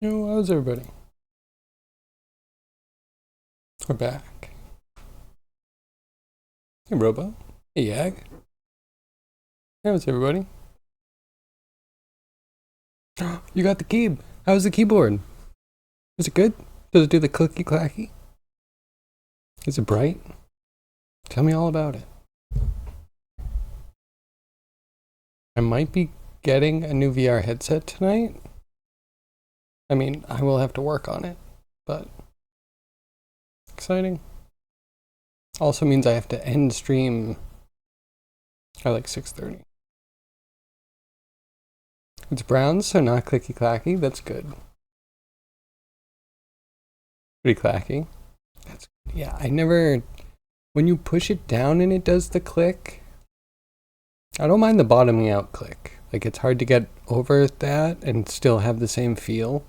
Yo, how's everybody? We're back. Hey, Robo. Hey, Yag. How's everybody? You got the key. How's the keyboard? Is it good? Does it do the clicky clacky? Is it bright? Tell me all about it. I might be getting a new VR headset tonight. I mean, I will have to work on it, but exciting. Also means I have to end stream at like 6:30. It's brown, so not clicky clacky. That's good. Pretty clacky. That's yeah. I never. When you push it down and it does the click, I don't mind the bottoming out click. Like it's hard to get over that and still have the same feel.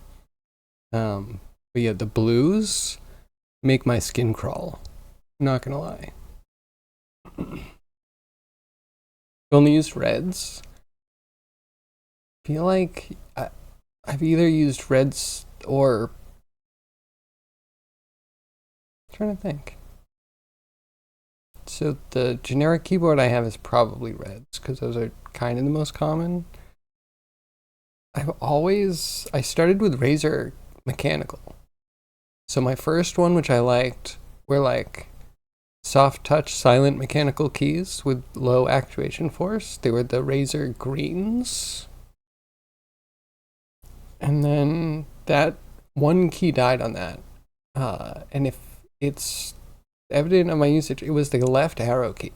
But yeah, the blues make my skin crawl. I'm not gonna lie. Only used reds. Feel like I've either used reds or I'm trying to think. So the generic keyboard I have is probably reds because those are kind of the most common. I started with Razer mechanical. So my first one, which I liked, were like soft touch silent mechanical keys with low actuation force. They were the Razer greens. And then that one key died on that. And if it's evident of my usage, it was the left arrow key.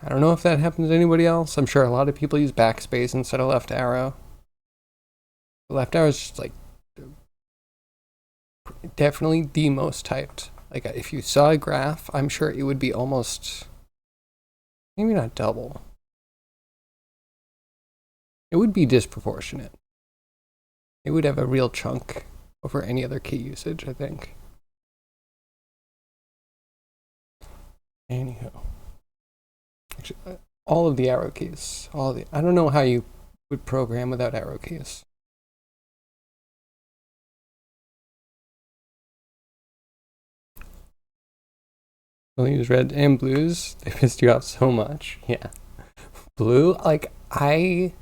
I don't know if that happens to anybody else. I'm sure a lot of people use backspace instead of left arrow. The left arrow is just like definitely the most typed. Like if you saw a graph, I'm sure it would be almost, maybe not double. It would be disproportionate. It would have a real chunk over any other key usage, I think. Anyhow, actually, all of the arrow keys, I don't know how you would program without arrow keys. Only use red and blues. They pissed you off so much. Yeah. Blue, like, I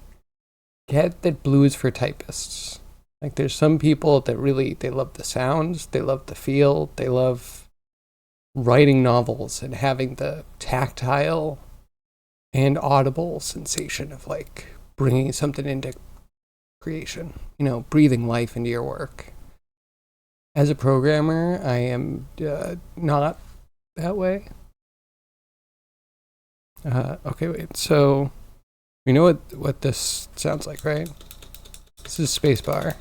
get that blue is for typists. Like, there's some people that really, they love the sounds, they love the feel, they love writing novels and having the tactile and audible sensation of, like, bringing something into creation, breathing life into your work. As a programmer, I am not that way. Okay, wait. So we know what this sounds like, right? This is spacebar.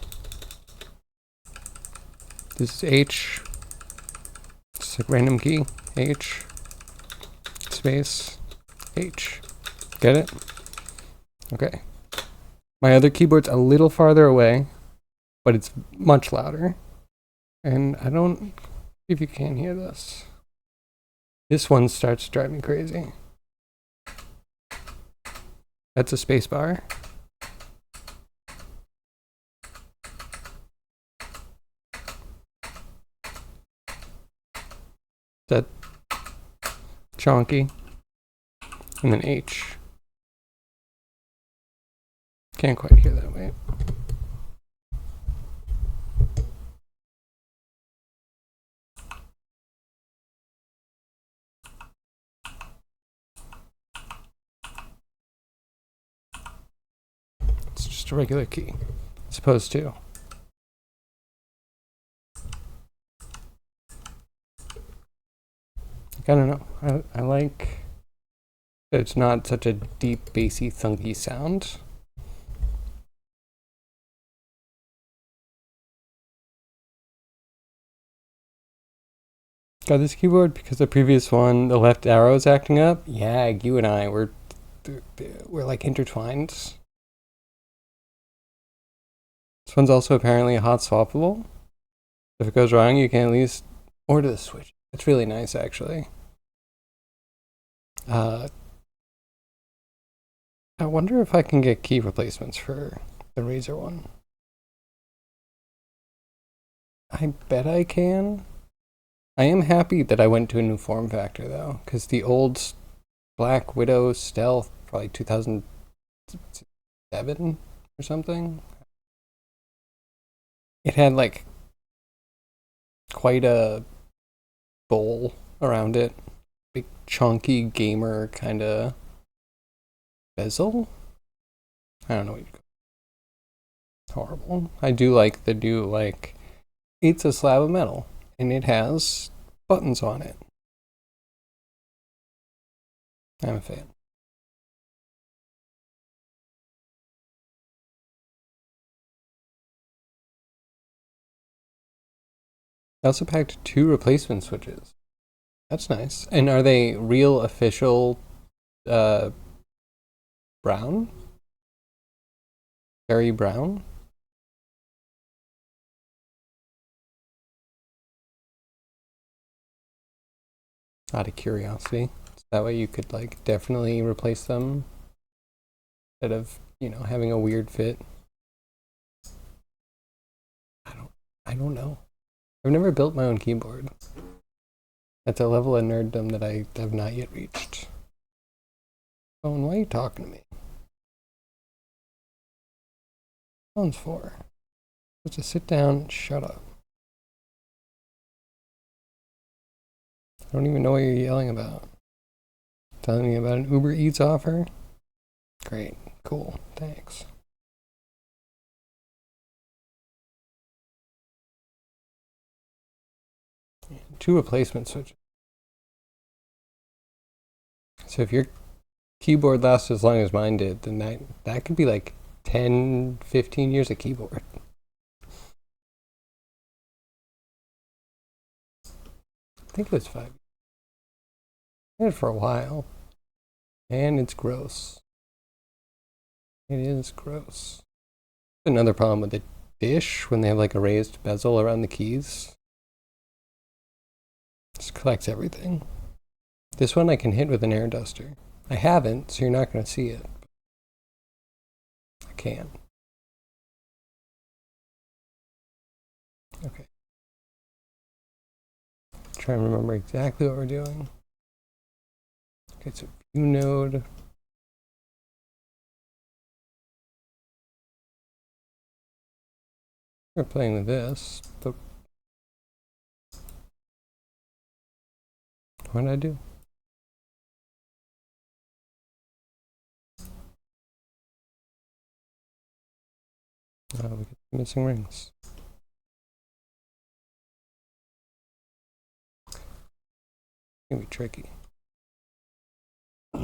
This is H. It's a random key. H. Space. H. Get it? Okay. My other keyboard's a little farther away, but it's much louder. And I don't see if you can hear this. This one starts to drive me crazy. That's a space bar. That chonky. And then H. Can't quite hear that, wait. It's just a regular key. It's supposed to. I don't know. I like that it's not such a deep, bassy, thunky sound. Got this keyboard because the previous one, the left arrow is acting up. Yeah, you and I, we're like intertwined. This one's also apparently hot swappable. If it goes wrong, you can at least order the switch. It's really nice, actually. I wonder if I can get key replacements for the Razer one. I bet I can. I am happy that I went to a new form factor though, because the old Black Widow Stealth, probably 2007 or something, it had like quite a bowl around it. Big chunky gamer kind of bezel. I don't know what you call it. Horrible. I do like the new, like, it's a slab of metal and it has buttons on it. I'm a fan. I also packed 2 replacement switches. That's nice. And are they real official uh brown? Very brown? Out of curiosity. So that way you could like definitely replace them instead of, having a weird fit. I don't I don't know. I've never built my own keyboard. That's a level of nerddom that I have not yet reached. Phone, why are you talking to me? Phone's for. Just sit down and shut up. I don't even know what you're yelling about. Telling me about an Uber Eats offer? Great. Cool. Thanks. 2 replacement switches. So if your keyboard lasts as long as mine did, then that could be like 10, 15 years of keyboard. I think it was 5. I had it for a while. And it's gross. It is gross. Another problem with the dish when they have like a raised bezel around the keys. Just collects everything. This one I can hit with an air duster. I haven't, so you're not going to see it. I can. Okay. Try and remember exactly what we're doing. Okay, so view node. We're playing with this. What did I do? Oh, we get missing rings. It's gonna be tricky. I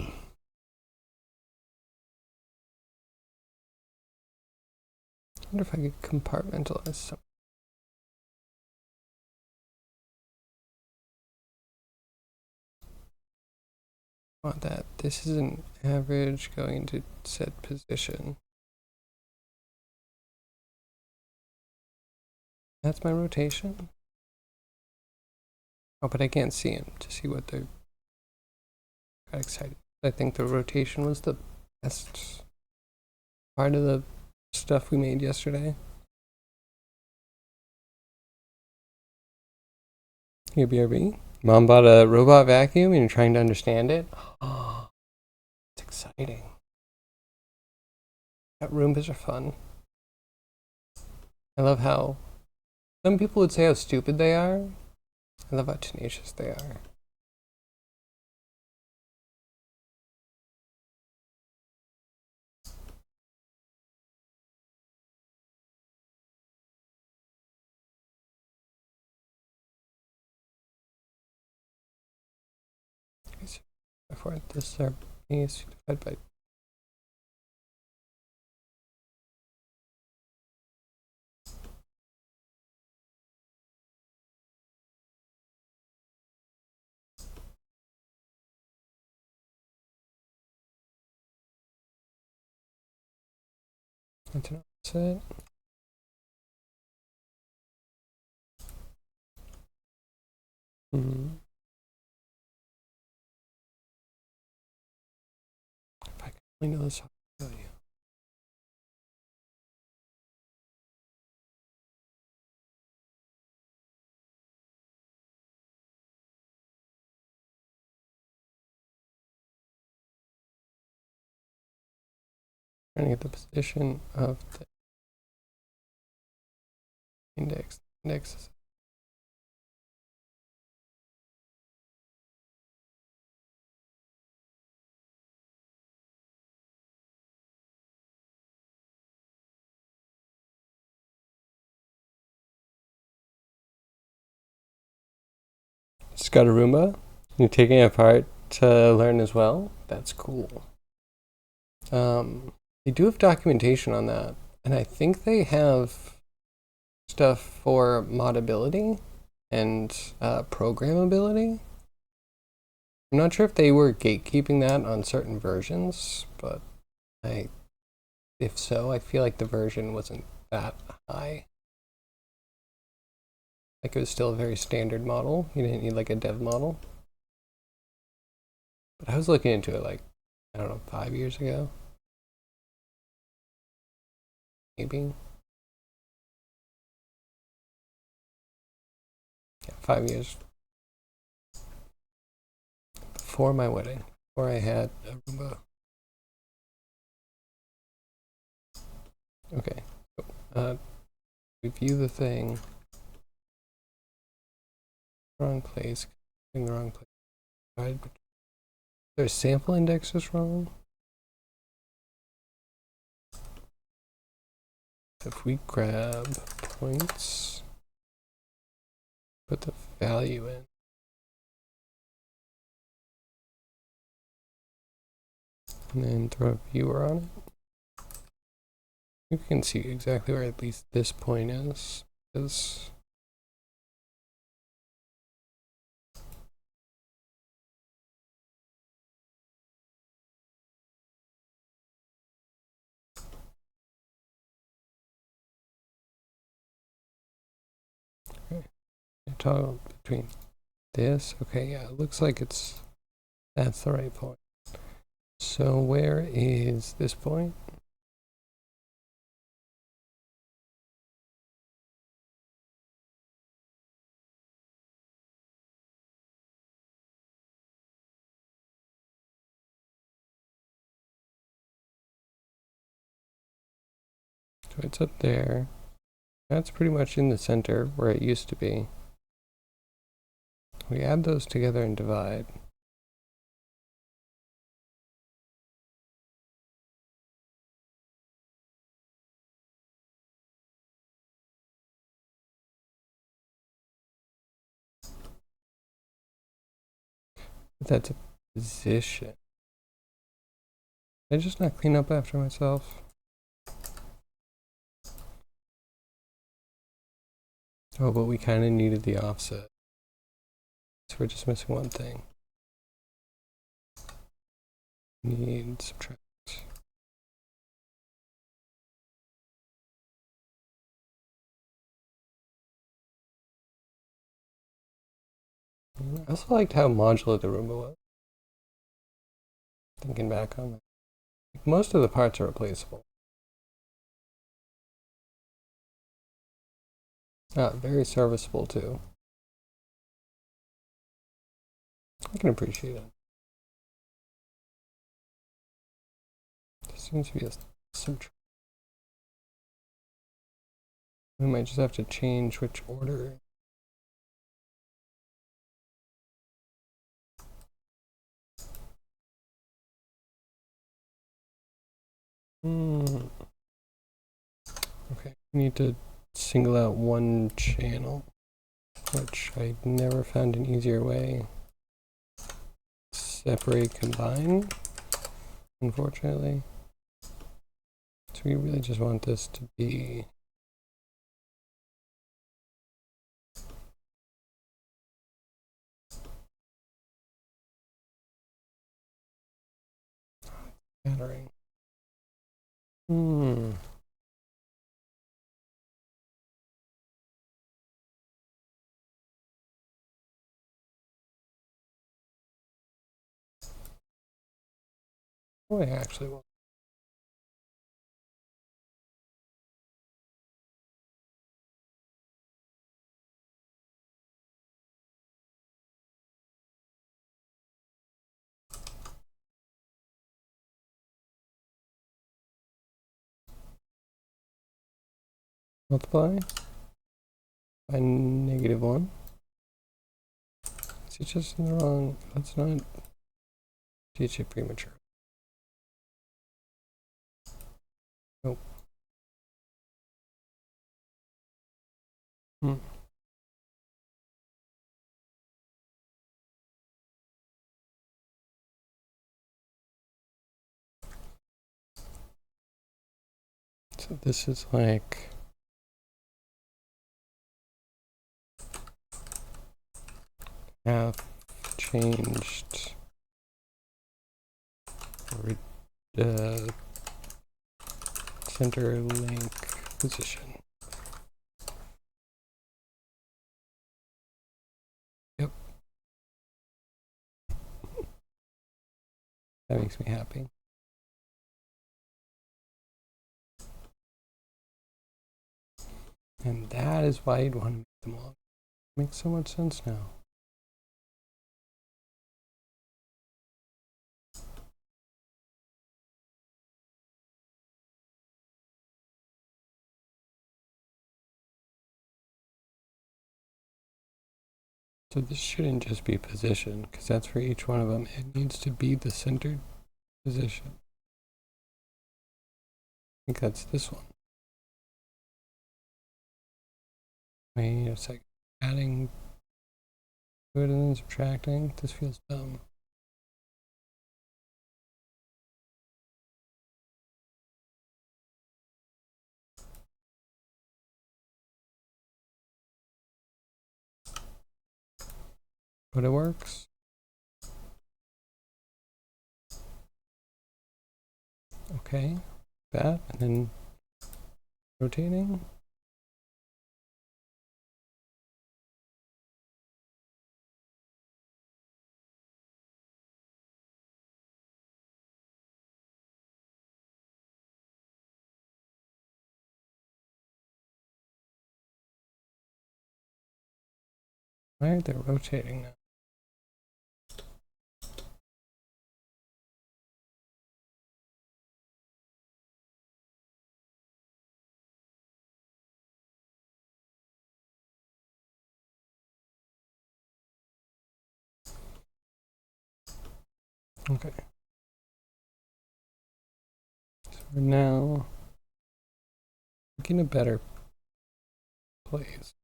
wonder if I could compartmentalize some. Want that. This is an average going to set position. That's my rotation. Oh, but I can't see them to see what they're. Got excited. I think the rotation was the best part of the stuff we made yesterday. Here, BRB. Mom bought a robot vacuum and you're trying to understand it. Oh, it's exciting. Roombas are fun. I love how some people would say how stupid they are. I love how tenacious they are. Before this is divided by. That's an offset. If I can only know this, I'll tell you. Trying to get the position of the index. Index. Just got a Roomba. You're taking it apart to learn as well. That's cool. They do have documentation on that, and I think they have stuff for modability and programmability. I'm not sure if they were gatekeeping that on certain versions, but if so, I feel like the version wasn't that high. Like it was still a very standard model. You didn't need like a dev model. But I was looking into it like, I don't know, 5 years ago. Maybe. Yeah, 5 years. Before my wedding. Before I had a Roomba. Okay. Review the thing. Wrong place. In the wrong place. Their sample index is wrong. If we grab points, put the value in. And then throw a viewer on it. You can see exactly where at least this point is. Okay. Toggle between this. Okay, yeah, it looks like that's the right point. So where is this point? So it's up there. That's pretty much in the center where it used to be. We add those together and divide. That's a position. Did I just not clean up after myself? Oh, but we kind of needed the offset. So we're just missing one thing. Need subtract. I also liked how modular the Roomba was. Thinking back on that. Most of the parts are replaceable. Very serviceable too. I can appreciate it. There seems to be a subtract. We might just have to change which order. Okay, we need to single out one channel, which I never found an easier way. Separate, combine, unfortunately. So we really just want this to be scattering. Oh, I actually want. multiply by -1. Is it just in the wrong? Let's not teach it premature. Nope. So this is like have changed center link position. Yep. That makes me happy. And that is why you'd want to make them long. Makes so much sense now. So this shouldn't just be position, because that's for each one of them. It needs to be the centered position. I think that's this one. Wait a second. Adding to it and then subtracting. This feels dumb. But it works. Okay. That, and then rotating. Why are they rotating now? Okay. So we're now making a better place.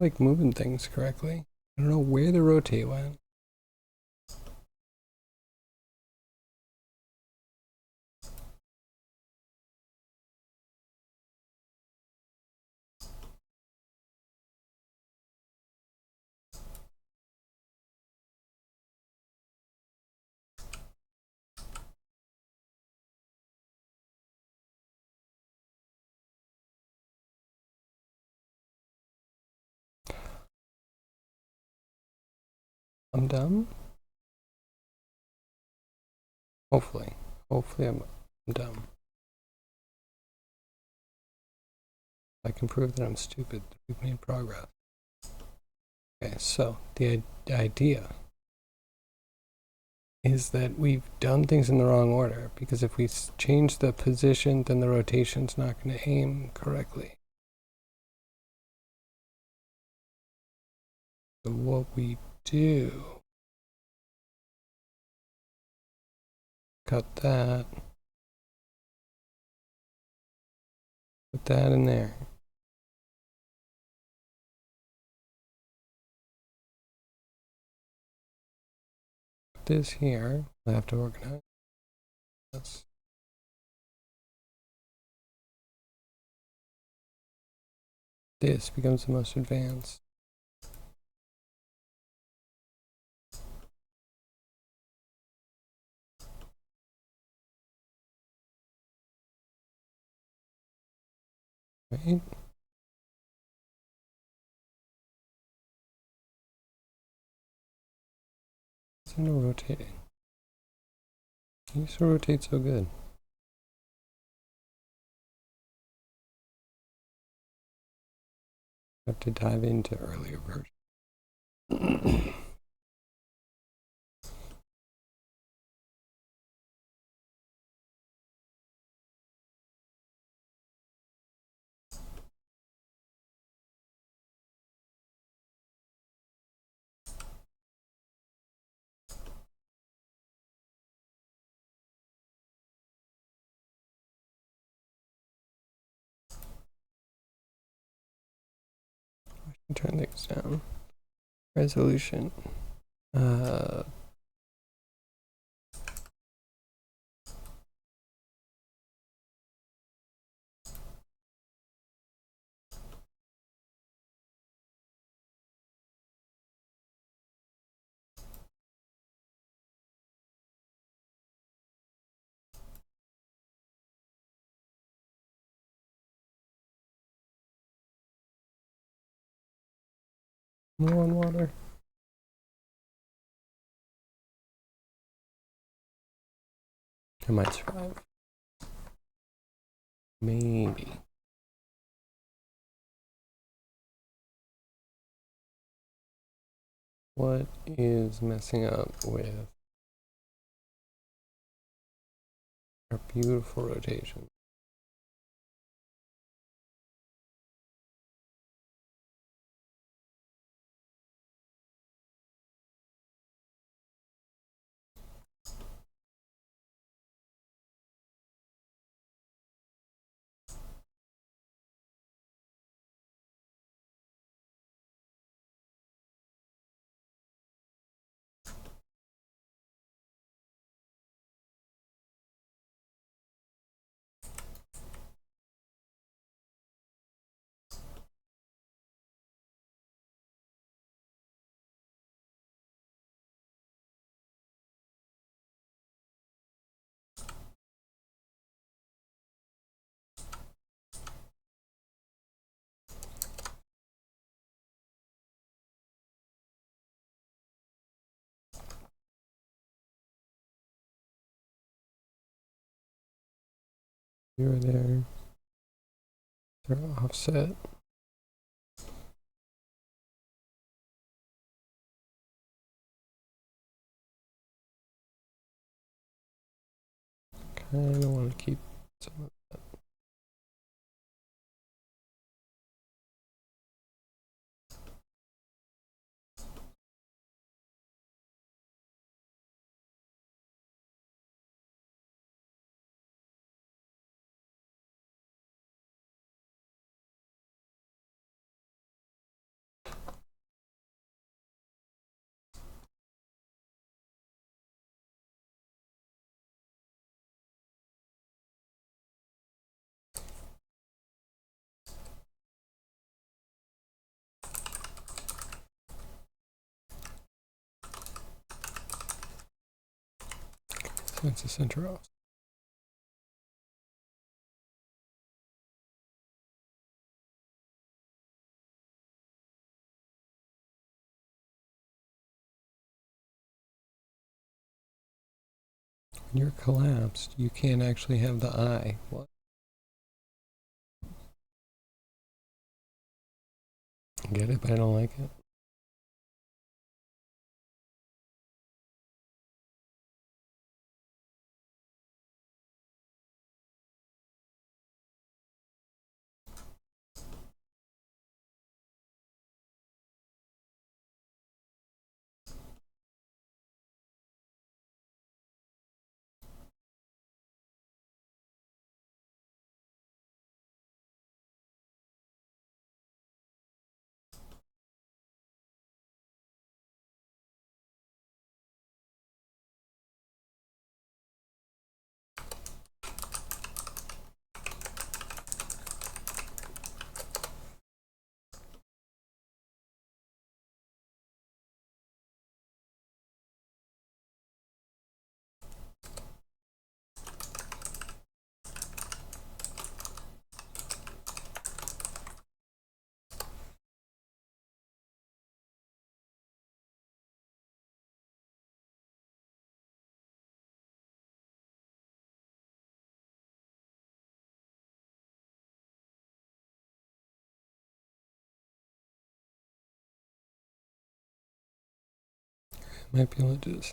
Like moving things correctly. I don't know where the rotate went. I'm dumb. Hopefully. Hopefully I'm dumb. I can prove that I'm stupid. We've made progress. Okay, so the idea is that we've done things in the wrong order, because if we change the position, then the rotation's not going to aim correctly. So what we do, cut that, put that in there. Put this here. I have to organize this. This becomes the most advanced. Right? It's in rotating. You used to rotate so good. I have to dive into earlier versions. Turn things down. Resolution. More on water. I might survive. Maybe. What is messing up with our beautiful rotation? You're there. They're offset. Kind of want to keep some of that. So it's the center off. When you're collapsed, you can't actually have the eye. What? I get it, but I don't like it. I might be able to do this.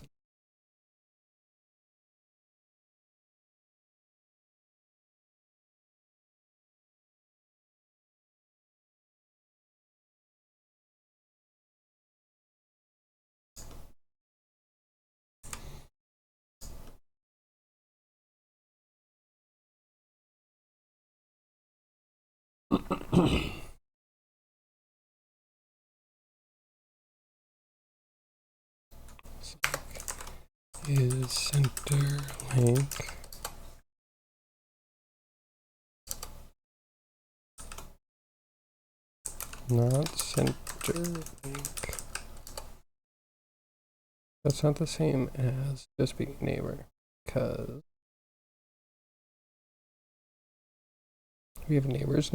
is center link not center link. That's not the same as just being neighbor, because we have neighbors.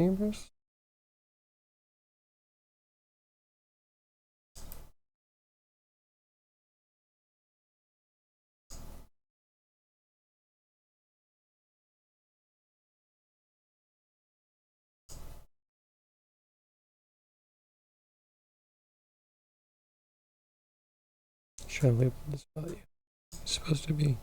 Should I label this value? It's supposed to be.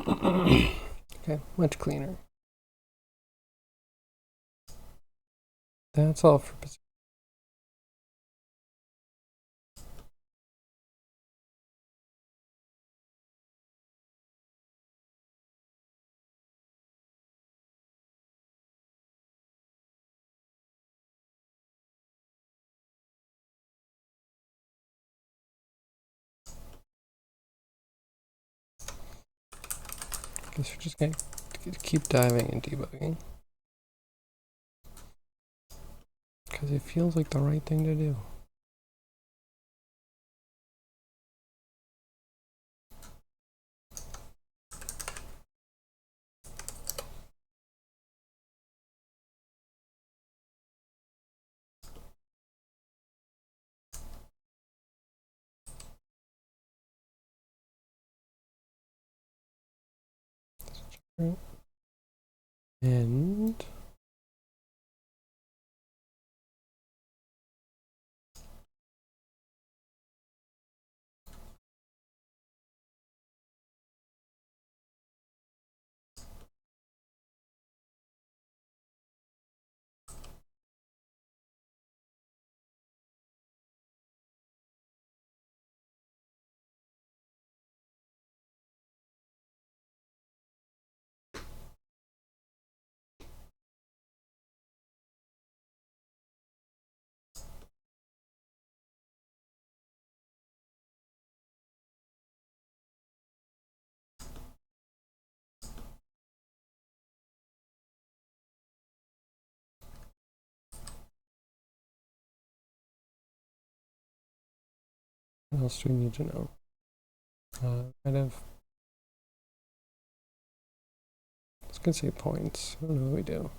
Okay, much cleaner. That's all for position. I guess we're just going to keep diving and debugging, because it feels like the right thing to do. And what else do we need to know? Kind of, I was gonna say points. I don't know what we do.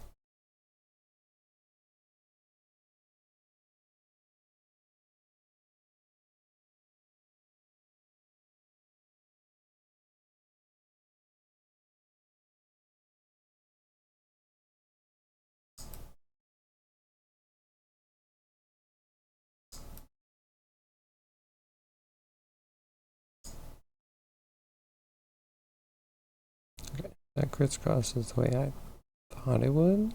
Okay, that crisscrosses the way I thought it would.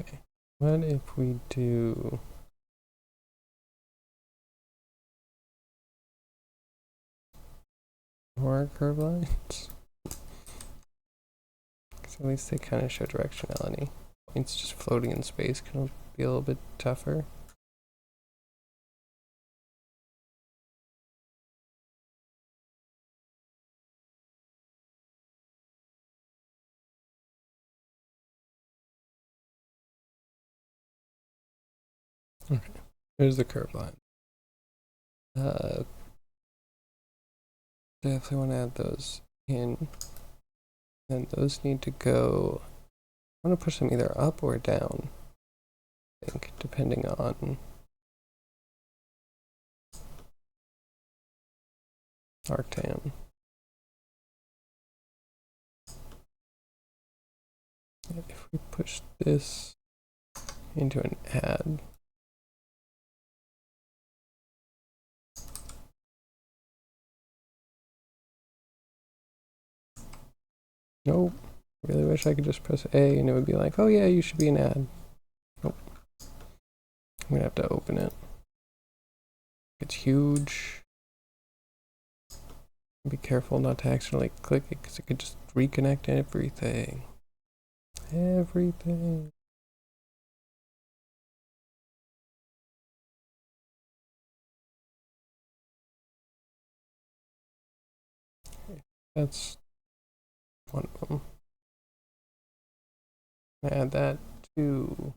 Okay, what if we do more curve lines? Because at least they kind of show directionality. Points just floating in space can be a little bit tougher. Okay, there's the curve line. Definitely want to add those in. And those need to go. I want to push them either up or down, I think, depending on arctan. If we push this into an add, nope. Really wish I could just press A and it would be like, oh yeah, you should be an ad. Nope. I'm gonna have to open it. It's huge. Be careful not to accidentally click it because it could just reconnect everything. Everything. That's one of them. Add that to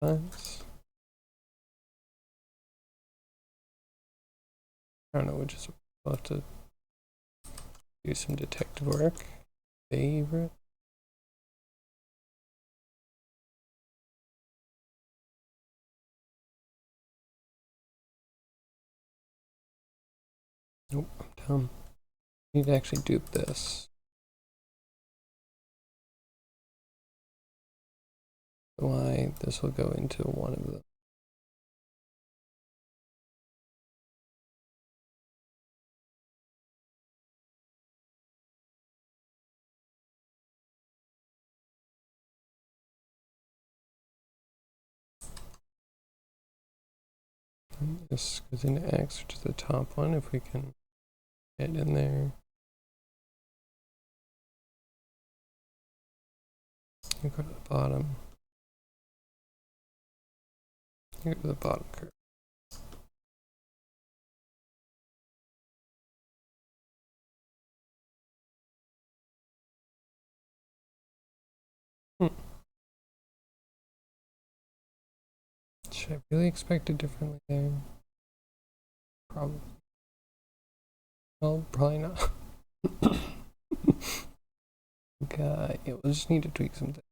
times. I don't know, we'll have to do some detective work. Favorite. Nope, I'm dumb. I need to actually dupe this. Why this will go into one of them. This goes into X, which is the top one, if we can get in there. You go to the bottom. You go to the bottom curve. Should I really expect it differently there? Probably. Well, probably not. Okay, yeah, we'll just need to tweak something.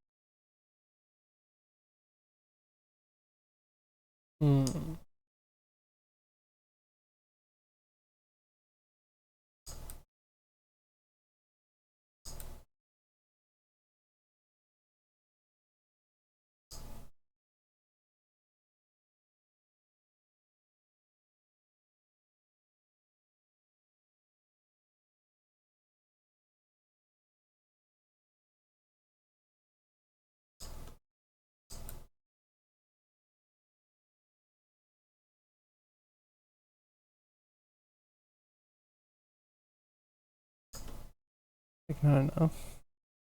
Like not enough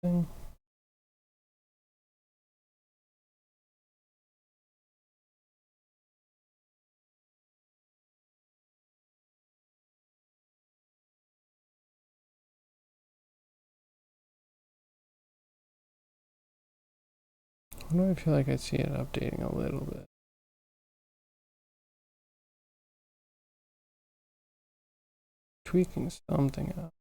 thing. Why do I feel like I see it updating a little bit? Tweaking something up.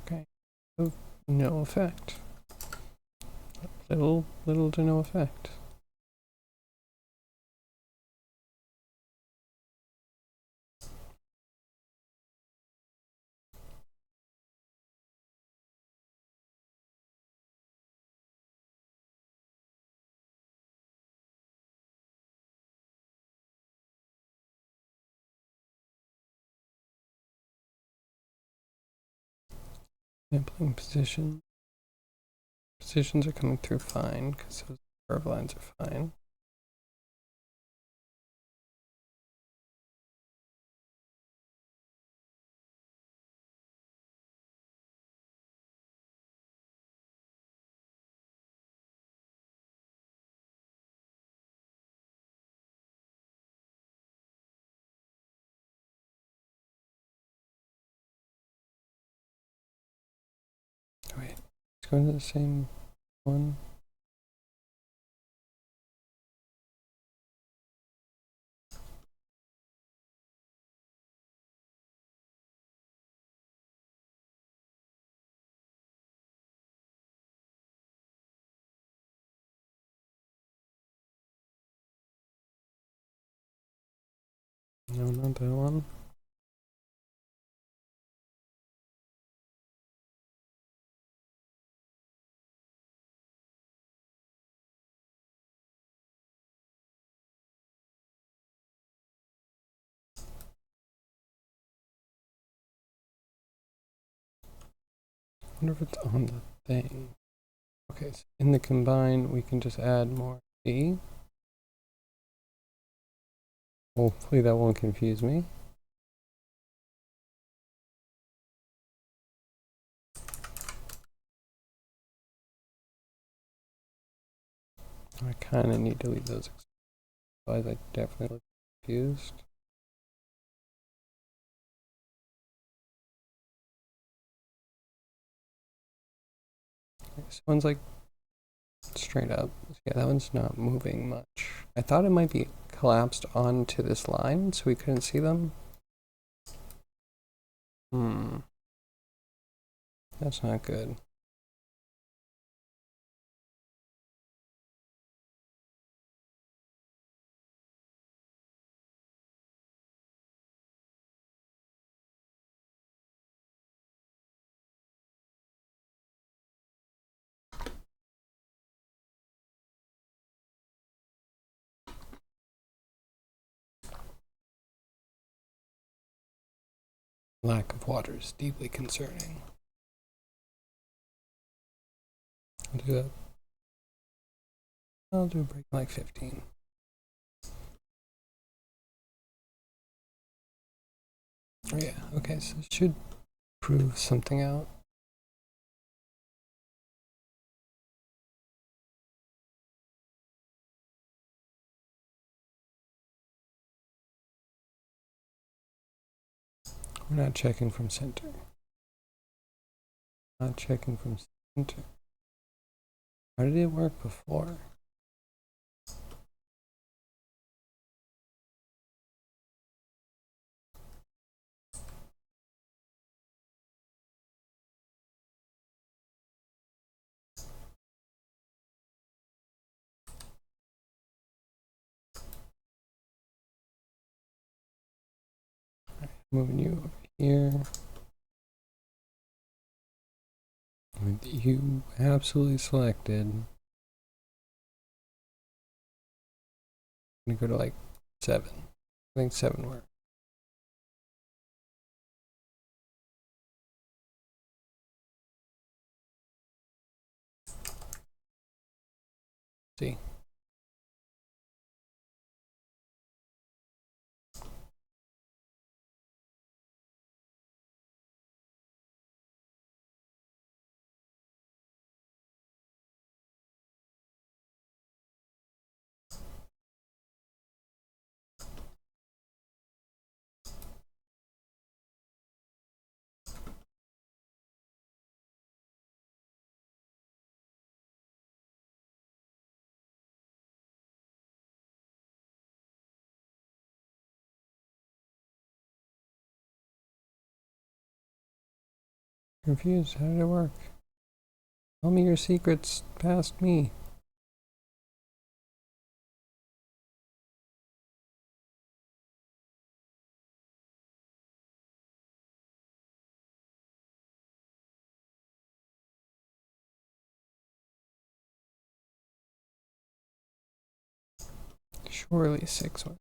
Okay. No effect. Little to no effect. Sampling position. Positions are coming through fine because those curve lines are fine. Let's go to the same one. No, not that one. I wonder if it's on the thing. Okay, so in the combine, we can just add more C. Hopefully that won't confuse me. I kind of need to leave those, otherwise I definitely look confused. This one's like straight up. Yeah, that one's not moving much. I thought it might be collapsed onto this line so we couldn't see them. That's not good. Lack of water is deeply concerning. I'll do a break like 15. Oh yeah, okay, so it should prove something out. We're not checking from center. Not checking from center. How did it work before? Moving you over here. With you absolutely selected. I'm gonna go to like 7. I think 7 works. See. Confused. How did it work? Tell me your secrets past me. Surely 6 works.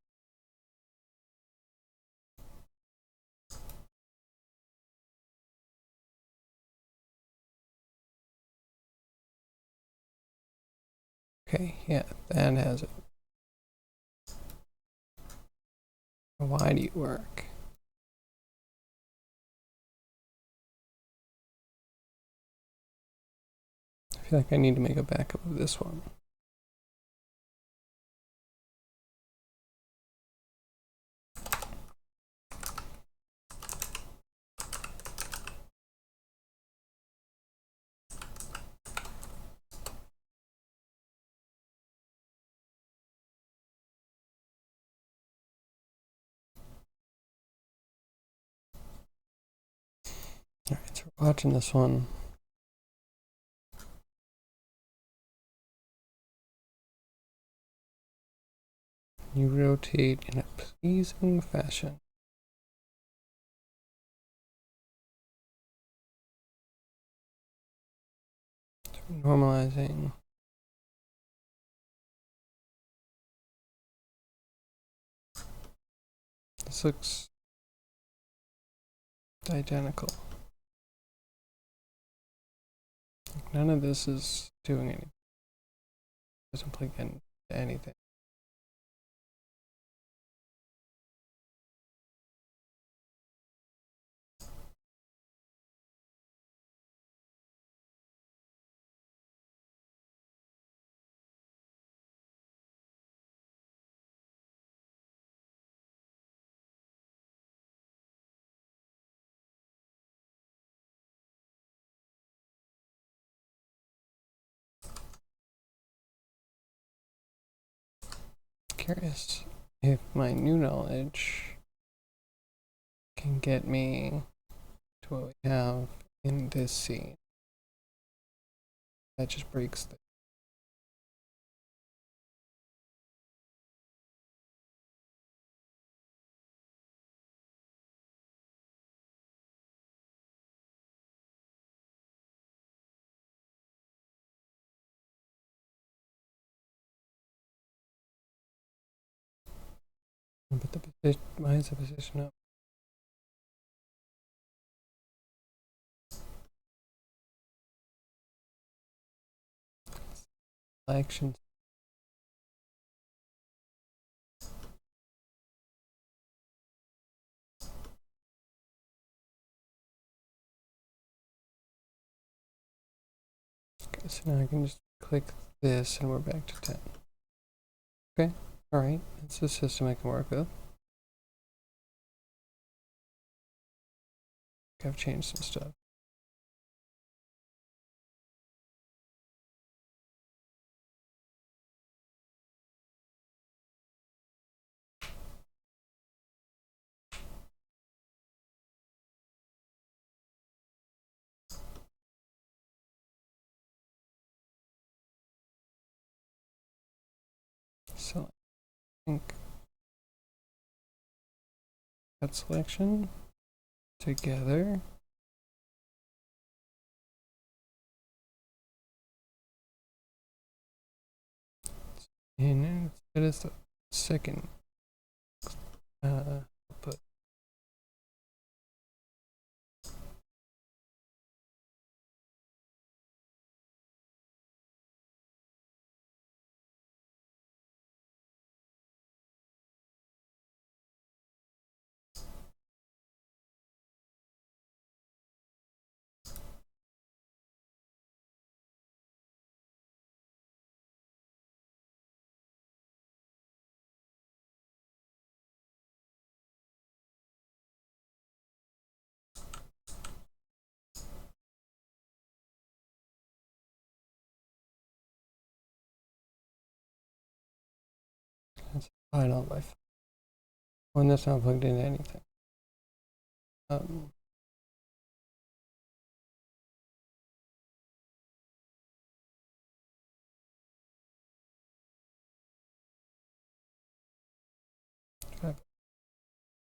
Okay, yeah, that has it. Why do you work? I feel like I need to make a backup of this one. Watching this one. You rotate in a pleasing fashion. Normalizing. This looks identical. None of this is doing anything. It doesn't plug into anything. Curious if my new knowledge can get me to what we have in this scene. That just breaks the but the position, why is the position up? Actions. Okay, so now I can just click this and we're back to 10. Okay, alright, that's the system I can work with. I've changed some stuff. So I think that selection together. And that is the second output. That's final life. One that's not plugged into anything.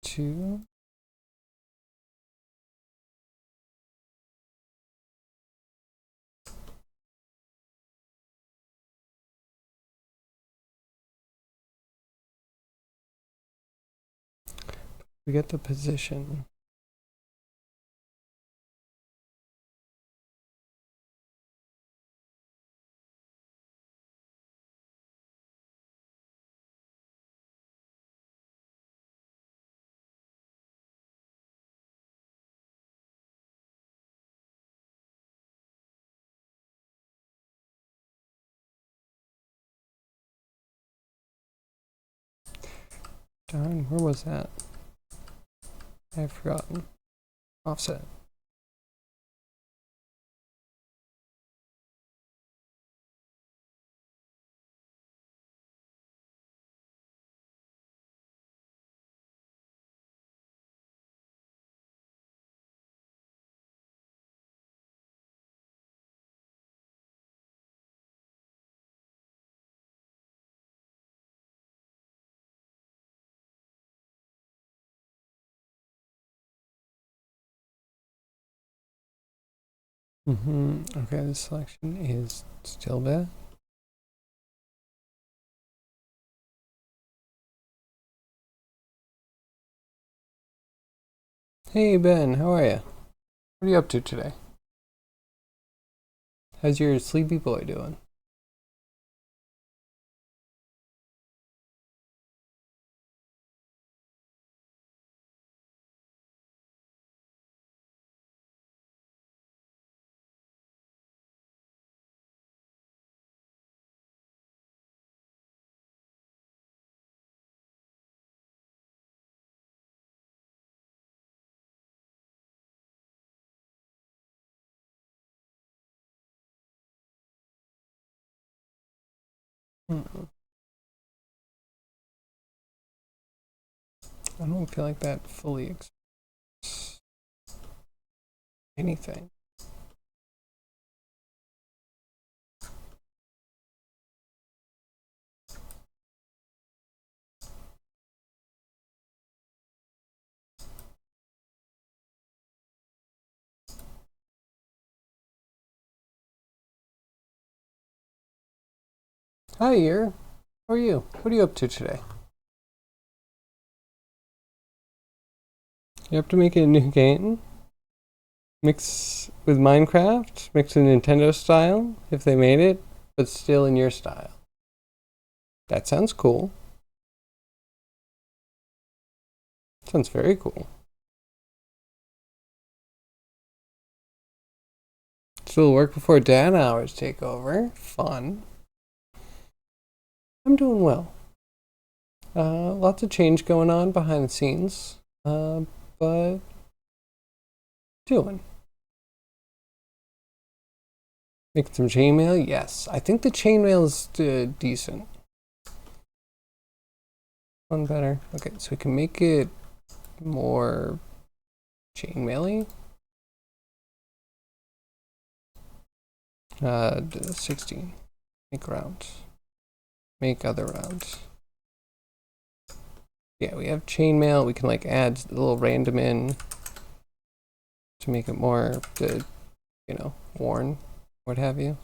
Two. We get the position. Darn, where was that? I've forgotten. Offset. Okay, the selection is still bad. Hey Ben, how are you? What are you up to today? How's your sleepy boy doing? Mm, I don't feel like that fully express anything. Hi, Ear. How are you? What are you up to today? You have to make a new game? Mix with Minecraft? Mix in Nintendo style, if they made it, but still in your style. That sounds cool. Sounds very cool. Still work before dad hours take over. Fun. I'm doing well. Lots of change going on behind the scenes, but doing. Making some chainmail? Yes. I think the chainmail is decent. One better. Okay, so we can make it more chainmail-y. 16. Make rounds. Make other rounds. Yeah, we have chainmail. We can like add a little random in to make it more, worn, what have you.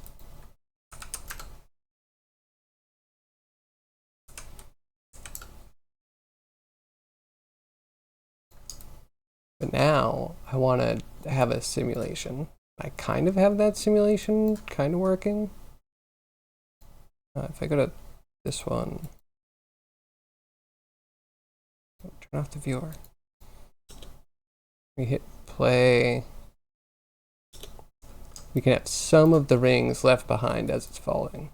But now I want to have a simulation. I kind of have that simulation kind of working. If I go to this one, turn off the viewer. We hit play. We can have some of the rings left behind as it's falling.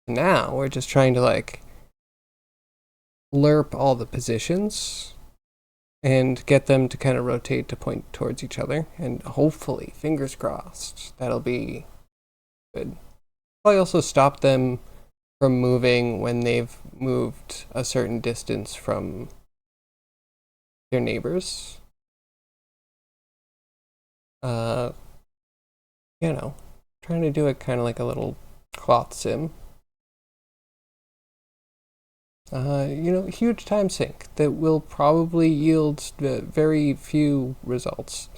Now we're just trying to like lerp all the positions and get them to kind of rotate to point towards each other. And hopefully, fingers crossed, that'll be good. Probably also stop them from moving when they've moved a certain distance from their neighbors. Uh, trying to do it kind of like a little cloth sim. Huge time sink that will probably yield very few results.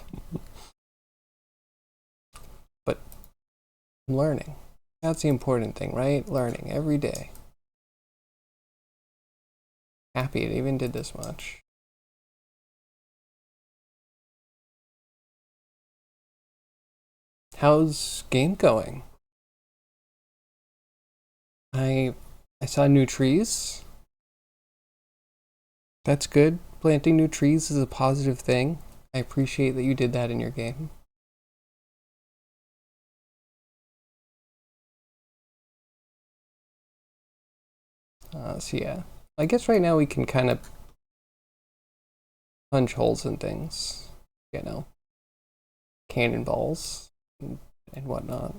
But learning. That's the important thing, right? Learning every day. Happy it even did this much. How's game going? I I saw new trees. That's good. Planting new trees is a positive thing. I appreciate that you did that in your game. So yeah, I guess right now we can kind of punch holes in things. You know, cannonballs and whatnot.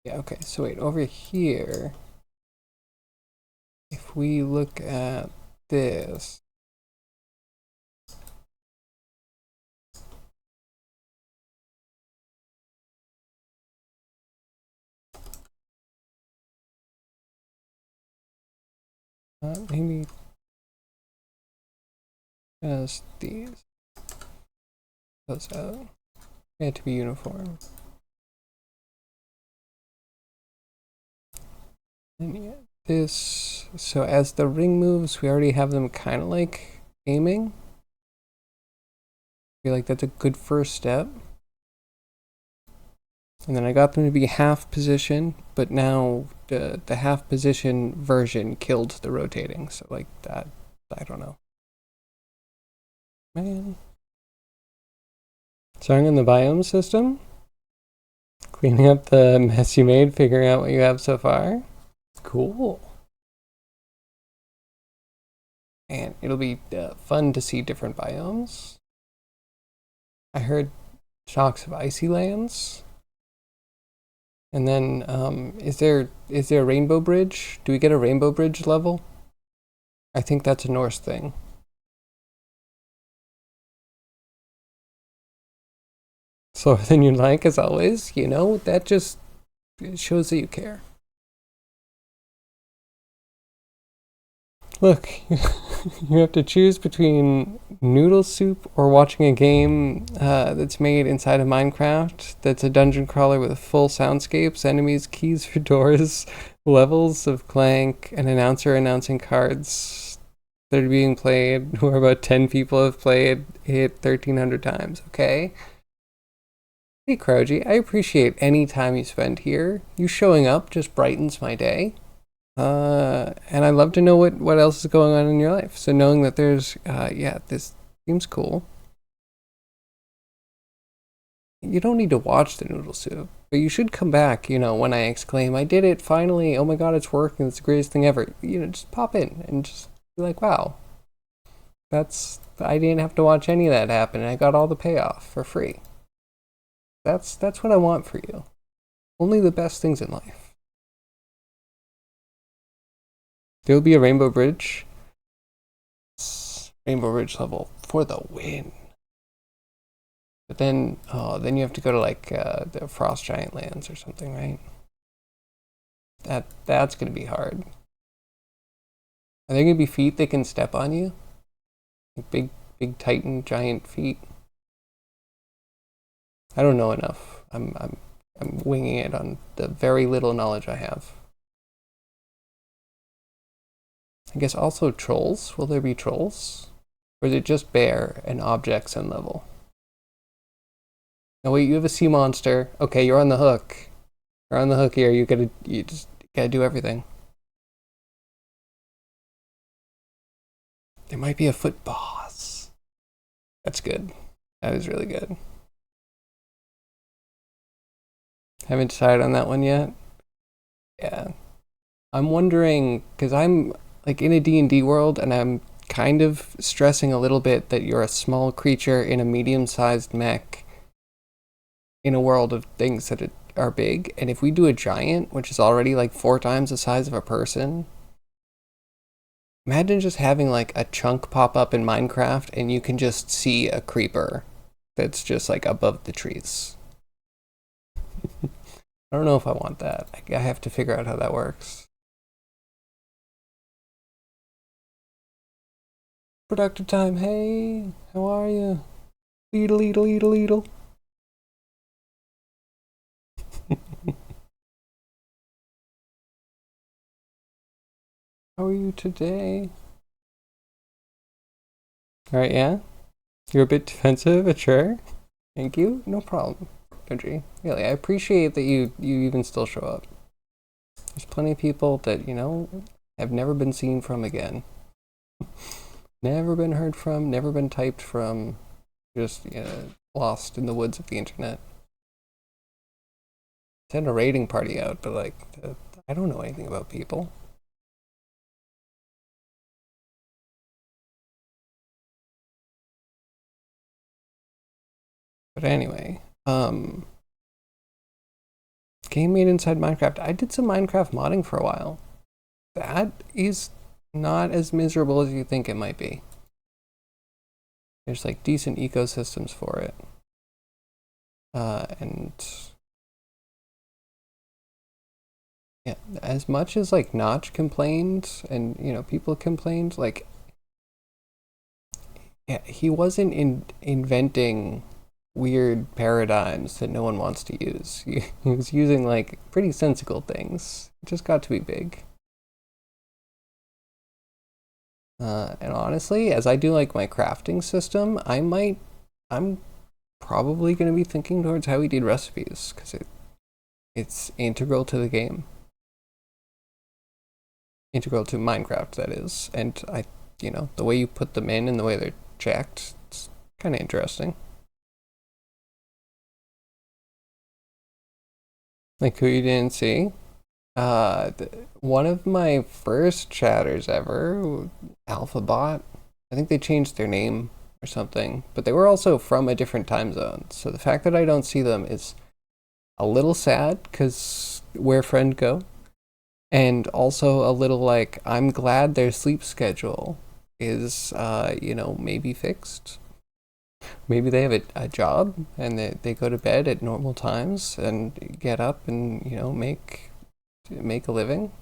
Yeah. Okay. So wait, over here, if we look at this, maybe just these. those out. They had to be uniform. And yeah, this, so as the ring moves, we already have them kind of like aiming. I feel like that's a good first step. And then I got them to be half position, but now the half position version killed the rotating. So like that, I don't know. Man. Starting in the biome system. Cleaning up the mess you made, figuring out what you have so far. Cool. And it'll be fun to see different biomes. I heard shocks of icy lands. And then, is there a rainbow bridge? Do we get a rainbow bridge level? I think that's a Norse thing. Slower than you'd like, as always. You know, that just shows that you care. Look, you have to choose between noodle soup or watching a game that's made inside of Minecraft that's a dungeon crawler with full soundscapes, enemies, keys for doors, levels of Clank, an announcer announcing cards that are being played, where about 10 people have played it 1,300 times, okay? Hey, Crogy, I appreciate any time you spend here. You showing up just brightens my day. And I'd love to know what else is going on in your life. So knowing that there's, yeah, this seems cool. You don't need to watch the noodle soup, but you should come back, you know, when I exclaim, I did it, finally, oh my god, it's working, it's the greatest thing ever. You know, just pop in and just be like, wow, I didn't have to watch any of that happen, and I got all the payoff for free. That's what I want for you. Only the best things in life. There'll be a Rainbow Bridge. Rainbow Bridge level for the win. But then, then you have to go to like the Frost Giant lands or something, right? That's gonna be hard. Are there gonna be feet that can step on you? Like big Titan giant feet. I don't know enough. I'm winging it on the very little knowledge I have. I guess also trolls. Will there be trolls? Or is it just bear and objects and level? Oh wait, you have a sea monster. Okay, you're on the hook. You're on the hook here. You just gotta do everything. There might be a foot boss. That's good. That is really good. Haven't decided on that one yet. Yeah. I'm wondering, because I'm like in a D&D world, and I'm kind of stressing a little bit that you're a small creature in a medium-sized mech in a world of things that are big. And if we do a giant, which is already like 4 times the size of a person, imagine just having like a chunk pop up in Minecraft and you can just see a creeper that's just like above the trees. I don't know if I want that. I have to figure out how that works. Productive time. Hey, how are you? Leedle, leedle, leedle, leedle. How are you today? Alright, yeah? You're a bit defensive, but sure. Thank you. No problem, Audrey. Really, I appreciate that you even still show up. There's plenty of people that, you know, have never been seen from again. Never been heard from, never been typed from, just, you know, lost in the woods of the internet. Send a raiding party out, but like, I don't know anything about people. But anyway, game made inside Minecraft. I did some Minecraft modding for a while. That is not as miserable as you think it might be. There's like decent ecosystems for it. And yeah, as much as like Notch complained and, you know, people complained, like, yeah, he wasn't inventing weird paradigms that no one wants to use. He was using like pretty sensical things. It just got to be big. And honestly, as I do like my crafting system, I'm probably going to be thinking towards how we did recipes because it's integral to the game, integral to Minecraft, that is. And the way you put them in and the way they're checked, it's kind of interesting. Like who you didn't see? One of my first chatters ever, Alphabot. I think they changed their name or something, but they were also from a different time zone. So the fact that I don't see them is a little sad because where friend go, and also a little like I'm glad their sleep schedule is maybe fixed. Maybe they have a job and they go to bed at normal times and get up and make a living.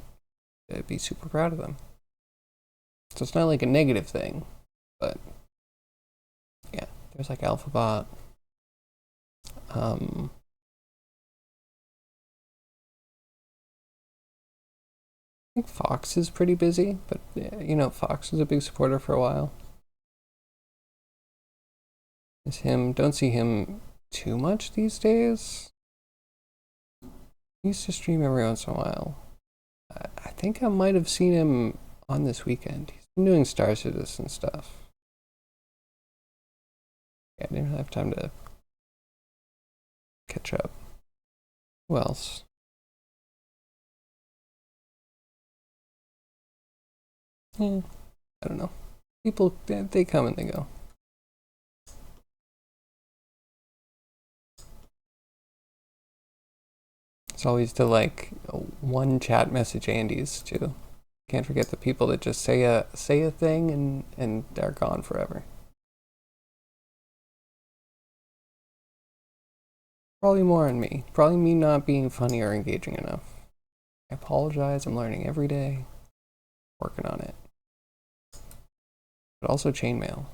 I'd be super proud of them. So it's not like a negative thing, but yeah, there's like Alphabot. I think Fox is pretty busy, but Fox was a big supporter for a while. Is him? Don't see him too much these days. He used to stream every once in a while. I think I might have seen him on this weekend. He's been doing Star Citizen stuff. Yeah, I didn't have time to catch up. Who else? I don't know. People, they come and they go. It's always the like one chat message Andy's too. Can't forget the people that just say a thing and they're gone forever. Probably more on me. Probably me not being funny or engaging enough. I apologize. I'm learning every day. Working on it. But also chainmail.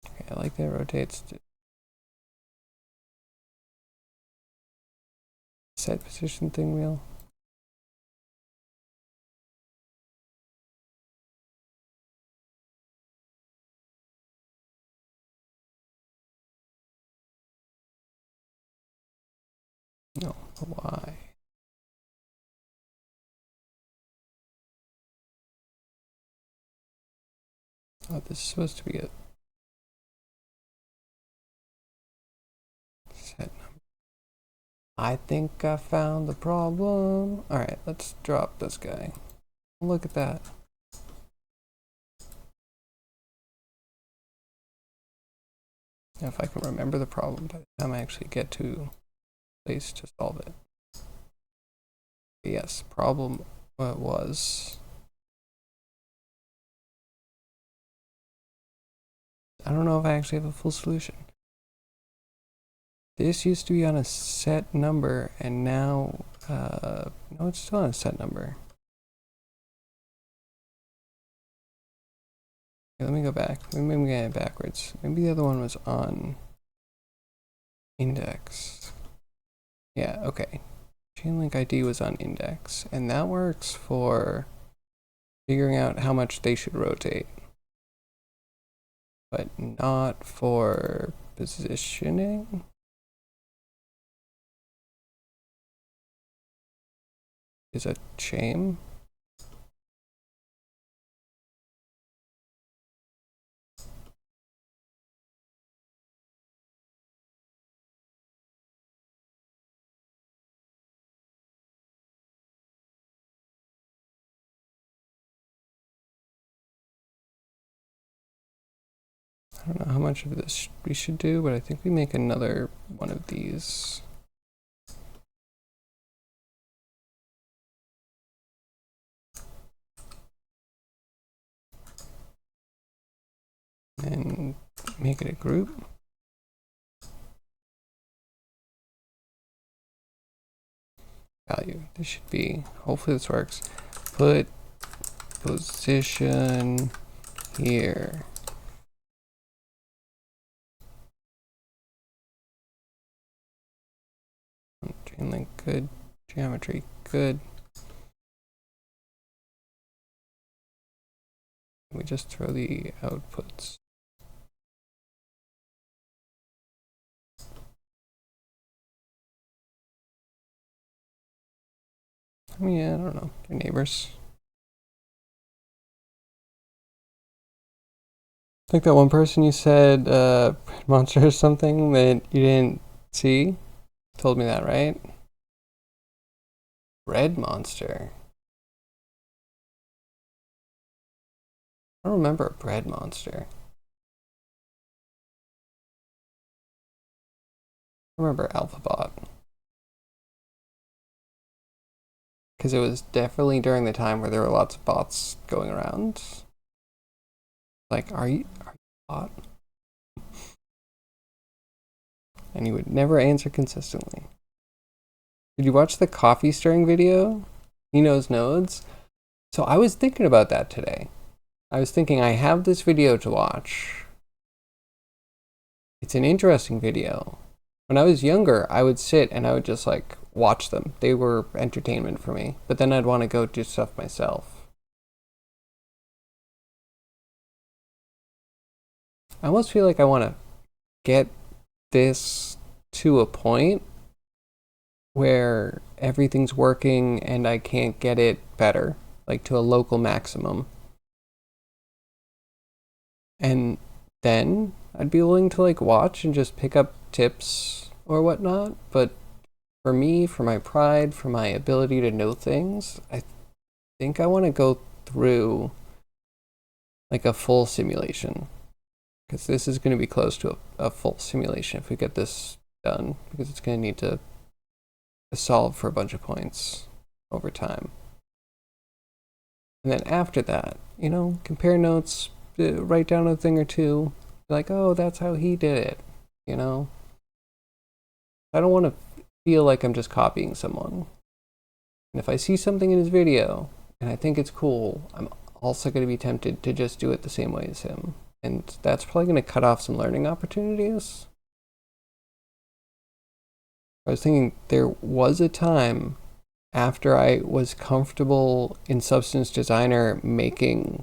Okay, I like that it rotates to set position thing wheel. No, why? Oh, this is supposed to be it. Set number. I think I found the problem. Alright, let's drop this guy. Look at that. Now if I can remember the problem by the time I actually get to place to solve it. Yes, problem was... I don't know if I actually have a full solution. This used to be on a set number, and now, no, it's still on a set number. Okay, let me go back. Maybe I'm getting it backwards. Maybe the other one was on index. Yeah, okay. Chainlink ID was on index, and that works for figuring out how much they should rotate, but not for positioning. Is a shame. I don't know how much of this we should do, but I think we make another one of these. And make it a group. Value. This should be, hopefully this works. Put position here. Chain link, good. Geometry, good. We just throw the outputs. I mean, yeah, I don't know. Your neighbors. I think that one person you said monster or something that you didn't see told me that, right? Red monster. I don't remember a bread monster. I remember Alphabot. Because it was definitely during the time where there were lots of bots going around. Like, are you a bot? And he would never answer consistently. Did you watch the coffee stirring video? He knows nodes. So I was thinking about that today. I was thinking I have this video to watch. It's an interesting video. When I was younger, I would sit and I would just like watch them. They were entertainment for me. But then I'd want to go do stuff myself. I almost feel like I want to get this to a point where everything's working and I can't get it better, like to a local maximum. And then I'd be willing to like watch and just pick up tips or whatnot. But for me, for my pride, for my ability to know things, I think I want to go through like a full simulation. Because this is going to be close to a full simulation if we get this done, because it's going to need to solve for a bunch of points over time. And then after that, you know, compare notes, write down a thing or two, like, oh, that's how he did it, you know? I don't want to feel like I'm just copying someone. And if I see something in his video and I think it's cool, I'm also going to be tempted to just do it the same way as him. And that's probably going to cut off some learning opportunities. I was thinking there was a time after I was comfortable in Substance Designer making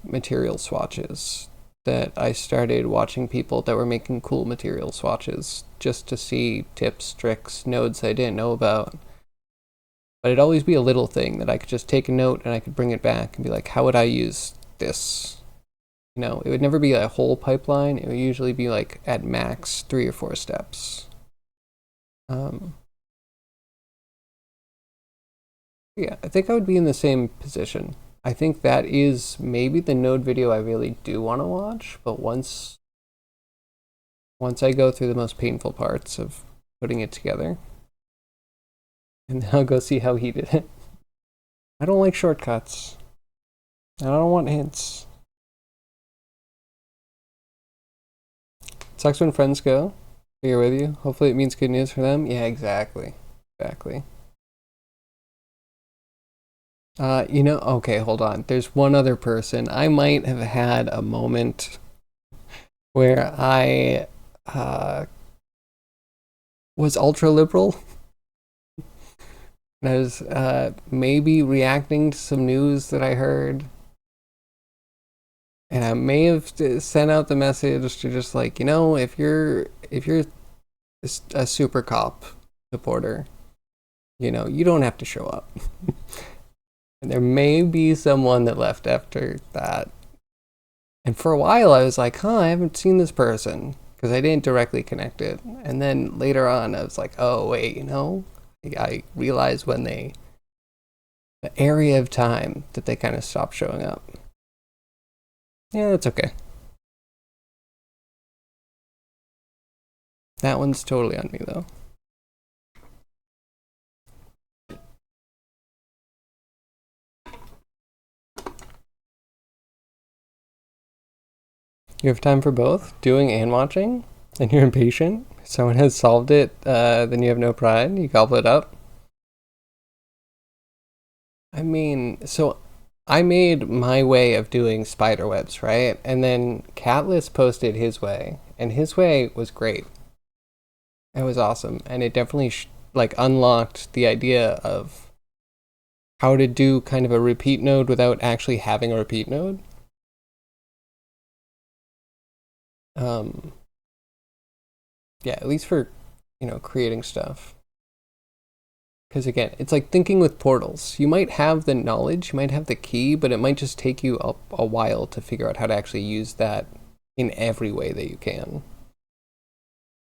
material swatches that I started watching people that were making cool material swatches just to see tips, tricks, nodes I didn't know about. But it'd always be a little thing that I could just take a note and I could bring it back and be like, how would I use this? You know, it would never be a whole pipeline. It would usually be like at max 3 or 4 steps. Yeah, I think I would be in the same position. I think that is maybe the node video I really do want to watch, but once I go through the most painful parts of putting it together, and then I'll go see how he did it. I don't like shortcuts. I don't want hints. It sucks when friends go. Here with you. Hopefully it means good news for them. Yeah, exactly. Exactly. You know, okay, hold on. There's one other person. I might have had a moment where I was ultra liberal. And I was maybe reacting to some news that I heard. And I may have sent out the message to just like, you know, if you're a super cop supporter, you know, you don't have to show up. And there may be someone that left after that. And for a while I was like, huh, I haven't seen this person because I didn't directly connect it. And then later on I was like, oh, wait, you know, I realized when the area of time that they kind of stopped showing up. Yeah, that's okay. That one's totally on me though. You have time for both, doing and watching, and you're impatient. If someone has solved it, then you have no pride. You gobble it up. I mean, so I made my way of doing spider webs, right? And then Catless posted his way, and his way was great. It was awesome, and it definitely like unlocked the idea of how to do kind of a repeat node without actually having a repeat node. Um, yeah, at least for creating stuff. Because again, it's like thinking with portals. You might have the knowledge, you might have the key, but it might just take you a while to figure out how to actually use that in every way that you can.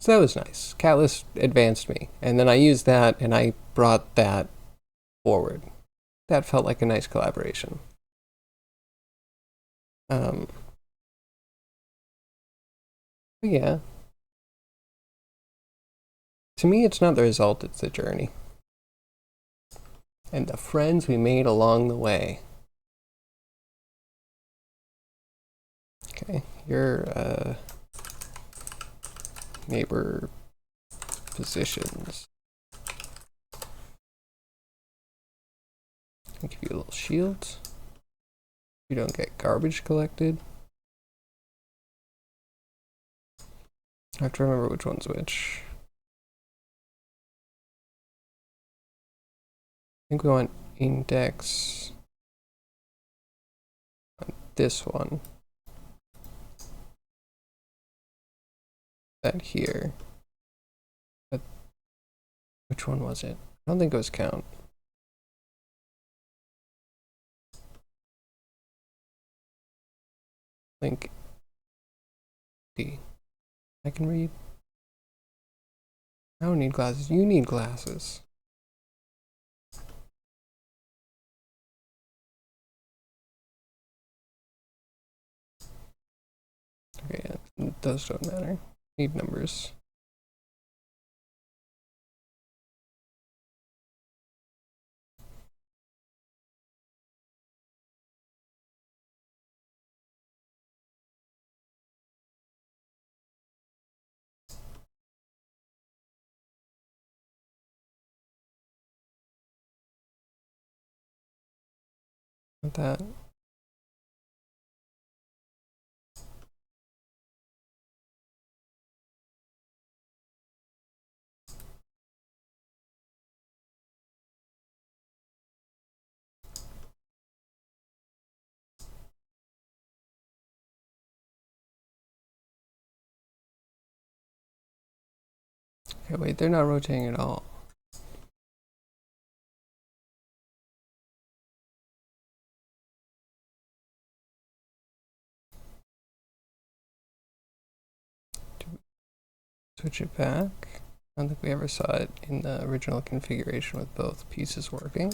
So that was nice. Catalyst advanced me, and then I used that and I brought that forward. That felt like a nice collaboration. Yeah. To me, it's not the result, it's the journey. And the friends we made along the way. Okay, your neighbor positions. I'll give you a little shield. You don't get garbage collected. I have to remember which one's which. I think we want index on this one. That here. But which one was it? I don't think it was count. Link D. I can read. I don't need glasses. You need glasses. Okay, yeah, those don't matter. Need numbers. With that. Okay, wait, they're not rotating at all. Switch it back. I don't think we ever saw it in the original configuration with both pieces working.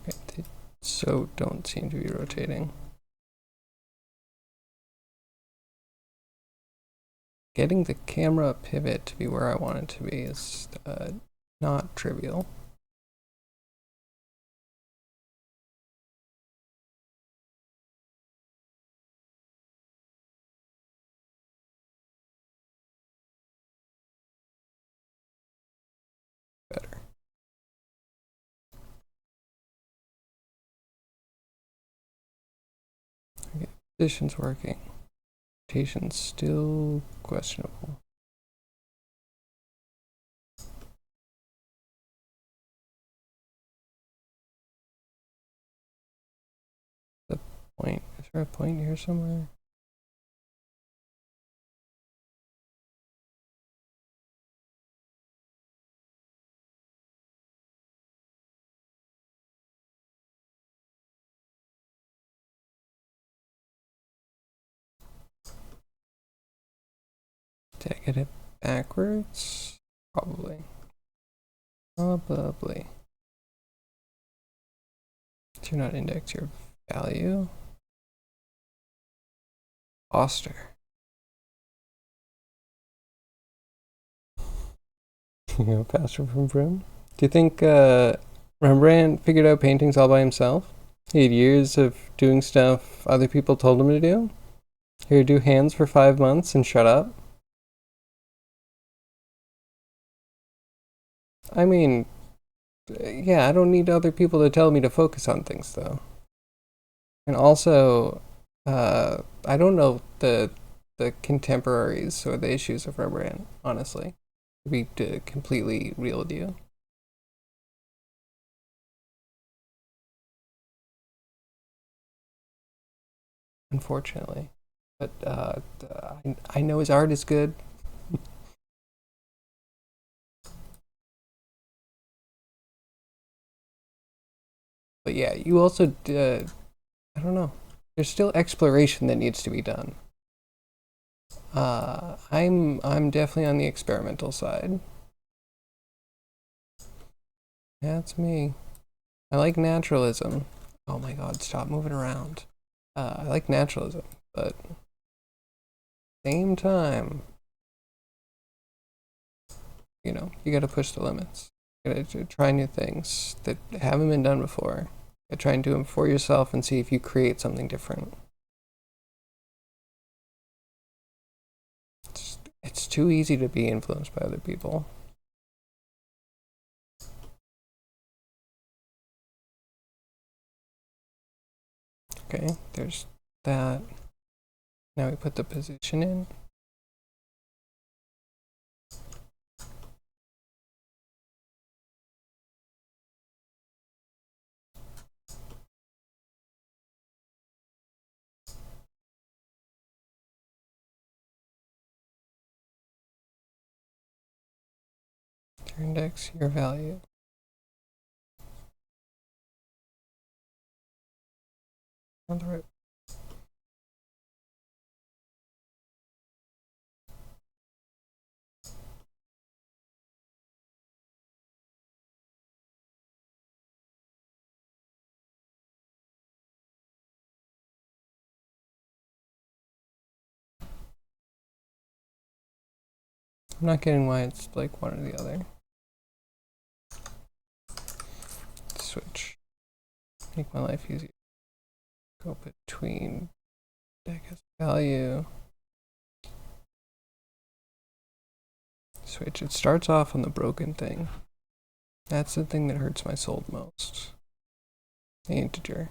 Okay, they so don't seem to be rotating. Getting the camera pivot to be where I want it to be is not trivial. Better. Okay, position's working. Rotation's still questionable. The point. Is there a point here somewhere? Did I get it backwards? Probably. Probably. Do not index your value. Foster. Faster from Vroom. Do you think Rembrandt figured out paintings all by himself? He had years of doing stuff other people told him to do? Here, do hands for 5 months and shut up. I mean, yeah, I don't need other people to tell me to focus on things, though. And also, I don't know the contemporaries or the issues of Rembrandt, honestly, to be completely real with you. Unfortunately. But I know his art is good. But yeah, you also, I don't know. There's still exploration that needs to be done. I'm definitely on the experimental side. Yeah, that's me. I like naturalism. Oh my god, stop moving around. I like naturalism, but same time, you gotta push the limits. You gotta try new things that haven't been done before. You gotta try and do them for yourself and see if you create something different. It's too easy to be influenced by other people. Okay, there's that. Now we put the position in. Your index, your value. On the right. I'm not getting why it's like one or the other. Switch. Make my life easier. Go between deck as value. Switch. It starts off on the broken thing. That's the thing that hurts my soul most. The integer.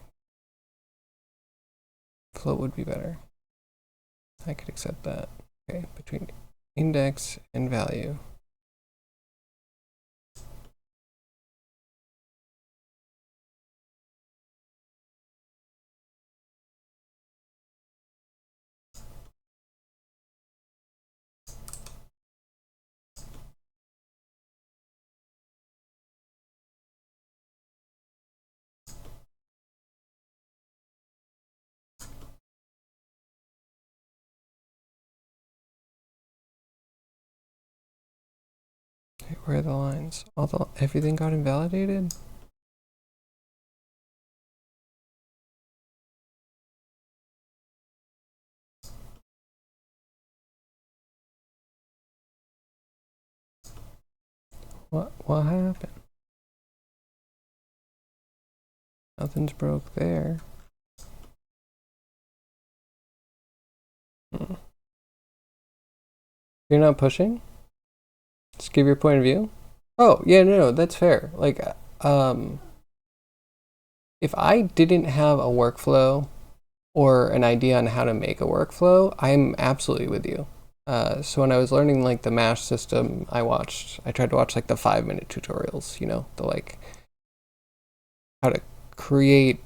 Float would be better. I could accept that. Okay, between index and value. Okay, where are the lines? Everything got invalidated? What happened? Nothing's broke there. Hmm. You're not pushing? Just give your point of view? Oh, yeah, no, that's fair. Like, um, if I didn't have a workflow or an idea on how to make a workflow, I'm absolutely with you. So when I was learning like the MASH system, I tried to watch like the 5 minute tutorials, the like how to create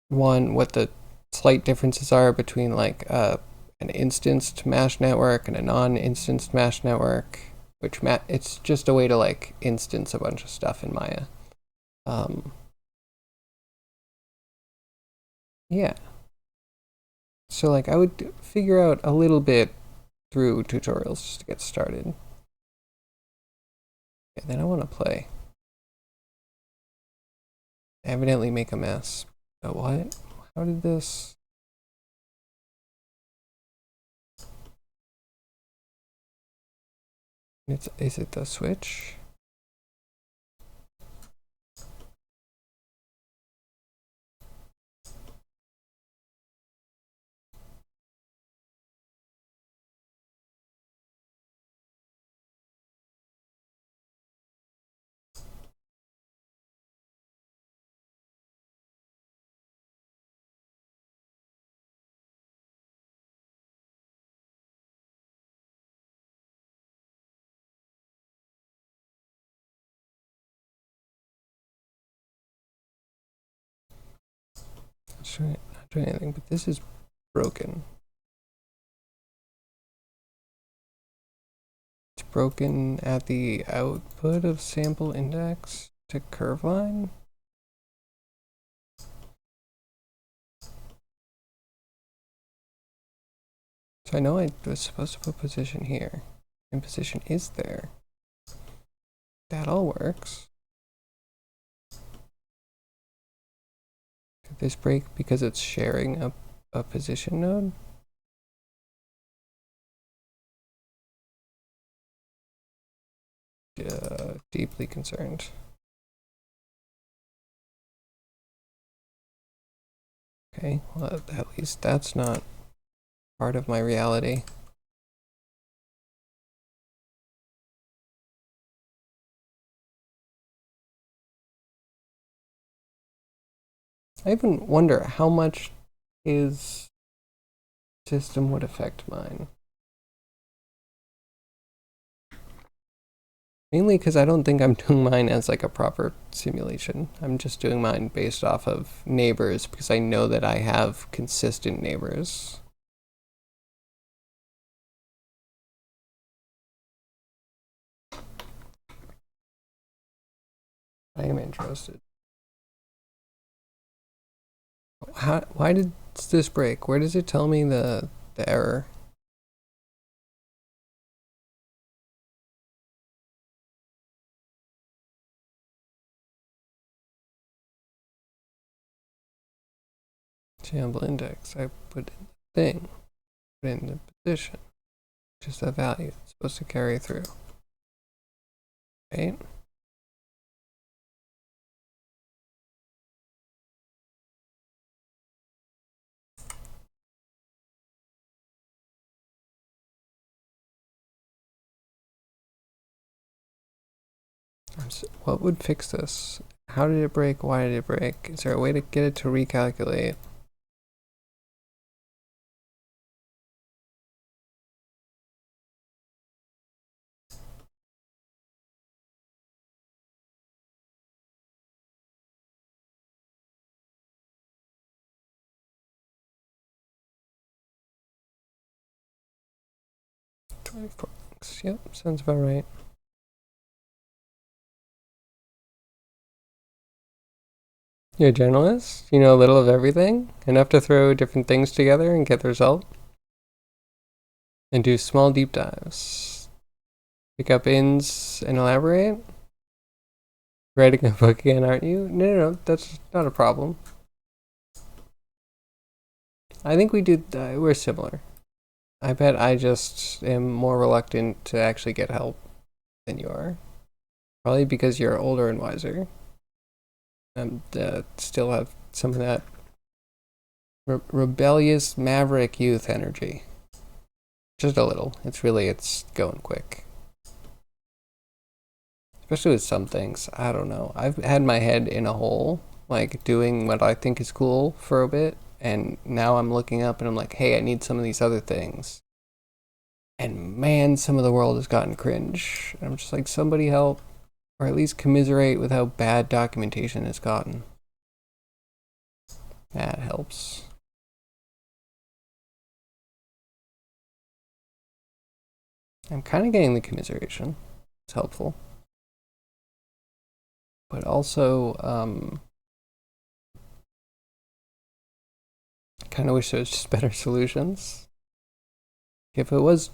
one, what the slight differences are between like an instanced MASH network and a non-instanced MASH network, it's just a way to like instance a bunch of stuff in Maya. Um, yeah. So like I would figure out a little bit through tutorials just to get started. And then I want to play. Evidently make a mess. Oh, what? How did this? Is it the switch? not doing anything, but this is broken. It's broken at the output of sample index to curve line. So I know I was supposed to put position here, and position is there. That all works. Could this break because it's sharing a position node? Deeply concerned. Okay, well, at least that's not part of my reality. I even wonder how much his system would affect mine. Mainly because I don't think I'm doing mine as like a proper simulation. I'm just doing mine based off of neighbors because I know that I have consistent neighbors. I am interested. Why did this break? Where does it tell me the error? Sample index. I put in the thing, put in the position, just a value. It's supposed to carry through. Right? What would fix this? How did it break? Why did it break? Is there a way to get it to recalculate? $24. Yep, sounds about right. You're a generalist? You know a little of everything? Enough to throw different things together and get the result? And do small deep dives. Pick up ins and elaborate? Writing a book again, aren't you? No, that's not a problem. I think we're similar. I bet I just am more reluctant to actually get help than you are. Probably because you're older and wiser. And still have some of that rebellious maverick youth energy. Just a little. It's going quick. Especially with some things. I don't know. I've had my head in a hole, like doing what I think is cool for a bit. And now I'm looking up and I'm like, hey, I need some of these other things. And man, some of the world has gotten cringe. And I'm just like, somebody help. Or at least commiserate with how bad documentation has gotten. That helps. I'm kind of getting the commiseration. It's helpful. But also, I kind of wish there was just better solutions. If it was,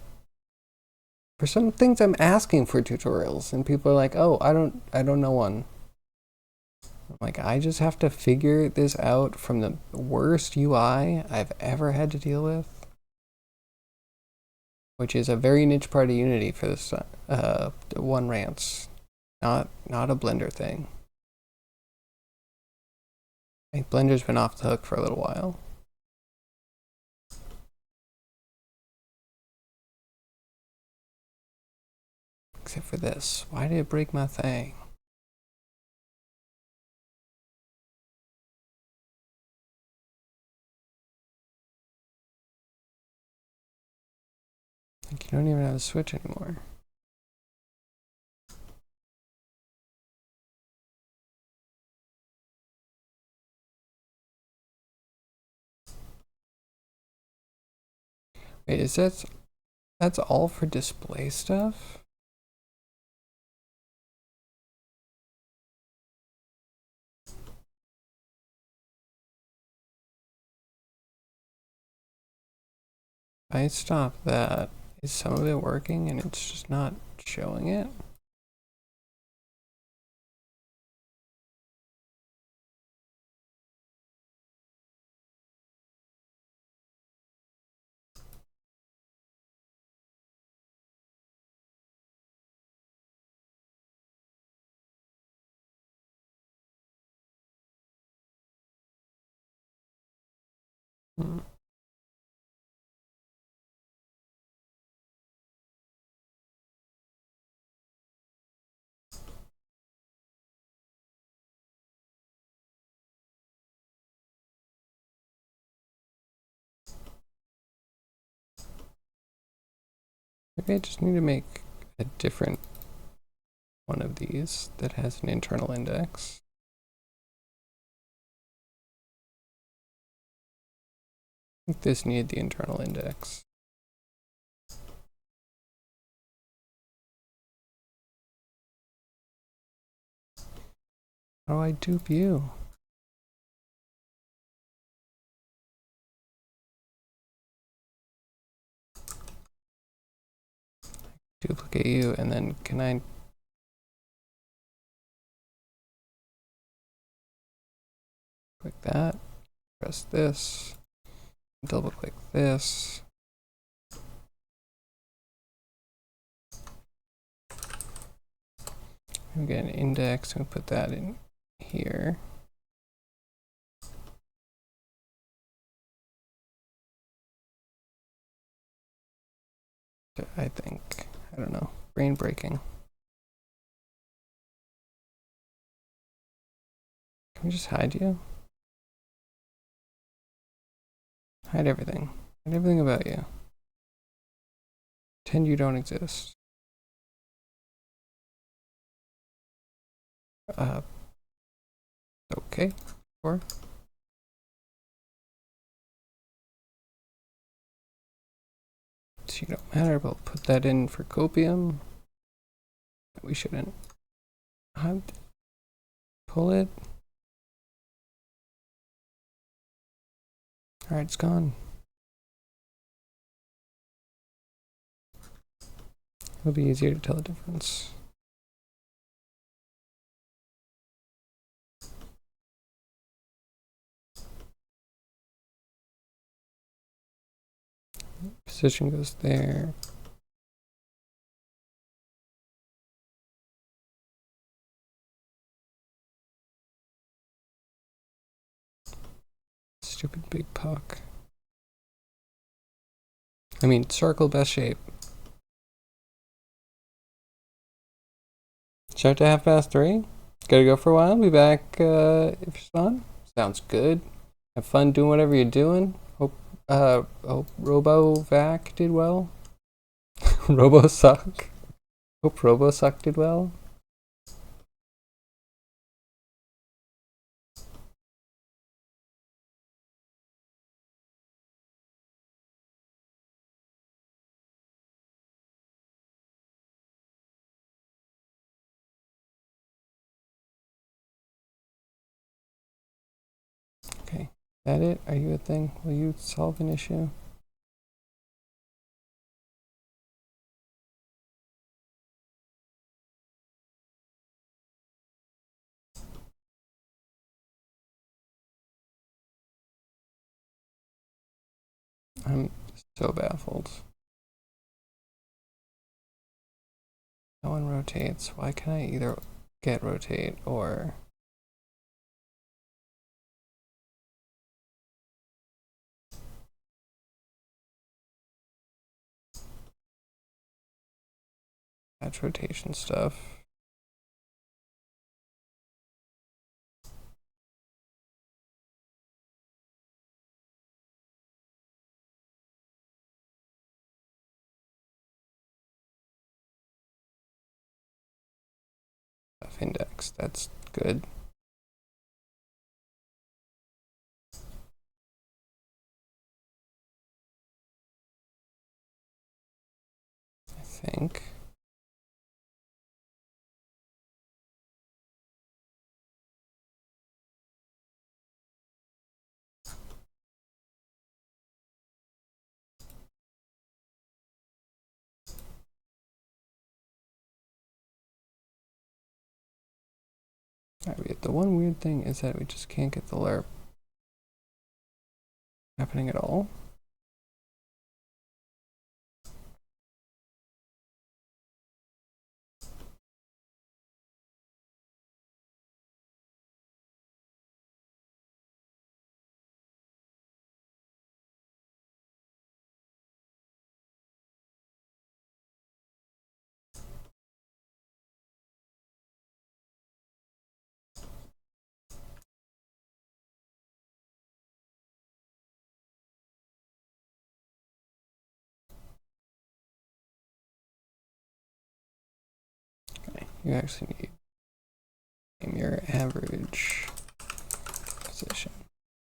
for some things I'm asking for tutorials and people are like, oh, I don't know one. I'm like, I just have to figure this out from the worst UI I've ever had to deal with. Which is a very niche part of Unity for this one rants. Not a Blender thing. I think Blender's been off the hook for a little while. Except for this. Why did it break my thing? Like you don't even have a switch anymore. Wait, is that's all for display stuff? If I stop that, is some of it working and it's just not showing it? Hmm. Maybe I just need to make a different one of these that has an internal index. I think this needed the internal index. How do I dupe you? Duplicate you, and then can I click that, press this, double click this. We get an index and put that in here. I think, I don't know, brain breaking. Can we just hide you? Hide everything. Hide everything about you. Pretend you don't exist. Okay, sure. So you don't matter, but we'll put that in for copium. We shouldn't. Pull it. Alright, it's gone. It'll be easier to tell the difference. Position goes there. Stupid big puck. I mean, circle best shape. Start to 3:30. Gotta go for a while. Be back if you're on. Sounds good. Have fun doing whatever you're doing. Hope RoboVac did well. RoboSuck. Hope RoboSuck did well. Okay. Is that it? Are you a thing? Will you solve an issue? I'm so baffled. No one rotates. Why can't I either get rotate or... That's rotation stuff. Index. That's good. think. Alright, the one weird thing is that we just can't get the lerp happening at all. Okay, you actually need your average position.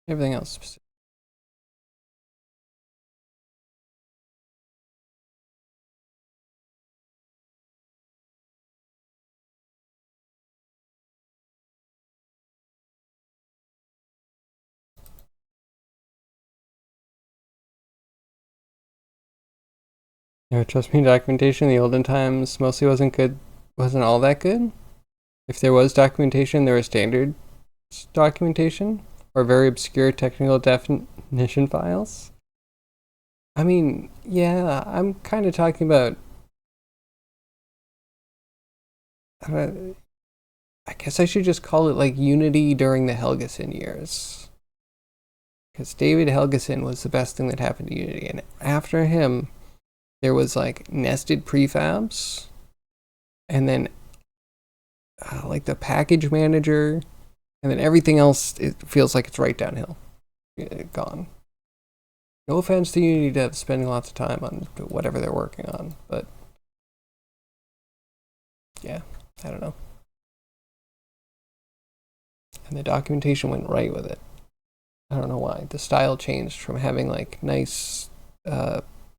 Everything else specific. Yeah, trust me, documentation in the olden times mostly wasn't all that good. If there was documentation, there was standard documentation or very obscure technical definition files. I mean, yeah, I'm kind of talking about. Uh, I guess I should just call it like Unity during the Helgeson years. Because David Helgeson was the best thing that happened to Unity. And after him, there was like nested prefabs, and then like the package manager, and then everything else, it feels like it's right downhill. Gone. No offense to Unity devs spending lots of time on whatever they're working on, but yeah, I don't know. And the documentation went right with it. I don't know why. The style changed from having like nice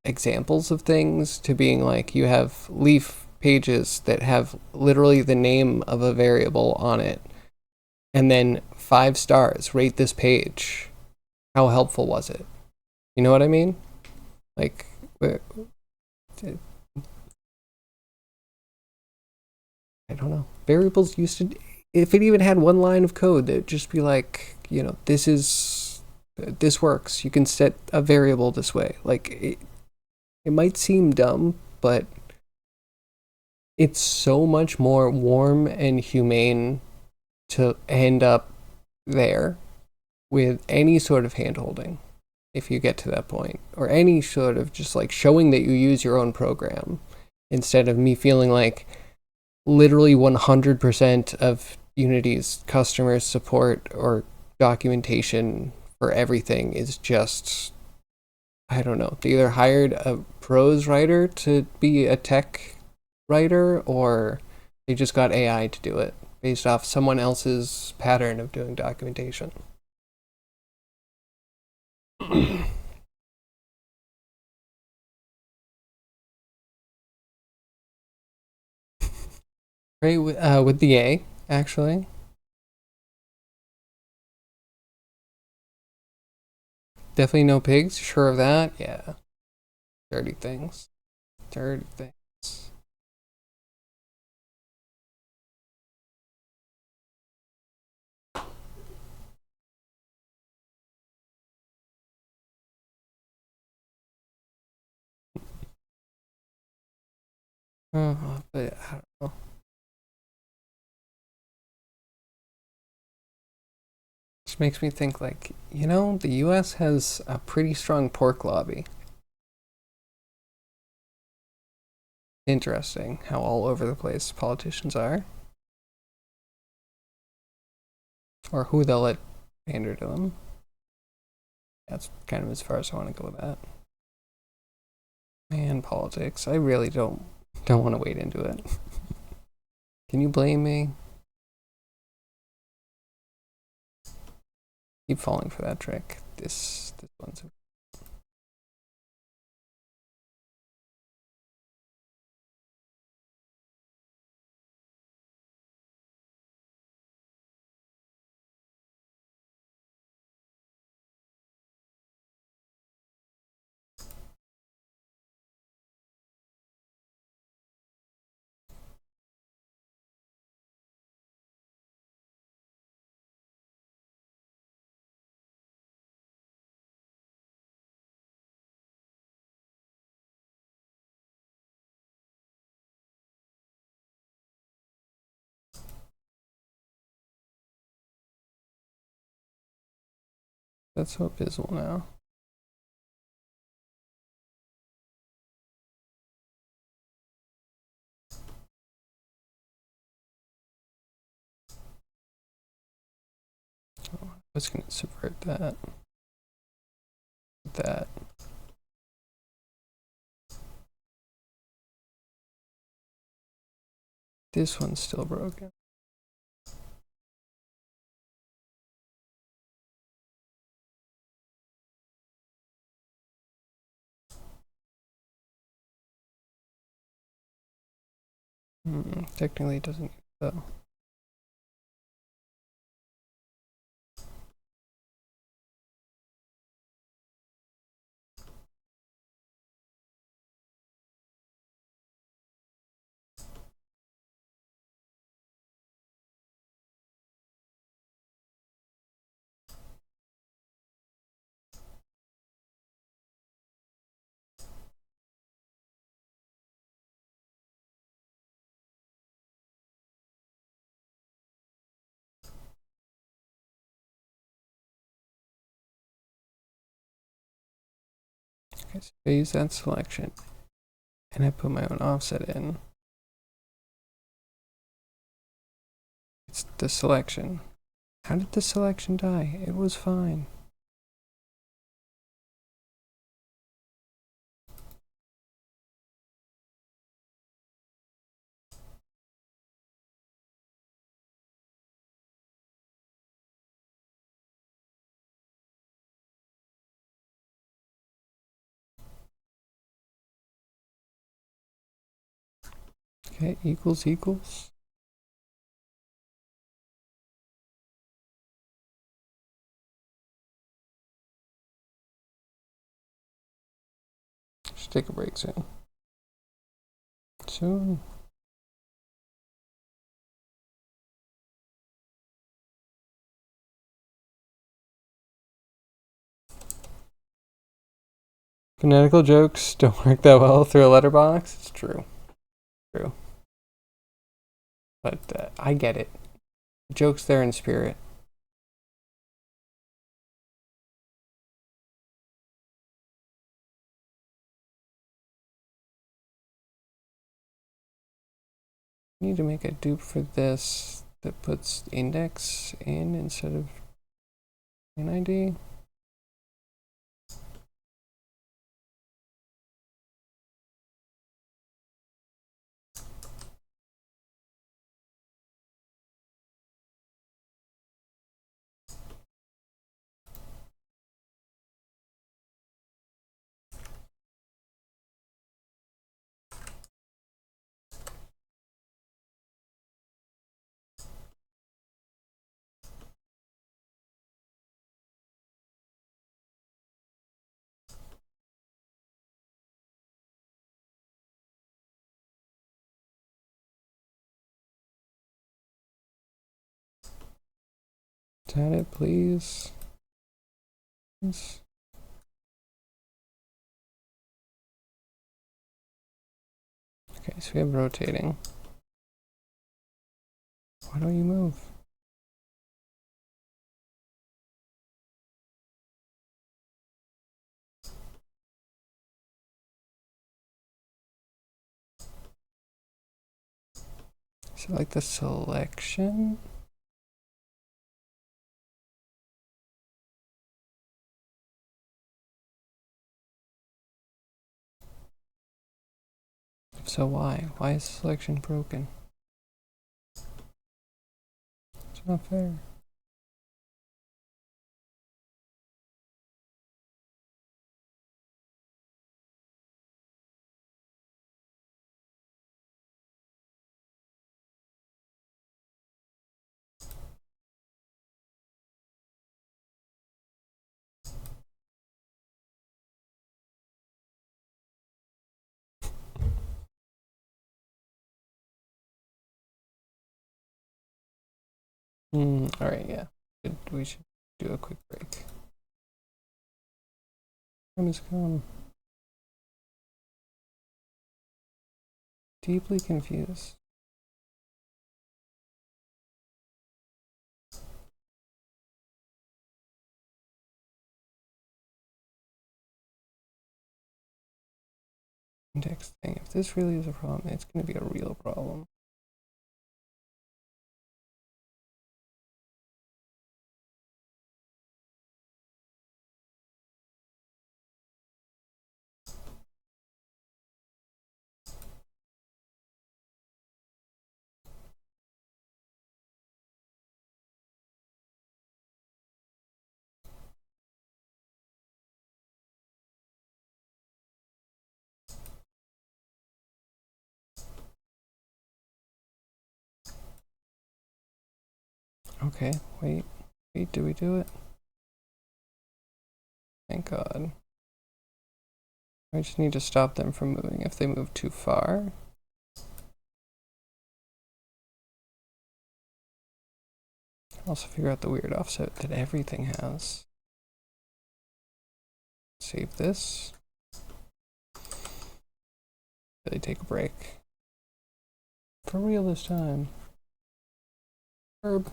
examples of things to being like you have leaf pages that have literally the name of a variable on it, and then 5 stars, rate this page. How helpful was it? You know what I mean? Like, I don't know. Variables used to, if it even had one line of code, that'd just be like, this works. You can set a variable this way. Like, it might seem dumb, but it's so much more warm and humane to end up there with any sort of handholding if you get to that point, or any sort of just like showing that you use your own program, instead of me feeling like literally 100% of Unity's customer support or documentation for everything is just, I don't know, they either hired a prose writer to be a tech writer, or they just got AI to do it based off someone else's pattern of doing documentation. Right, with the A, actually. Definitely no pigs, sure of that? Yeah. Dirty things. Dirty things. But I don't know. Just makes me think like, the US has a pretty strong pork lobby. Interesting how all over the place politicians are. Or who they'll let pander to them. That's kind of as far as I want to go with that. Man, politics. I really don't want to wade into it. Can you blame me? Keep falling for that trick. This one's That's so visible now. Oh, I was going to subvert that. That. This one's still broken. Technically it doesn't, though. Okay, so I use that selection, and I put my own offset in. It's the selection. How did the selection die? It was fine. Okay, equals equals. Should take a break soon. Soon. Phonetical jokes don't work that well through a letterbox. It's true. True. But I get it. Jokes there in spirit. I need to make a dupe for this that puts index in instead of NID. Tat it, please. Okay, so we have rotating. Why don't you move? Is it like the selection? So why? Why is selection broken? It's not fair. Alright, yeah. We should do a quick break. Time has come. Deeply confused. index thing. If this really is a problem, it's going to be a real problem. Okay, wait, do we do it? Thank God. I just need to stop them from moving if they move too far. Also figure out the weird offset that everything has. Save this. Really take a break. For real this time. Herb.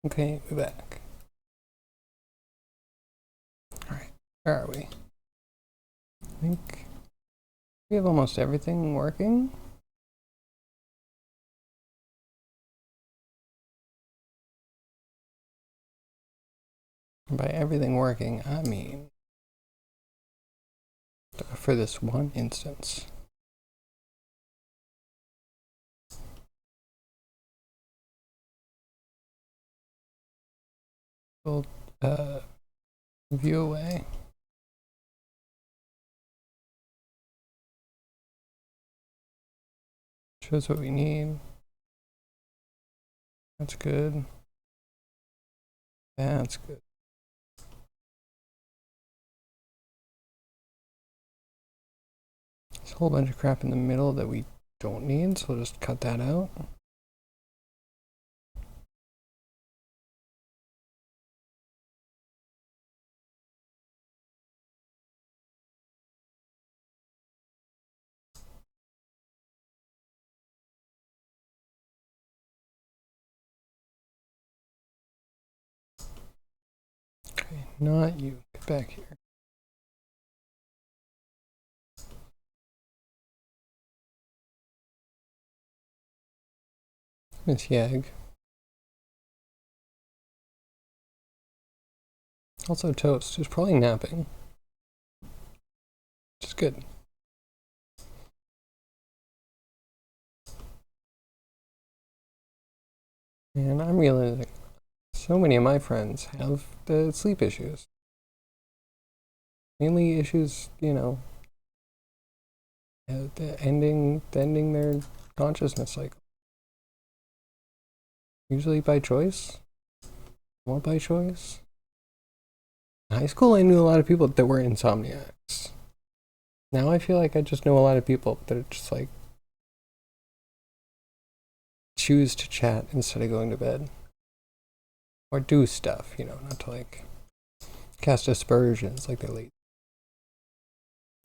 Okay, we're back. Alright, where are we? I think we have almost everything working. And by everything working, I mean for this one instance. We'll view away. Shows what we need. That's good. That's good. There's a whole bunch of crap in the middle that we don't need, so we'll just cut that out. Okay, not you. Get back here. Miss Yag. Also Toast, who's probably napping. Which is good. And I'm realizing so many of my friends have the sleep issues. Mainly issues, you know, the ending their consciousness cycle. Usually by choice. Not by choice. In high school, I knew a lot of people that were insomniacs. Now I feel like I just know a lot of people that are just like choose to chat instead of going to bed. Or do stuff, you know, not to like cast aspersions like they're late.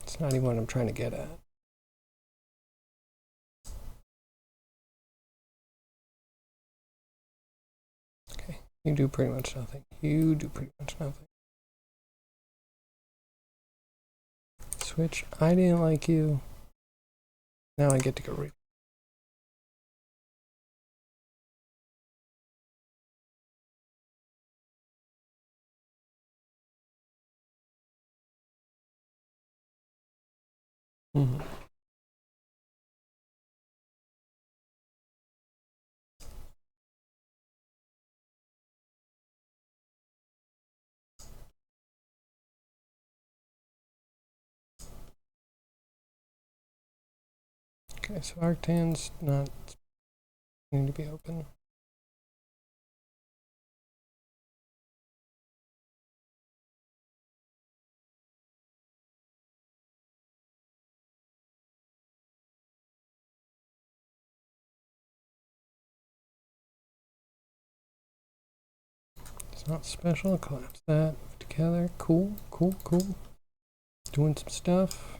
It's not even what I'm trying to get at. Okay, you do pretty much nothing. You do pretty much nothing. Switch, I didn't like you. Now I get to go read. Mm-hmm. Okay, so Arctan's not need to be open. It's not special. Collapse that together. Cool, cool, cool. Doing some stuff.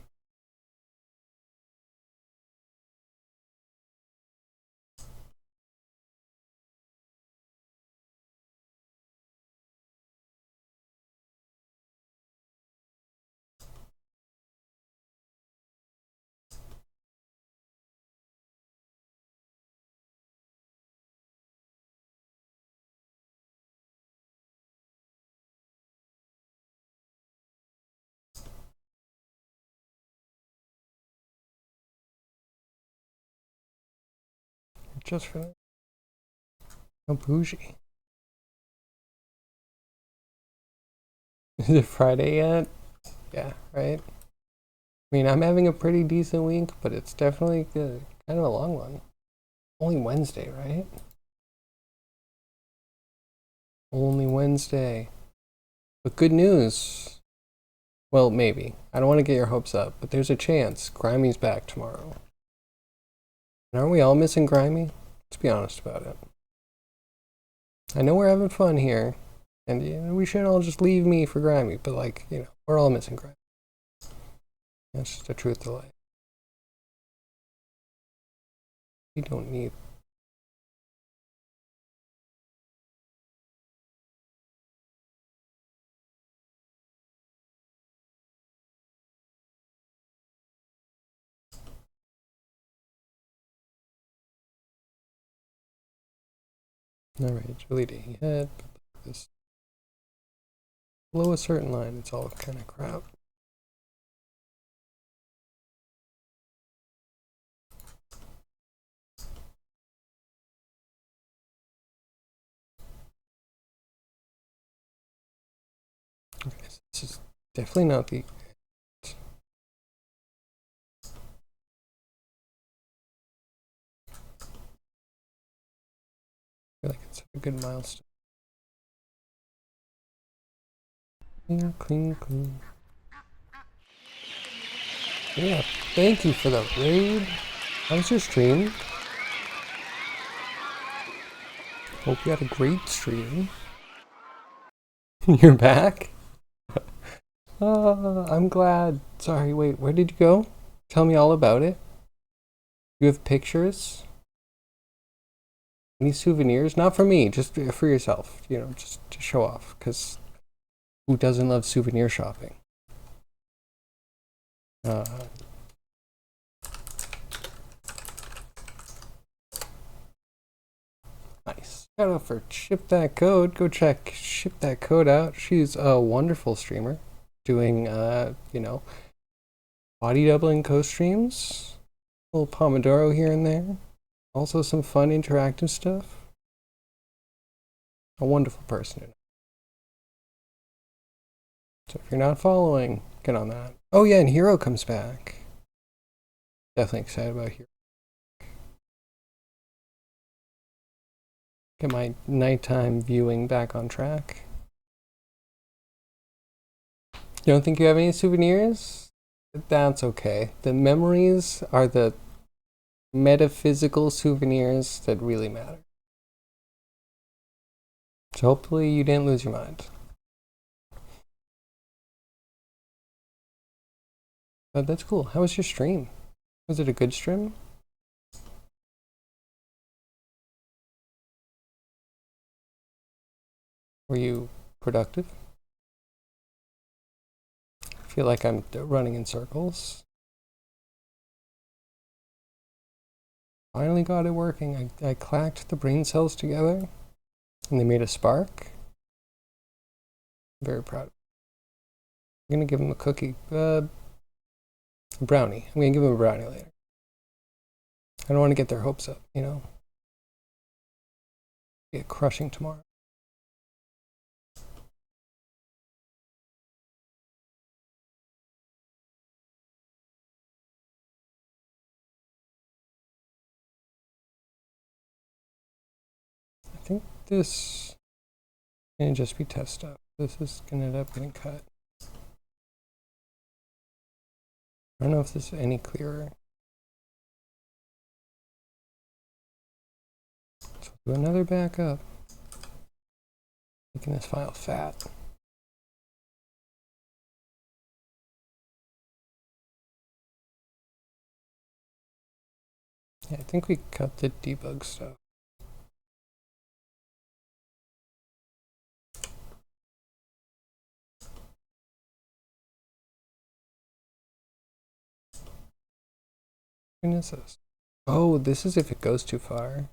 Just for that. No bougie. Is it Friday yet? Yeah, right? I mean, I'm having a pretty decent week, but it's definitely good. Kind of a long one. Only Wednesday, right? Only Wednesday. But good news. Well, maybe. I don't want to get your hopes up, but there's a chance Grimey's back tomorrow. And aren't we all missing Grimey? Let's be honest about it. I know we're having fun here, and you know, we should all just leave me for Grimey, but like, you know, we're all missing Grimey. That's just the truth of life. We don't need Alright, Julie Day head. This below a certain line, it's all kind of crap. Okay, so this is definitely not the. I feel like it's a good milestone. Clean, clean, clean. Yeah, thank you for the raid. How was your stream? Hope you had a great stream. You're back? I'm glad. Sorry, wait, where did you go? Tell me all about it. You have pictures? Any souvenirs? Not for me, just for yourself. You know, just to show off. Because who doesn't love souvenir shopping? Nice. Shout out for Ship That Code. Go check Ship That Code out. She's a wonderful streamer doing, you know, body doubling co-streams. A little Pomodoro here and there. Also some fun interactive stuff. A wonderful person. So if you're not following, get on that. Oh yeah, and Hero comes back. Definitely excited about Hero. Get my nighttime viewing back on track. You don't think you have any souvenirs? That's okay. The memories are the metaphysical souvenirs that really matter. So hopefully you didn't lose your mind. But that's cool. How was your stream? Was it a good stream? Were you productive? I feel like I'm running in circles. Finally got it working. I clacked the brain cells together and they made a spark. I'm very proud. I'm gonna give him a cookie. A brownie. I'm gonna give him a brownie later. I don't want to get their hopes up, you know? Get crushing tomorrow. I think this can just be test stuff. This is gonna end up getting cut. I don't know if this is any clearer. So do another backup. Making this file fat. Yeah, I think we cut the debug stuff. What is this? Oh, this is if it goes too far.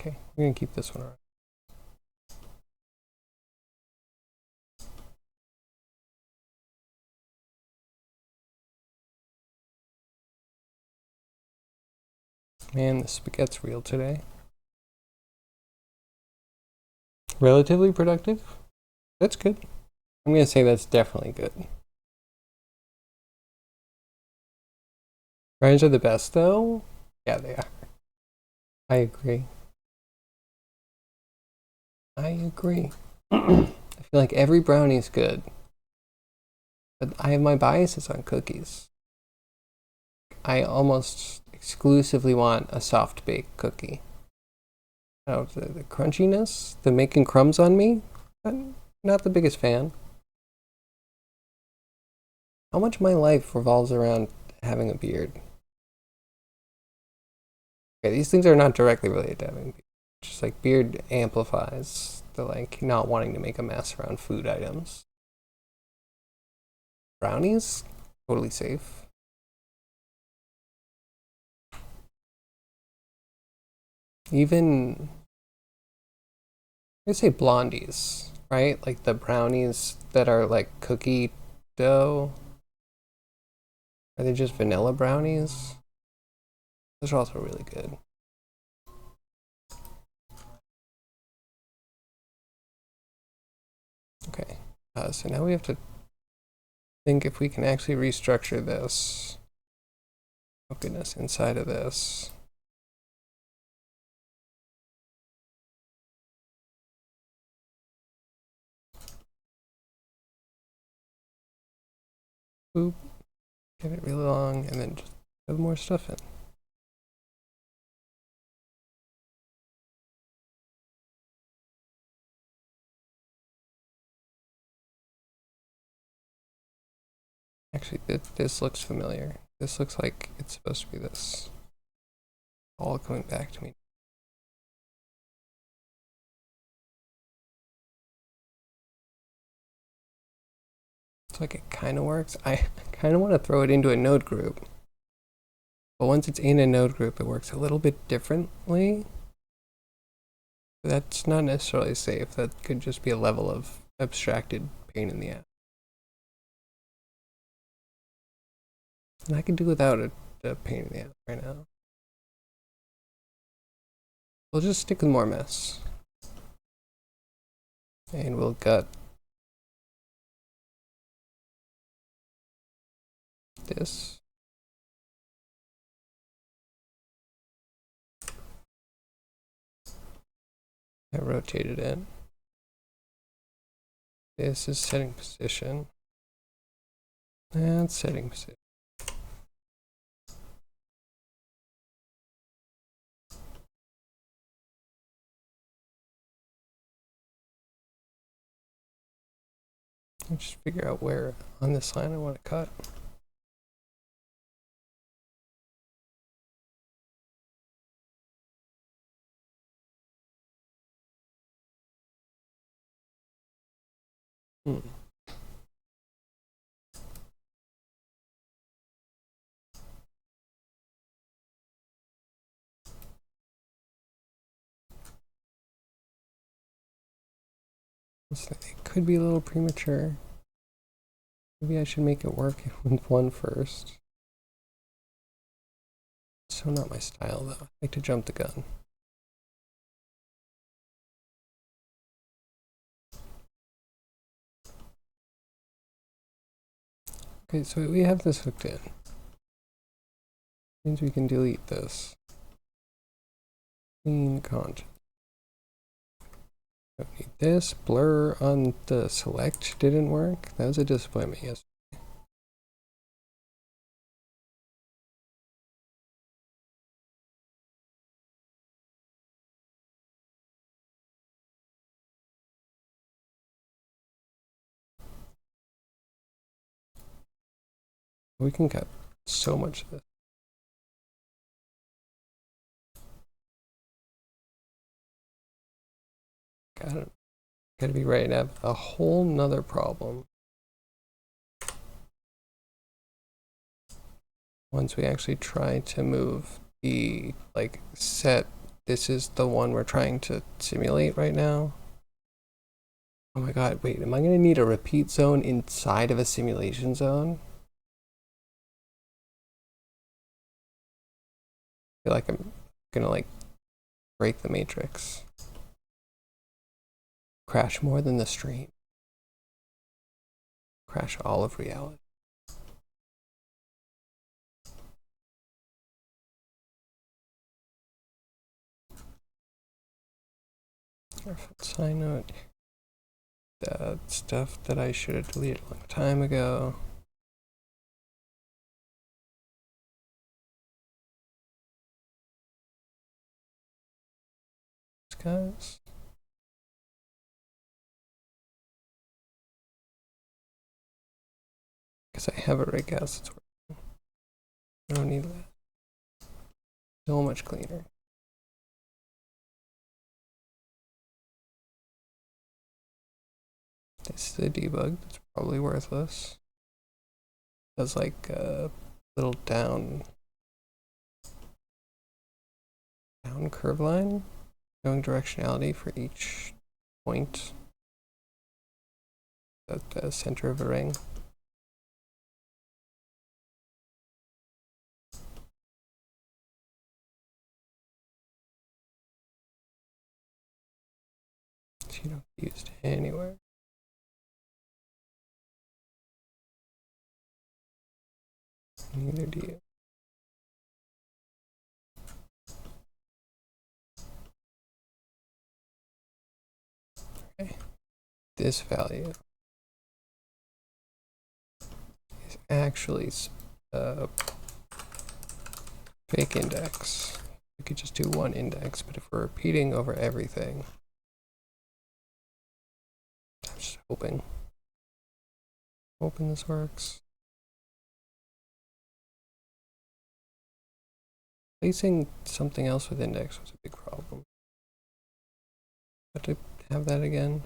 Okay, we're gonna keep this one around. Man, the spaghetti's real today. Relatively productive? That's good. I'm gonna say that's definitely good. Brownies are the best though? Yeah, they are. I agree. I agree. I feel like every brownie is good. But I have my biases on cookies. I almost exclusively want a soft baked cookie. Oh, the crunchiness, the making crumbs on me, I'm not the biggest fan. How much of my life revolves around having a beard? Okay, these things are not directly related to having a beard. Just like beard amplifies the like not wanting to make a mess around food items. Brownies, totally safe. even, I say blondies, right? Like the brownies that are like cookie dough. Are they just vanilla brownies? Those are also really good. Okay, so now we have to think if we can actually restructure this. Oh goodness, inside of this. Boop. Get it really long and then just put more stuff in. Actually, this looks familiar. This looks like it's supposed to be this. All coming back to me. Looks like it kind of works. I kind of want to throw it into a node group. But once it's in a node group, it works a little bit differently. That's not necessarily safe. That could just be a level of abstracted pain in the ass. And I could do without a pain in the ass right now. We'll just stick with more mess. And we'll gut this. I rotated it. This is setting position. And setting position. I'll just figure out where on this line I want to cut. It could be a little premature. Maybe I should make it work with one first. So not my style though. I like to jump the gun. Okay, so we have this hooked in. Means we can delete this. Clean content. Don't need this. Blur on the select didn't work. That was a disappointment yesterday. We can cut so much of this. Gotta be ready to have a whole nother problem once we actually try to move the like set. This is the one we're trying to simulate right now. Oh my god, wait, am I gonna need a repeat zone inside of a simulation zone? I feel like I'm gonna like break the matrix. Crash more than the stream. Crash all of reality. Side note. That stuff that I should have deleted a long time ago. Guys. Because I have it right, guys. It's working. I don't need that. So much cleaner. This is a debug that's probably worthless. Does like a little down down curve line, showing directionality for each point at the center of a ring. So you don't get used anywhere. Neither do you. Okay. This value is actually fake index. We could just do one index, but if we're repeating over everything, I'm just hoping this works. Placing something else with index was a big problem. Have to have that again.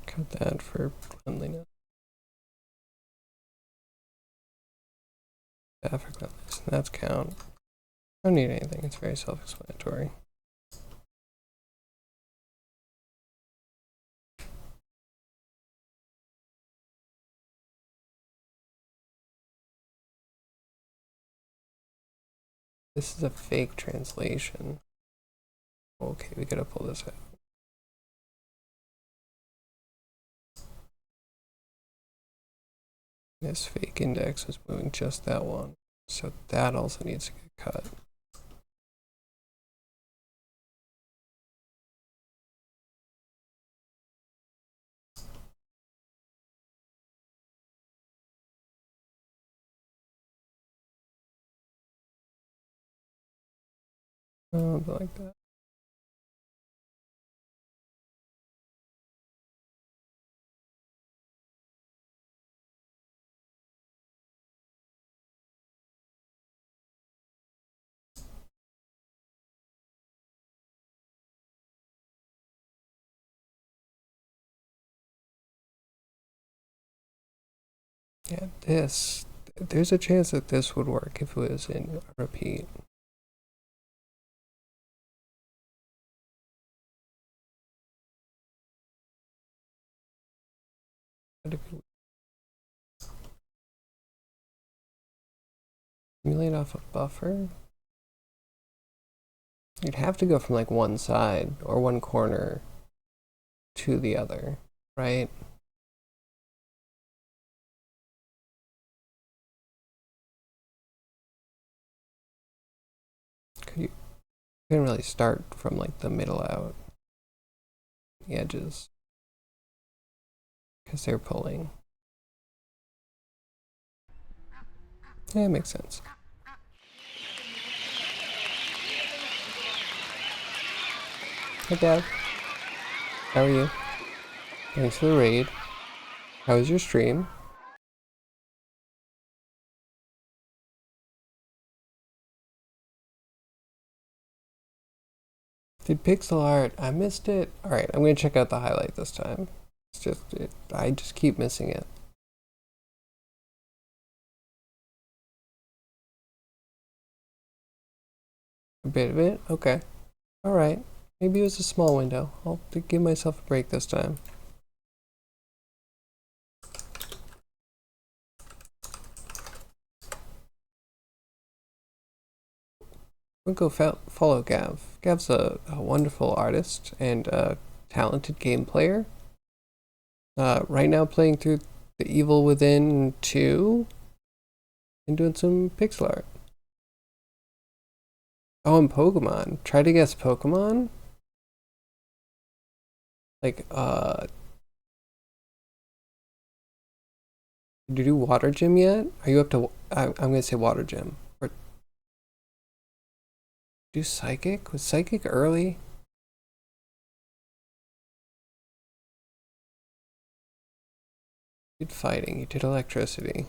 Cut that for cleanliness. That for cleanliness. And that's count. I don't need anything. It's very self-explanatory. This is a fake translation. Okay, we gotta pull this out. This fake index is moving just that one. So that also needs to get cut. Like that. Yeah, there's a chance that this would work if it was in a repeat. Simulate off a buffer? You'd have to go from like one side or one corner to the other, right? You couldn't really start from like the middle out, the edges, because they're pulling. Yeah, it makes sense. Hey Dad, how are you? Thanks for the raid. How was your stream? Did pixel art? I missed it. Alright, I'm gonna check out the highlight this time. It's just, I just keep missing it. A bit of it? Okay. Alright. Maybe it was a small window. I'll give myself a break this time. We'll go follow Gav. Gav's a wonderful artist and a talented game player. Right now playing through The Evil Within 2 and doing some pixel art. Oh, and Pokemon. Try to guess Pokemon? Like, did you do Water Gym yet? Are you up to I'm gonna say water gem. Or do psychic? Was psychic early? You did fighting, you did electricity.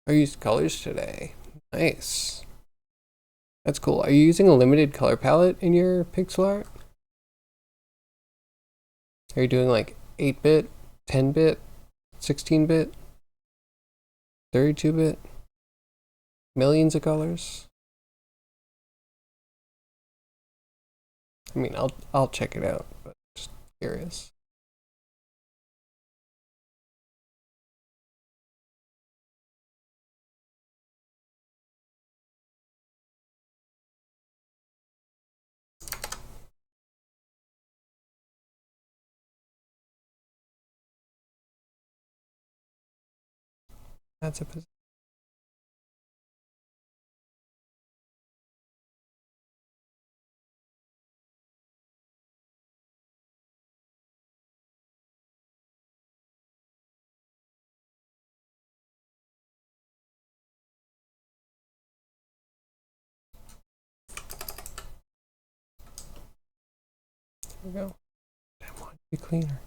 I used colors today. Nice. That's cool. Are you using a limited color palette in your pixel art? Are you doing like 8-bit, 10-bit, 16-bit, 32-bit? Millions of colors? I mean, I'll check it out, but just curious. That's a position. There we go. Damn, I want to be cleaner.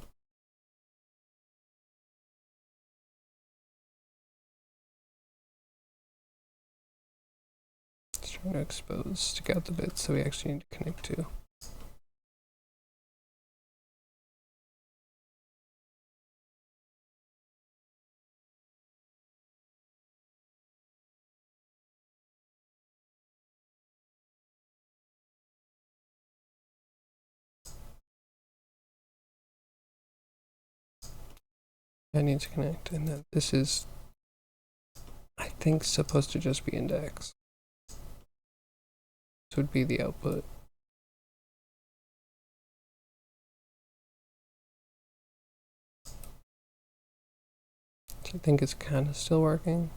Just trying to expose, stick out the bits that we actually need to connect to. That needs to connect, and then this is, I think, supposed to just be index. This would be the output. I think it's kind of still working.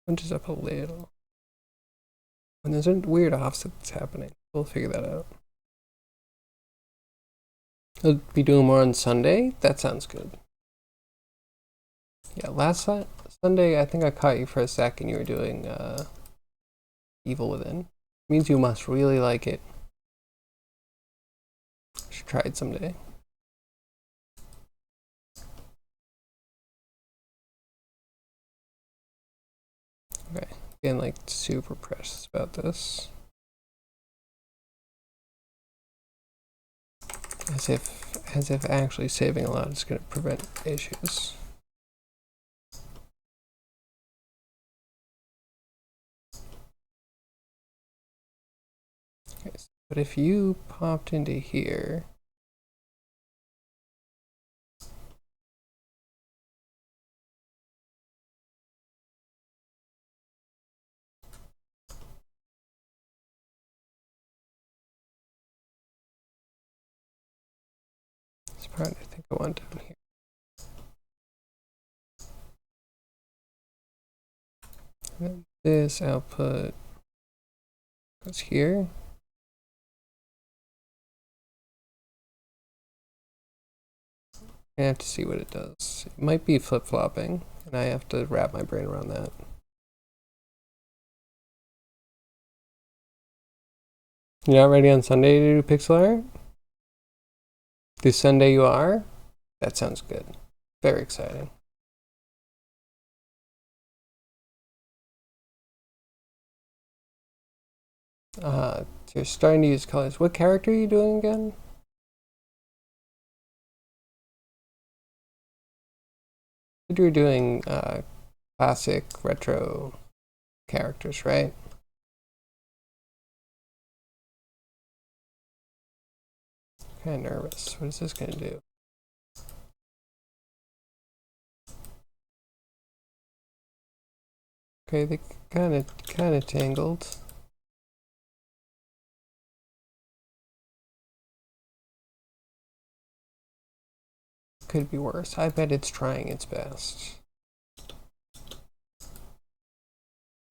Bunches up a little. And there's a weird offset that's happening. We'll figure that out. I'll be doing more on Sunday. That sounds good. Yeah, last Sunday, I think I caught you for a second. You were doing Evil Within. Means you must really like it. Should try it someday. Okay, getting like super precious about this. As if actually saving a lot is going to prevent issues. Okay, but if you popped into here, this part I think I want down here. And then this output goes here. I have to see what it does. It might be flip-flopping, and I have to wrap my brain around that. You're not ready on Sunday to do pixel art? This Sunday you are? That sounds good. Very exciting. So you're starting to use colors. What character are you doing again? You were doing classic retro characters, right? Kind of nervous. What is this gonna do? Okay, they kind of tangled. Could be worse. I bet it's trying its best. The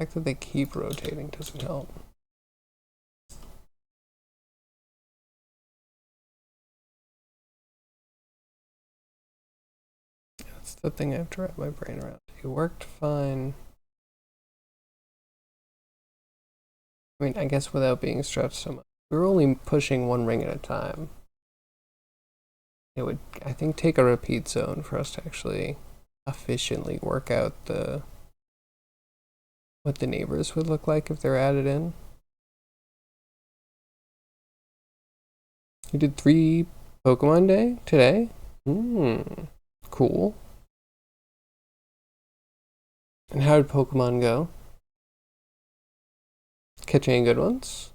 fact that they keep rotating doesn't help. That's the thing I have to wrap my brain around. It worked fine. I mean, I guess without being stretched so much. We were only pushing one ring at a time. It would, I think, take a repeat zone for us to actually efficiently work out what the neighbors would look like if they're added in. You did 3 Pokemon Day today? Cool. And how did Pokemon go? Catch any good ones?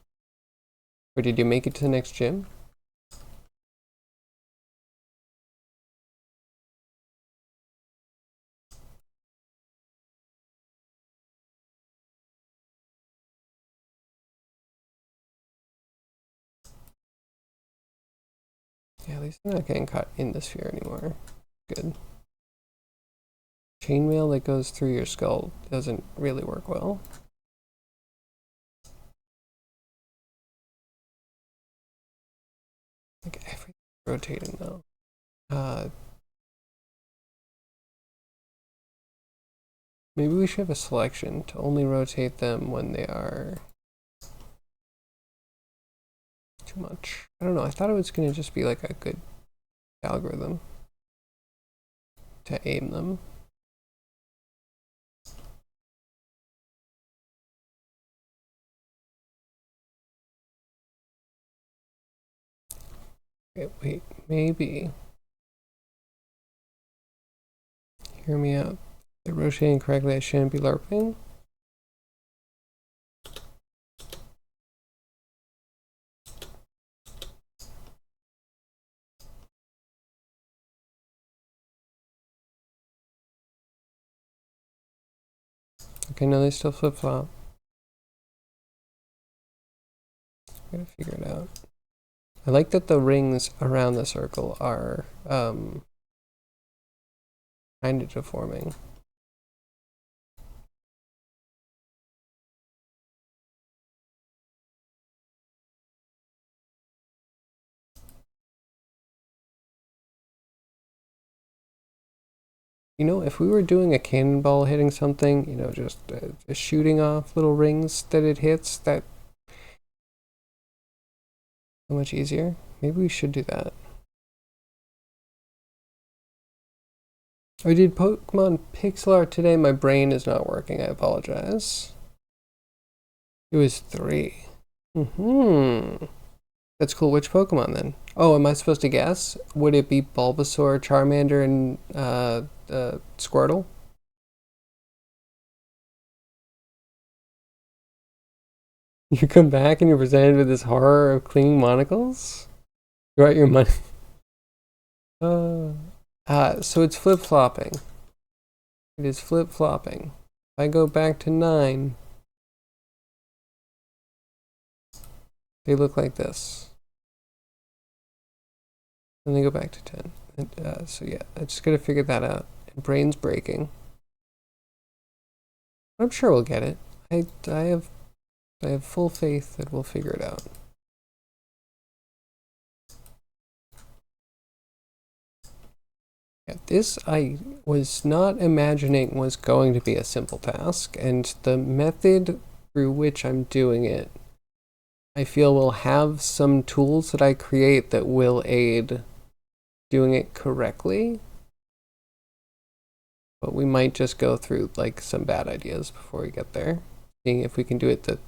Or did you make it to the next gym? Yeah, at least I'm not getting caught in the sphere anymore. Good. Chainmail that goes through your skull doesn't really work well. Like everything's rotating though. Maybe we should have a selection to only rotate them when they are too much. I don't know. I thought it was going to just be like a good algorithm to aim them. Okay, wait, maybe. Hear me out. They're rotating correctly. I shouldn't be LARPing. Okay, no, they still flip-flop. Gotta figure it out. I like that the rings around the circle are kind of deforming. You know, if we were doing a cannonball hitting something, you know, just shooting off little rings that it hits, that so much easier. Maybe we should do that. I did Pokemon pixel art today. My brain is not working. I apologize. It was 3. That's cool. Which Pokemon then? Oh, am I supposed to guess? Would it be Bulbasaur, Charmander, and Squirtle? You come back and you're presented with this horror of clinging monocles? You're out your money. So it's flip-flopping. It is flip-flopping. If I go back to 9, they look like this. Then they go back to 10. And, so yeah, I just gotta figure that out. And brain's breaking. I'm sure we'll get it. I have full faith that we'll figure it out. Yeah, this I was not imagining was going to be a simple task, and the method through which I'm doing it, I feel will have some tools that I create that will aid doing it correctly. But we might just go through like some bad ideas before we get there, seeing if we can do it the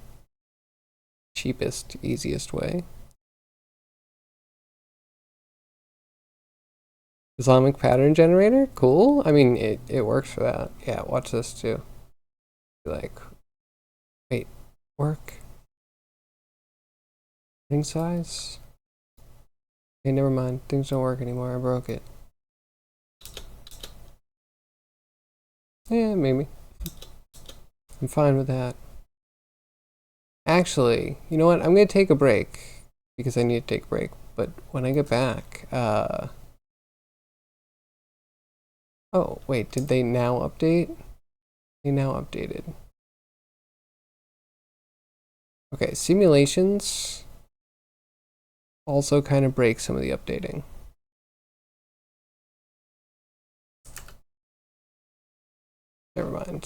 cheapest, easiest way. Islamic pattern generator? Cool. I mean, it works for that. Yeah, watch this too. Like, wait, work? Ring size? Okay, never mind. Things don't work anymore. I broke it. Yeah, maybe. I'm fine with that. Actually, you know what? I'm going to take a break because I need to take a break. But when I get back, oh, wait, did they now update? They now updated. Okay, simulations also kind of break some of the updating.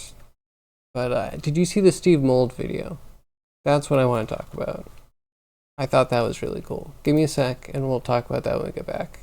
different. But did you see the Steve Mold video? That's what I want to talk about. I thought that was really cool. Give me a sec and we'll talk about that when we get back.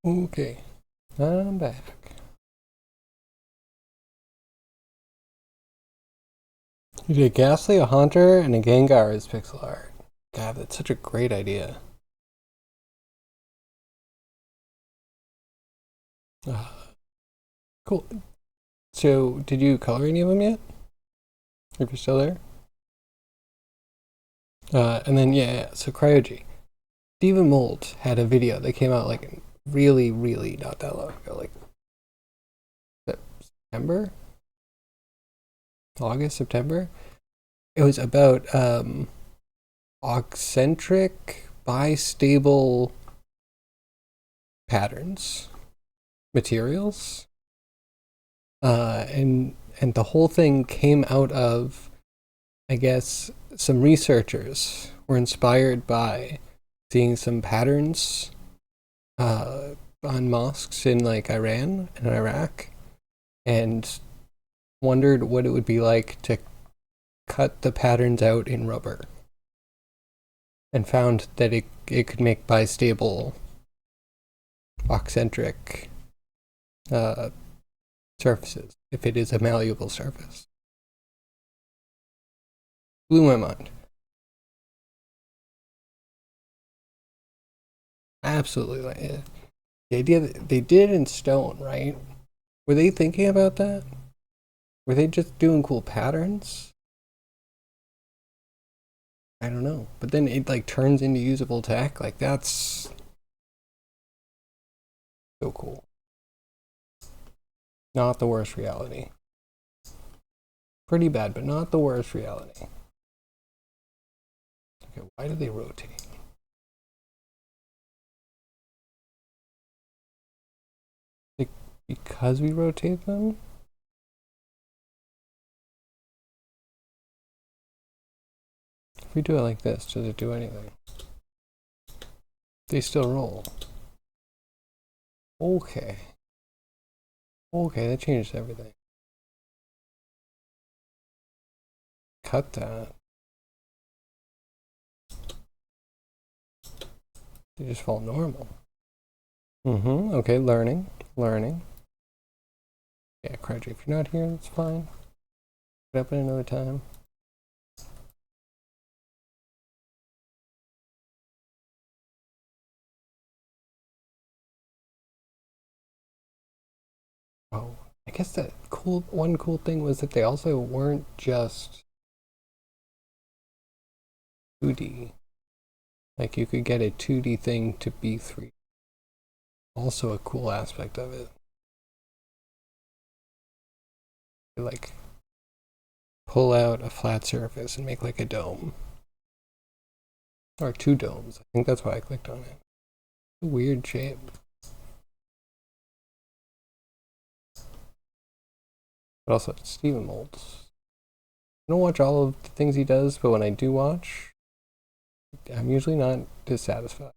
Okay, I'm back. You did Ghastly, a Haunter, and a Gengar as pixel art. God, that's such a great idea. Cool. So, did you color any of them yet? If you're still there? And then, yeah, so Cryogy. Steven Mould had a video that came out like really, really not that long ago, like September? August, September? It was about eccentric bistable patterns, materials, and the whole thing came out of, I guess, some researchers were inspired by seeing some patterns on mosques in like Iran and Iraq, and wondered what it would be like to cut the patterns out in rubber, and found that it could make bistable eccentric uh, surfaces if it is a malleable surface. Blew my mind. Absolutely. Like, the idea that they did it in stone, right? Were they thinking about that? Were they just doing cool patterns? I don't know. But then it like turns into usable tech. Like that's so cool. Not the worst reality. Pretty bad, but not the worst reality. Okay, why do they rotate? Like, because we rotate them? If we do it like this, does it do anything? They still roll. Okay. Okay, that changes everything. Cut that. They just fall normal. Okay, learning. Yeah, Crouchy, if you're not here, that's fine. Put up at another time. Oh, I guess that one cool thing was that they also weren't just 2D. Like you could get a 2D thing to be 3D. Also a cool aspect of it. Like pull out a flat surface and make like a dome. Or two domes. I think that's why I clicked on it. A weird shape. But also it's Steven Moulds. I don't watch all of the things he does, but when I do watch, I'm usually not dissatisfied.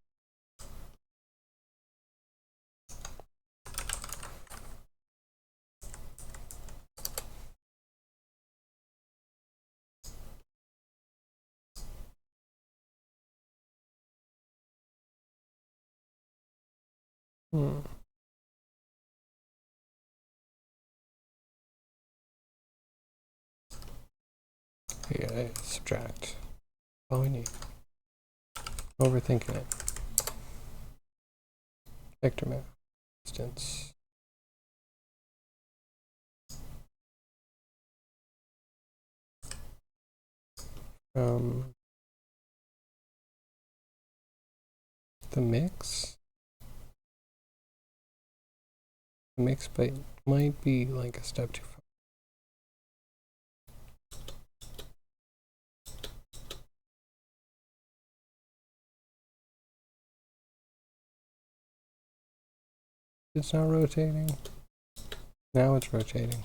Hmm. Yeah, subtract. All we need. Overthinking it. Vector map. Distance. From the mix. The mix might be like a step too far. It's not rotating. Now it's rotating.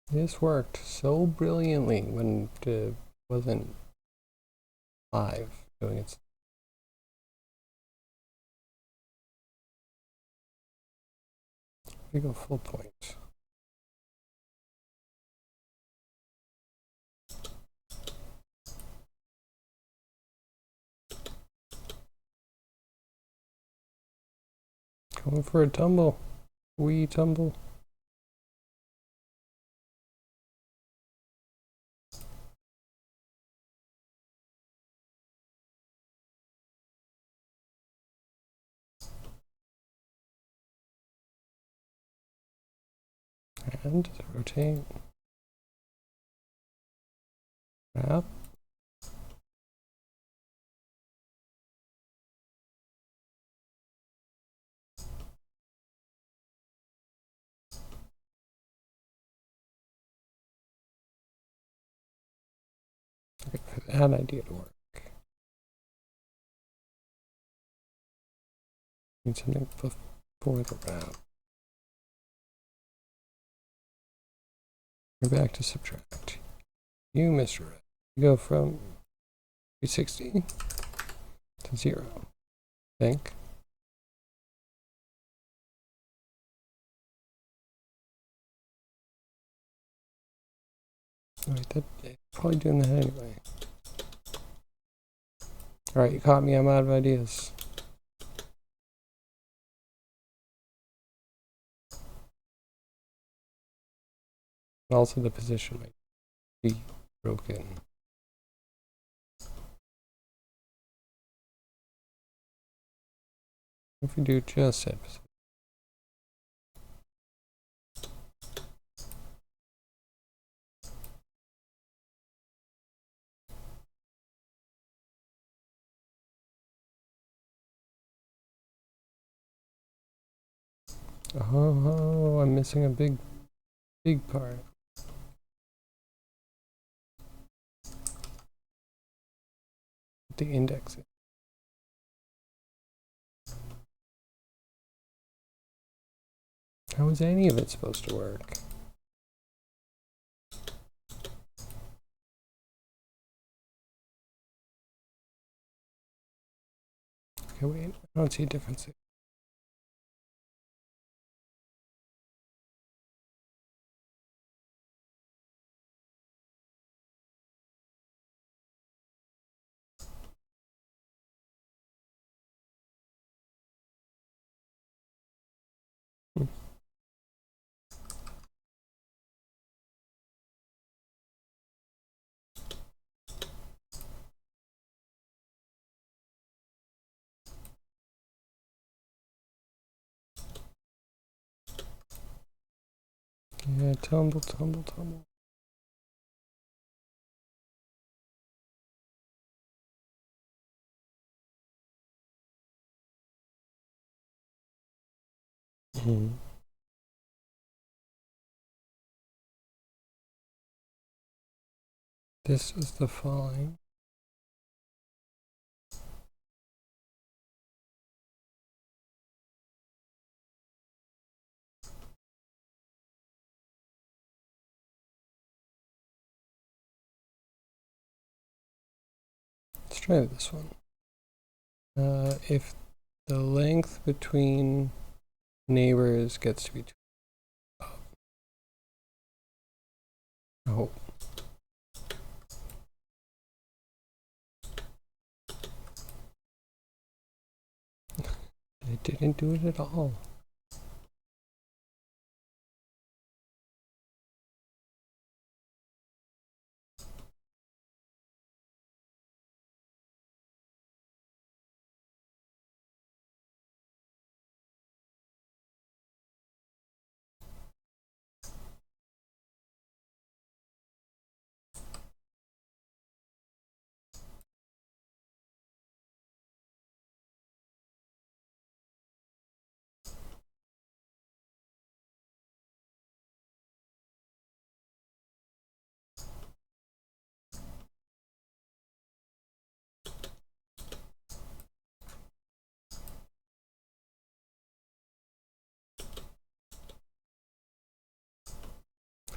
This worked so brilliantly when it wasn't 5 going its. We go full point. Going for a tumble. We tumble. And rotate. Wrap. Okay, for that idea to work. Need something before the wrap. We're back to subtract. You, Mr. Red. You go from 360 to 0. Think. Wait, that's probably doing that anyway. Alright, you caught me. I'm out of ideas. Also, the position might be broken. If we do just set position. Oh, I'm missing a big part. The index. How is any of it supposed to work? Okay, wait. I don't see a difference. Yeah, tumble. This is the falling. Let's try this one. If the length between neighbors gets to be too. Oh. It didn't do it at all.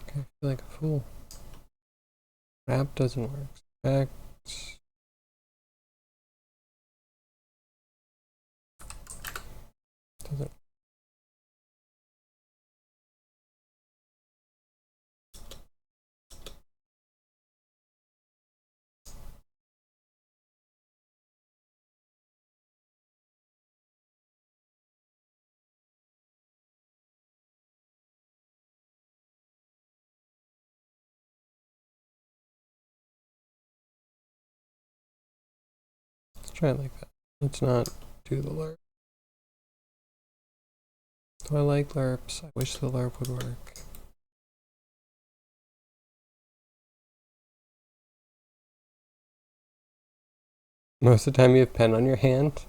Okay, I feel like a fool. Wrap doesn't work. Back. Doesn't. Let's try it like that. Let's not do the lerp. Do I like lerps? I wish the lerp would work. Most of the time you have pen on your hand.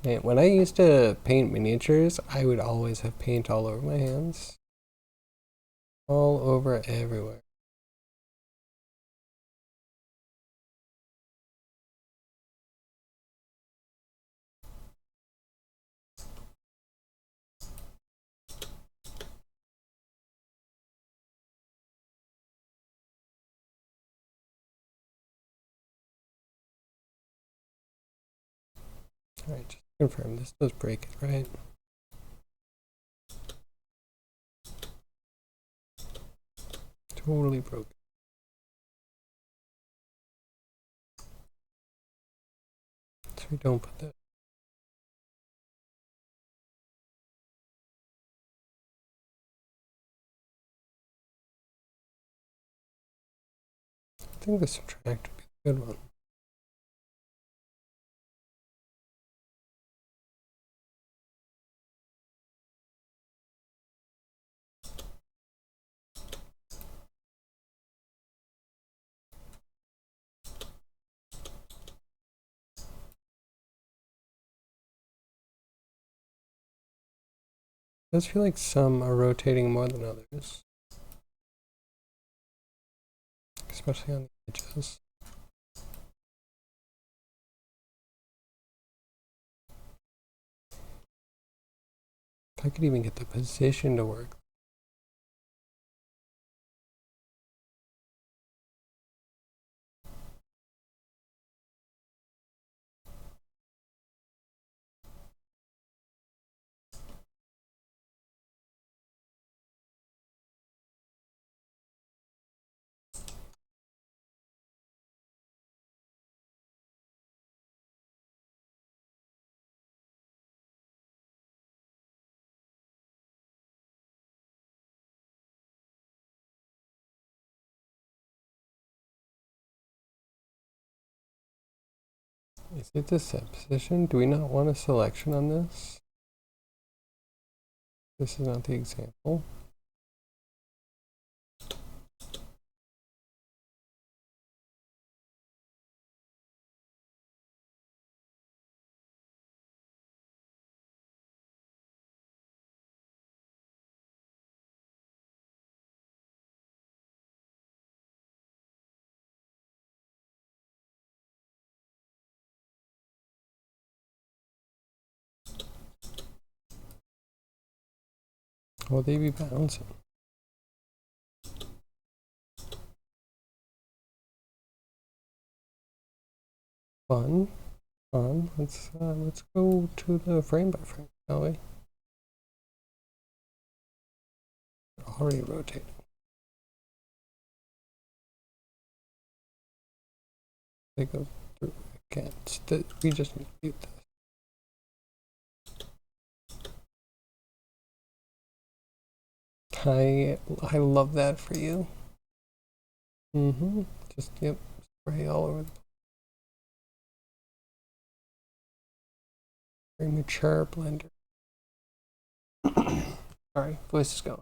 Man, when I used to paint miniatures, I would always have paint all over my hands. All over everywhere. Alright, just confirm this does break it, right? Totally broke. So we don't put that. I think the subtract would be a good one. It does feel like some are rotating more than others. Especially on the edges. If I could even get the position to work. Is it the set position? Do we not want a selection on this? This is not the example. Will they be bouncing? Fun, fun. Let's go to the frame by frame, shall we? Already rotating. They go through again. We just need to mute this. I love that for you. Just yep, spray all over the very mature blender. Sorry, voice is going.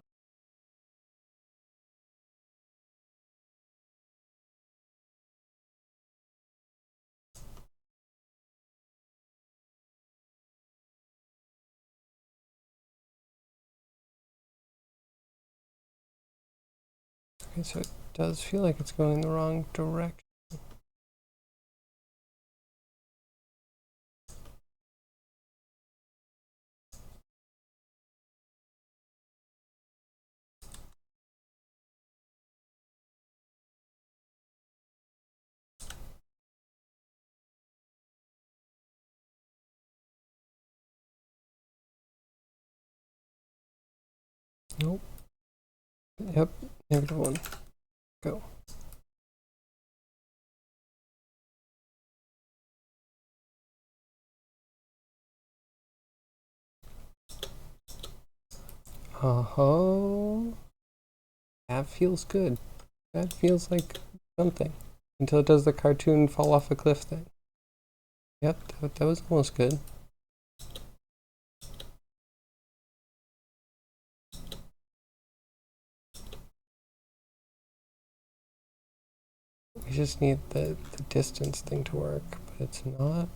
Okay, so it does feel like it's going in the wrong direction. Nope. Yep. -1. Go. Oh. That feels good. That feels like something. Until it does the cartoon fall off a cliff thing. Yep, that was almost good. We just need the distance thing to work, but it's not.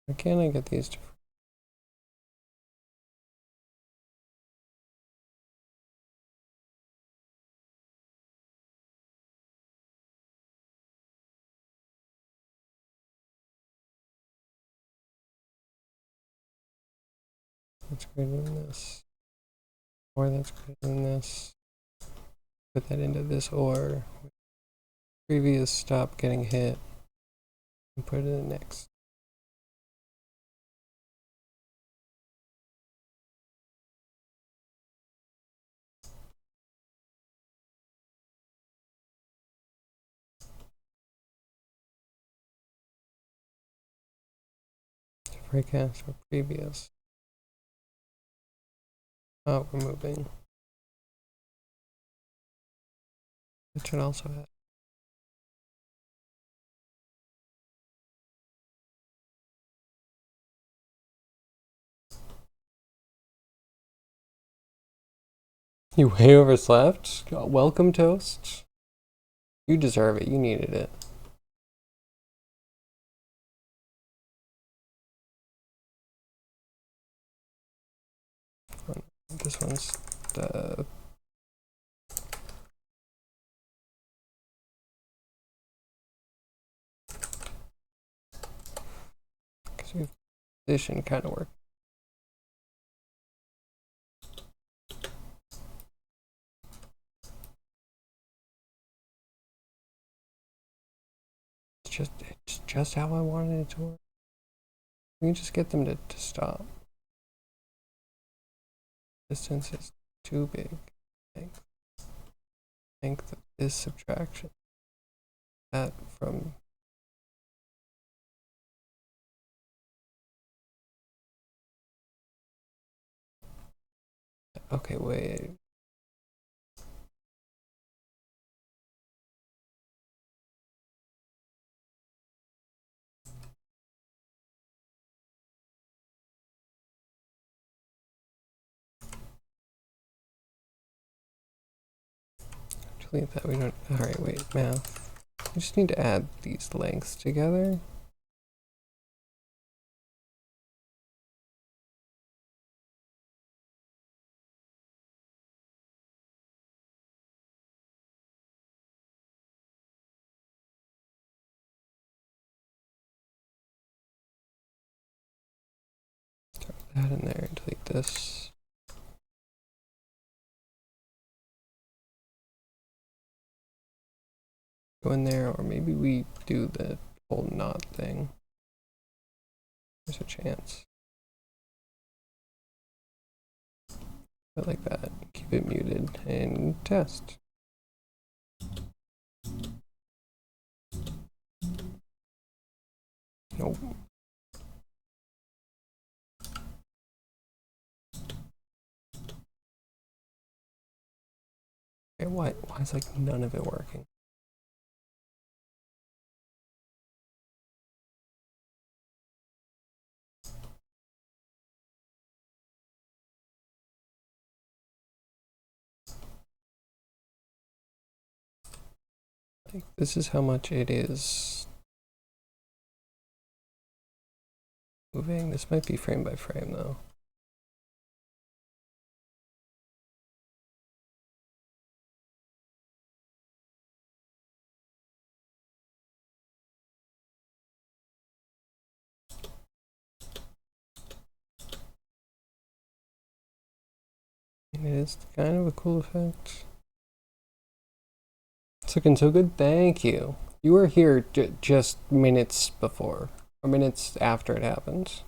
Why can't I get these to... That's greater than this. Or that's greater than this. Put that into this or. Previous stop getting hit. And put it in next. Precast or previous. Oh, we're moving. It should also have. You way overslept? Welcome, Toast. You deserve it. You needed it. This one's the... Because we've position kind of work. It's just how I wanted it to work. We can just get them to stop. Distance is too big. Length of this subtraction. That from... Okay, wait. Delete that. We don't... Alright, wait. Math. We just need to add these lengths together. Throw that in there and delete this. Go in there, or maybe we do the whole knot thing. There's a chance. But like that. Keep it muted and test. Nope. Okay, why is like none of it working? Like, this is how much it is moving. This might be frame by frame though. It is kind of a cool effect. It's looking so good. Thank you. You were here just minutes before, or minutes after it happened.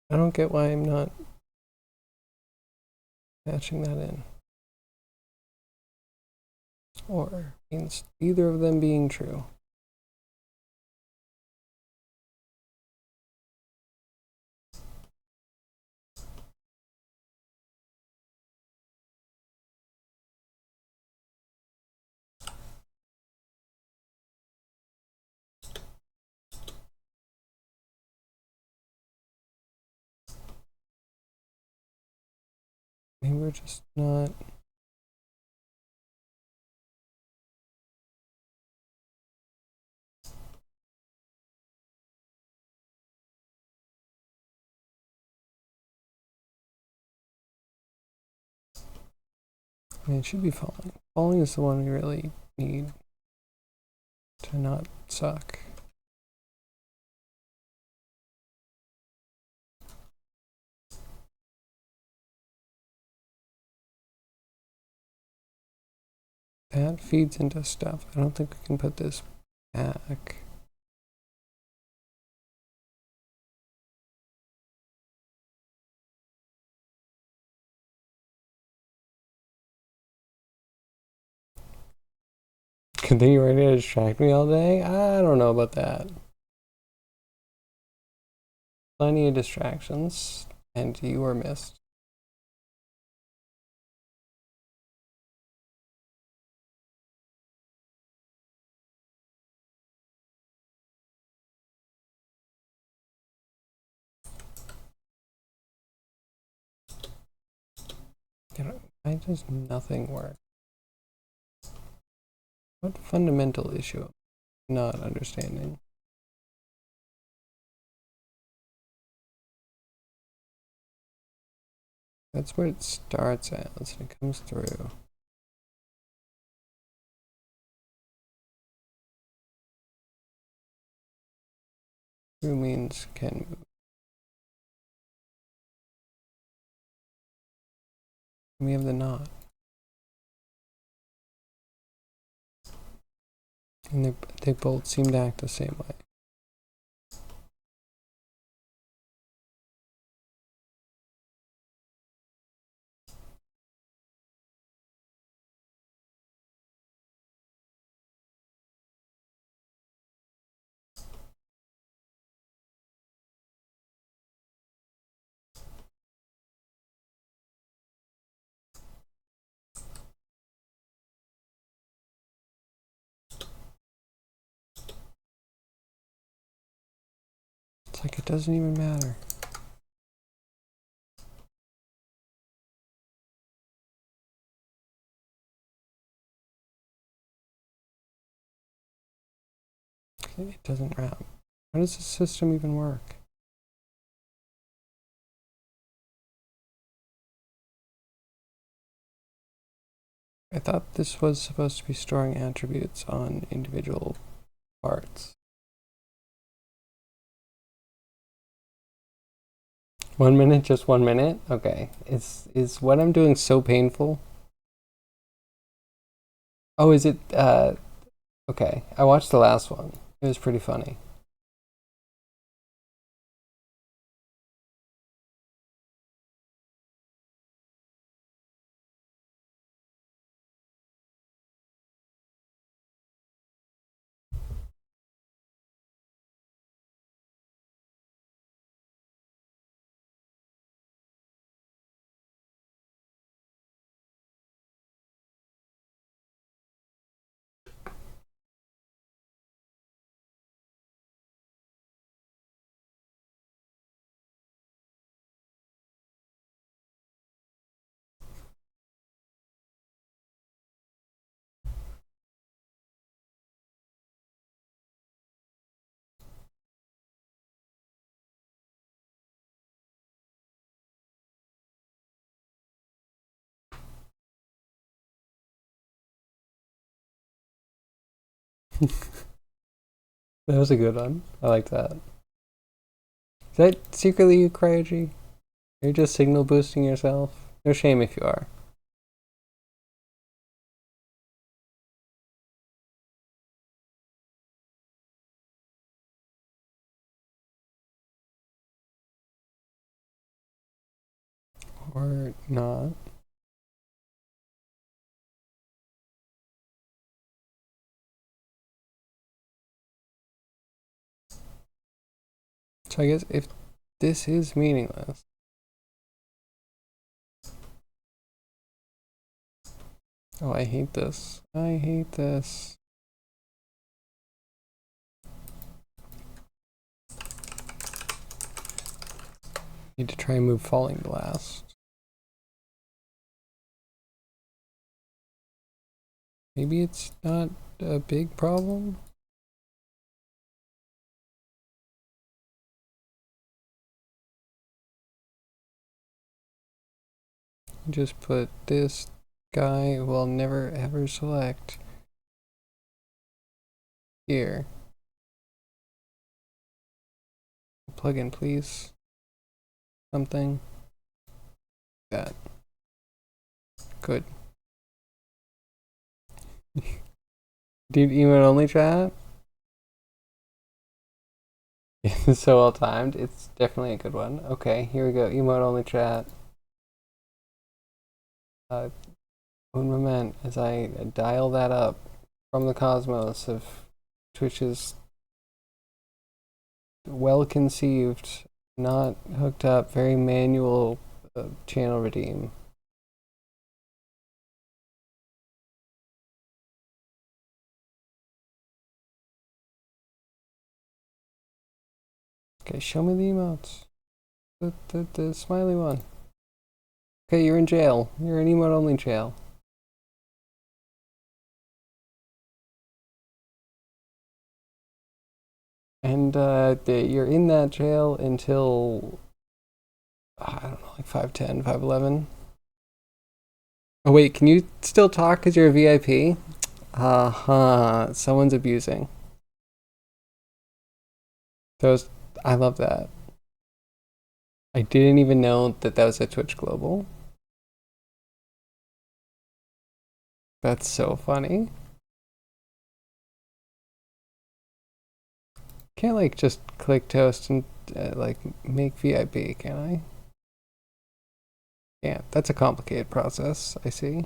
I don't get why I'm not patching that in. Or means either of them being true. Maybe we're just not. I mean, it should be falling. Falling is the one we really need to not suck. That feeds into stuff. I don't think we can put this back. Continue ready to distract me all day? I don't know about that. Plenty of distractions, and you were missed. Why does nothing work? What fundamental issue? Not understanding. That's where it starts at, and it comes through. Through means can move. We have the not. And they both seem to act the same way. It's like it doesn't even matter. It doesn't wrap. How does the system even work? I thought this was supposed to be storing attributes on individual parts. 1 minute, just 1 minute? Okay. Is what I'm doing so painful? Oh, is it okay. I watched the last one. It was pretty funny. That was a good one. I like that. Is that secretly you, Cryogy? You're just signal boosting yourself? No shame if you are. Or not. So I guess if this is meaningless. Oh, I hate this. I hate this. Need to try and move falling blast. Maybe it's not a big problem. Just put this guy who I'll never ever select here. Plug in, please. Something. That. Good. Dude, emote only chat? It's so well timed. It's definitely a good one. Okay, here we go. Emote only chat. Un moment as I dial that up from the cosmos of Twitch's well conceived, not hooked up, very manual channel redeem. Okay, show me the emotes. The smiley one. Okay, you're in jail. You're in emote only jail. And you're in that jail until, I don't know, like 5:10, 5:11. Oh wait, can you still talk because you're a VIP? Uh-huh, someone's abusing. Those, I love that. I didn't even know that that was a Twitch Global. That's so funny. Can't like just click toast and like make VIP, can I? Yeah, that's a complicated process, I see.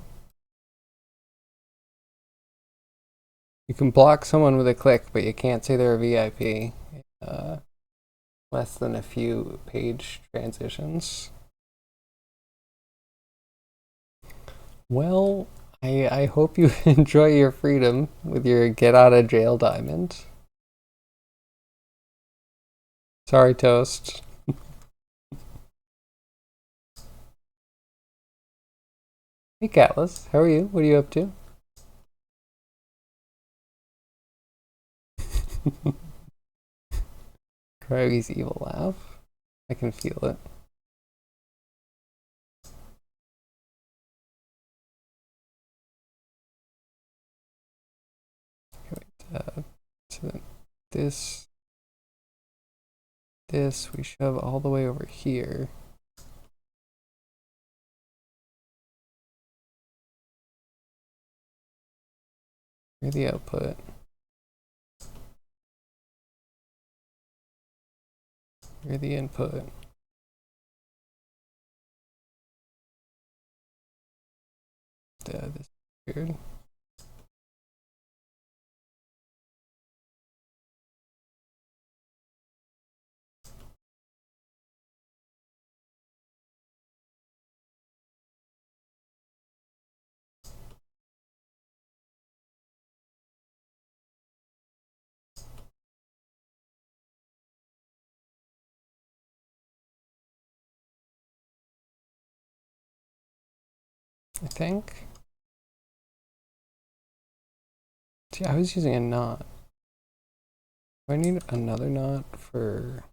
You can block someone with a click, but you can't say they're a VIP. Less than a few page transitions. Well, I hope you enjoy your freedom with your get out of jail diamond. Sorry, Toast. Hey, Catless, how are you? What are you up to? Cryogy's evil laugh. I can feel it. So this we shove all the way over here. Here's the output. Here's the input. This is weird. I think. See, I was using a knot. Do I need another knot for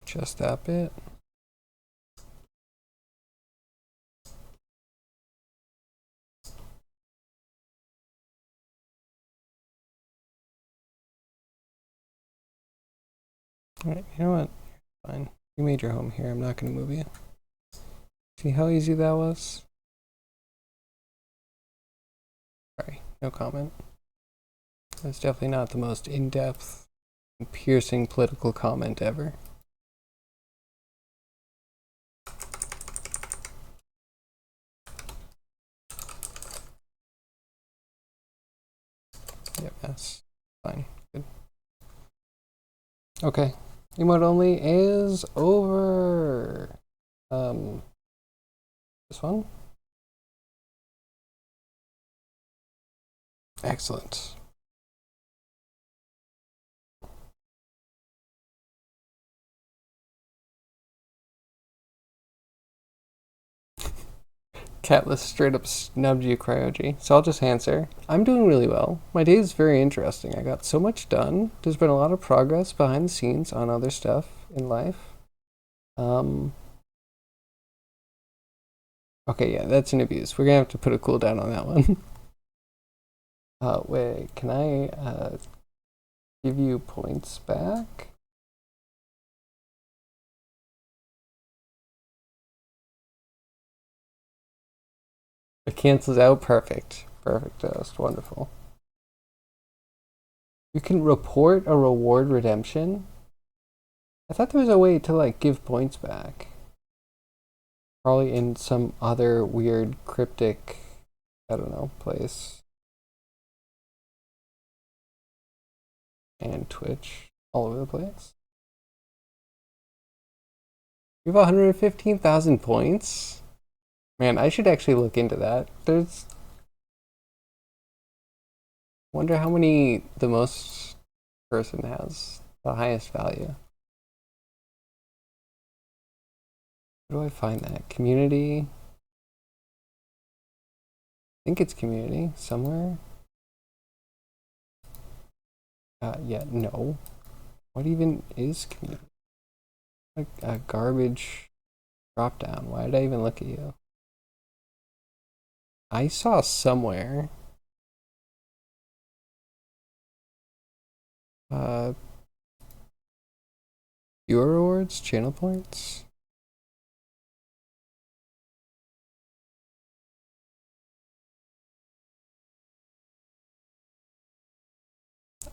just that bit? Alright, you know what? Fine. You made your home here. I'm not going to move you. See how easy that was? Sorry, no comment. That's definitely not the most in-depth, piercing political comment ever. Yep, that's fine. Good. Okay. Emote only is over. This one? Excellent. Catless straight up snubbed you, Cryogy. So I'll just answer. I'm doing really well. My day is very interesting. I got so much done. There's been a lot of progress behind the scenes on other stuff in life. Okay, yeah, that's an abuse. We're gonna have to put a cooldown on that one. Wait, can I give you points back? It cancels out. Perfect. Perfect. That's wonderful. You can report a reward redemption. I thought there was a way to like give points back. Probably in some other weird cryptic, I don't know, place. And Twitch all over the place. You have 115,000 points? Man, I should actually look into that. There's... Wonder how many the most person has. The highest value. Where do I find that? Community? I think it's community somewhere. Yeah, no. What even is community? Like a garbage drop down. Why did I even look at you? I saw somewhere. Viewer rewards, channel points.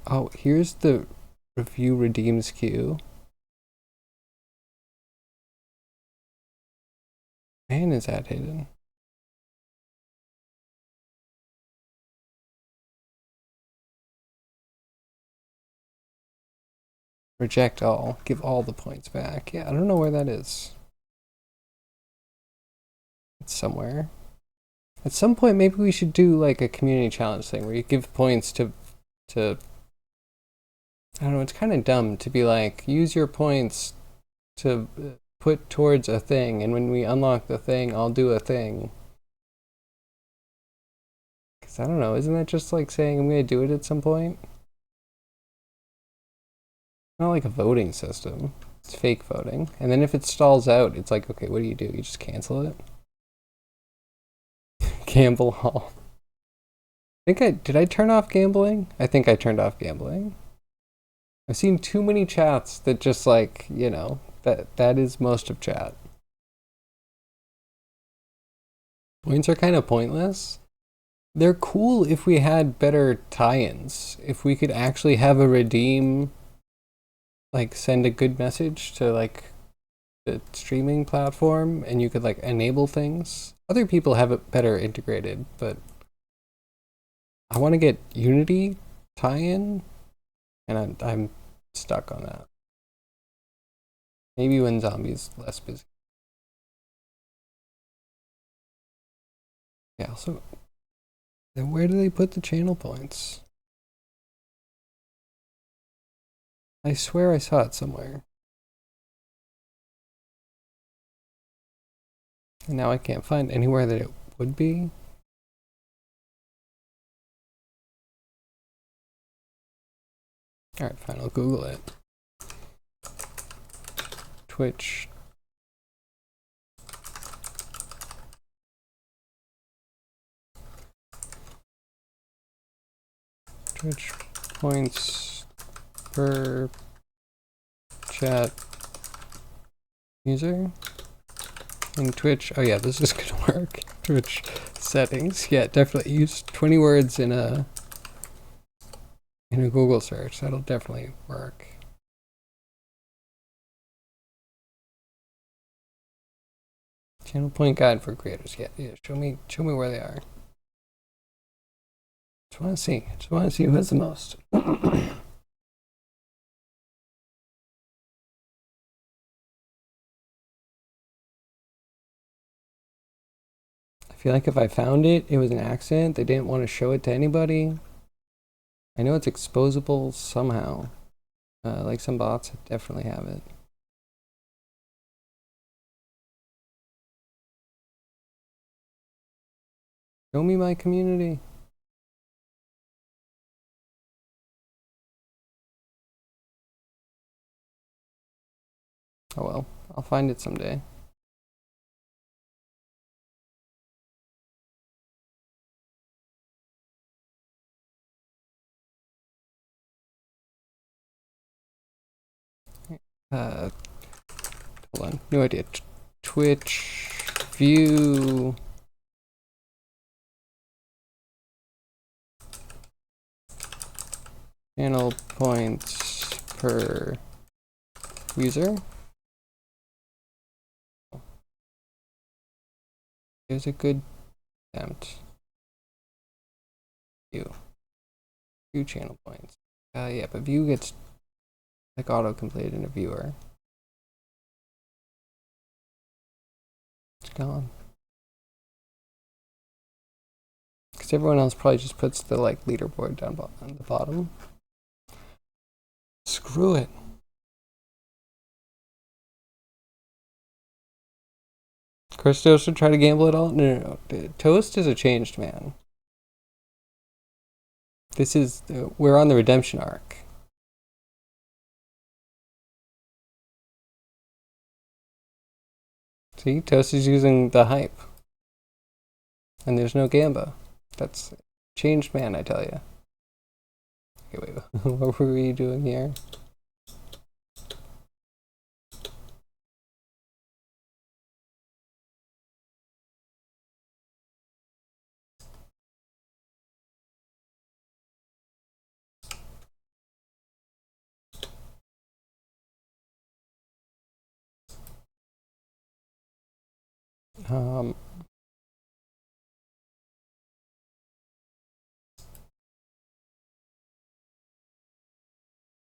Oh, here's the review redeems queue. Man, is that hidden? Reject all. Give all the points back. Yeah, I don't know where that is. It's somewhere. At some point, maybe we should do like a community challenge thing where you give points to I don't know, it's kind of dumb to be like, use your points to put towards a thing, and when we unlock the thing, I'll do a thing. Because I don't know, isn't that just like saying I'm going to do it at some point? Not like a voting system. It's fake voting. And then if it stalls out, it's like, okay, what do? You just cancel it? Gamble Hall. Did I turn off gambling? I think I turned off gambling. I've seen too many chats that just like, you know, that is most of chat. Points are kind of pointless. They're cool if we had better tie-ins. If we could actually have a redeem, like send a good message to like the streaming platform and you could like enable things. Other people have it better integrated, but I want to get Unity tie-in and I'm stuck on that. Maybe when Zombie's less busy. Yeah, also, then where do they put the channel points? I swear I saw it somewhere. And now I can't find anywhere that it would be. Alright, fine, I'll Google it. Twitch. Twitch points per chat user in Twitch. Oh yeah, this is gonna work. Twitch settings. Yeah, definitely use 20 words in a Google search. That'll definitely work. Channel point guide for creators. Yeah, yeah. Show me where they are. Just want to see who has the most. I feel like if I found it, it was an accident. They didn't want to show it to anybody. I know it's exposable somehow. Like some bots definitely have it. Show me my community. Oh well, I'll find it someday. Hold on, no idea. Twitch view. Channel points per user. There's a good attempt. View channel points. Yeah, but view gets like auto-completed in a viewer. It's gone. Because everyone else probably just puts the like leaderboard down on the bottom. Screw it. Christos should try to gamble at all? No. Toast is a changed man. This is, we're on the redemption arc. See, Toast is using the hype. And there's no Gamba. That's changed man, I tell you. Okay, wait, what were we doing here?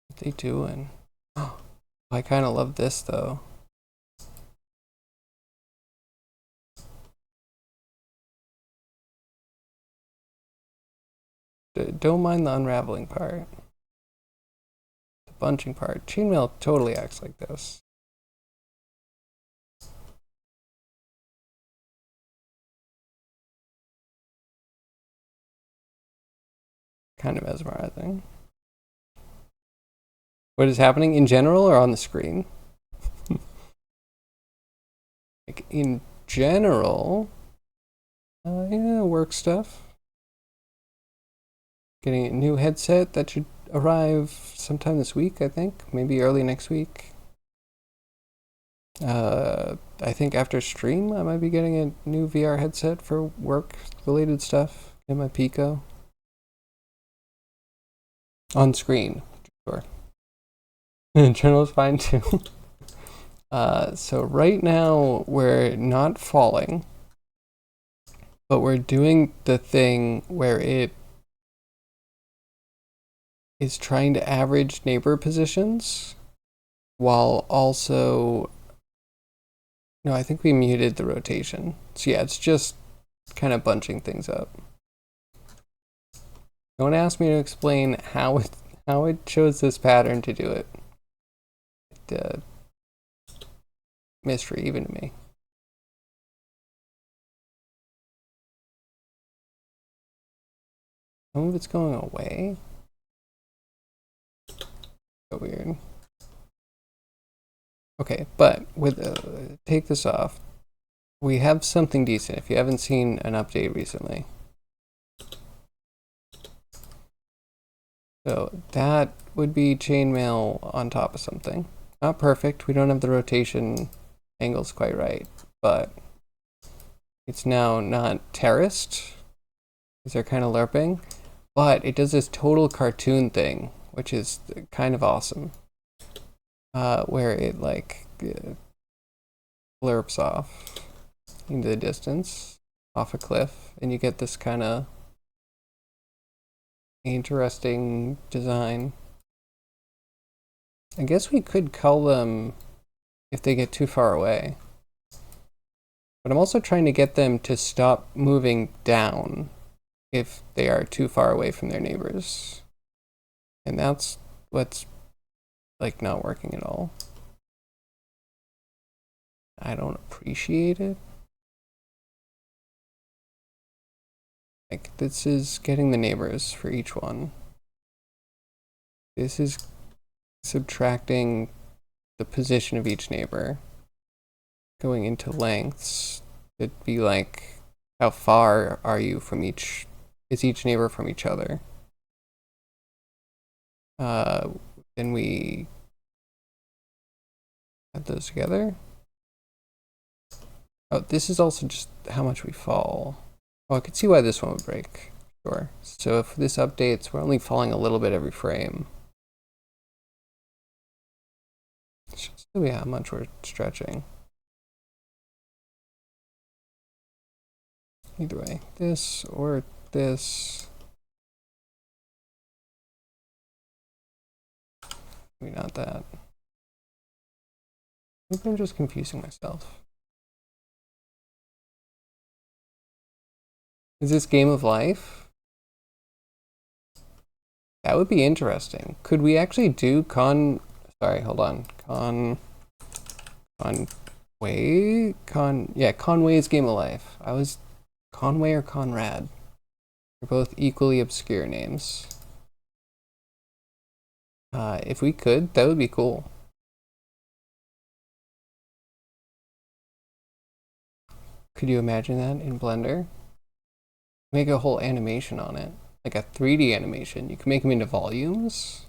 What they doing? Oh, I kind of love this though. Don't mind the unraveling part. The bunching part. Chainmail totally acts like this. Kind of mesmerizing. What is happening in general or on the screen? Like in general, yeah, work stuff. Getting a new headset that should arrive sometime this week, I think. Maybe early next week. I think after stream, I might be getting a new VR headset for work-related stuff in my Pico. On screen, sure. In general is fine too. So right now, we're not falling, but we're doing the thing where it is trying to average neighbor positions while also... No, I think we muted the rotation. So yeah, it's just kind of bunching things up. Don't ask me to explain how it chose this pattern to do it. Mystery even to me. Some of it's going away. So weird. Okay, but with take this off. We have something decent if you haven't seen an update recently. So that would be chainmail on top of something. Not perfect. We don't have the rotation angles quite right, but it's now not terraced because they're kind of lerping, but it does this total cartoon thing, which is kind of awesome, where it like blurps off into the distance off a cliff, and you get this kind of interesting design. I guess we could cull them if they get too far away. But I'm also trying to get them to stop moving down if they are too far away from their neighbors. And that's what's like not working at all. I don't appreciate it. Like, this is getting the neighbors for each one. This is subtracting the position of each neighbor, going into lengths. It'd be like, how far are you from each, is each neighbor from each other? Then we add those together. Oh, this is also just how much we fall. Oh, I could see why this one would break. Sure. So if this updates, we're only falling a little bit every frame. Should still be how much we're stretching. Either way, this or this. Maybe not that. Maybe I'm just confusing myself. Is this Game of Life? That would be interesting. Could we actually do sorry, hold on. Conway's Game of Life. I was Conway or Conrad. They're both equally obscure names. If we could, that would be cool. Could you imagine that in Blender? Make a whole animation on it, like a 3D animation. You can make them into volumes.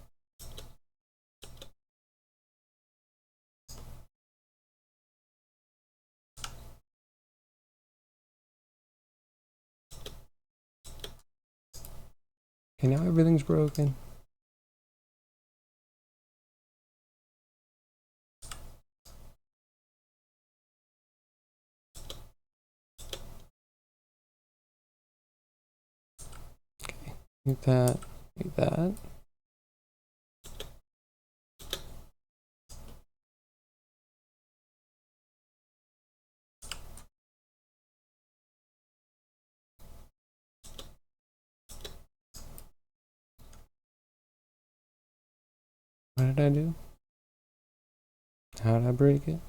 Okay, now everything's broken. Okay, need that, need that. What did I do? How did I break it?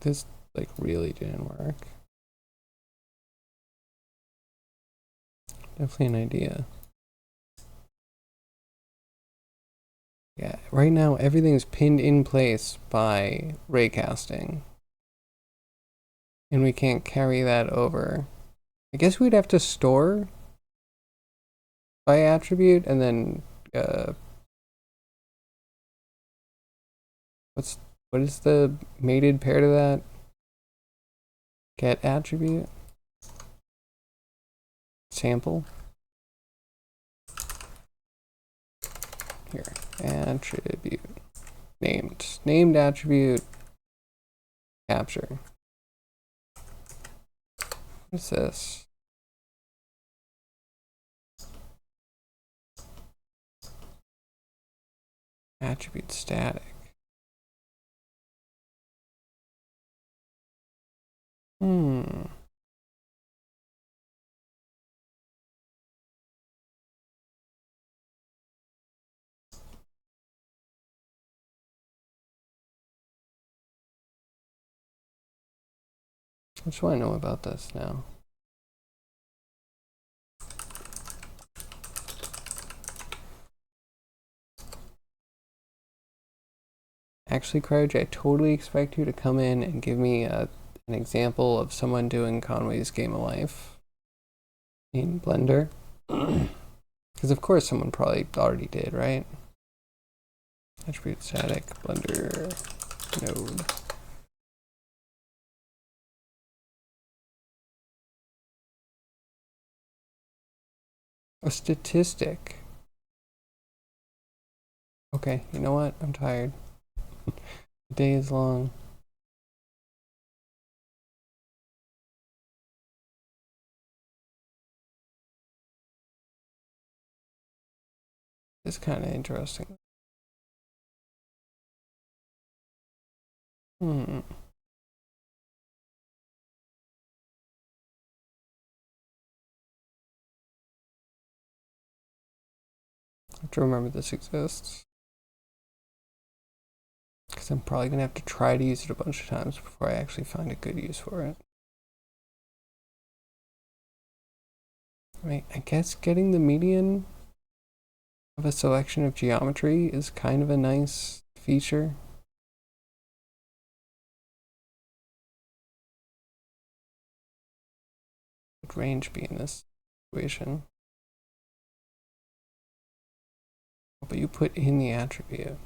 This like really didn't work. Definitely an idea. Yeah, right now everything's pinned in place by raycasting. And we can't carry that over. I guess we'd have to store by attribute and then what is the mated pair to that? Get attribute? Sample? Here, attribute. Named attribute. Capture. What's this? Attribute static. What do I know about this now? Actually, Crouch, I totally expect you to come in and give me an example of someone doing Conway's Game of Life in Blender. Because of course someone probably already did, right? Attribute static Blender node. A statistic. Okay, you know what? I'm tired. The day is long. It's kind of interesting. I have to remember this exists. Because I'm probably going to have to try to use it a bunch of times before I actually find a good use for it. I mean, I guess getting the median of a selection of geometry is kind of a nice feature. What range be in this situation? But you put in the attribute.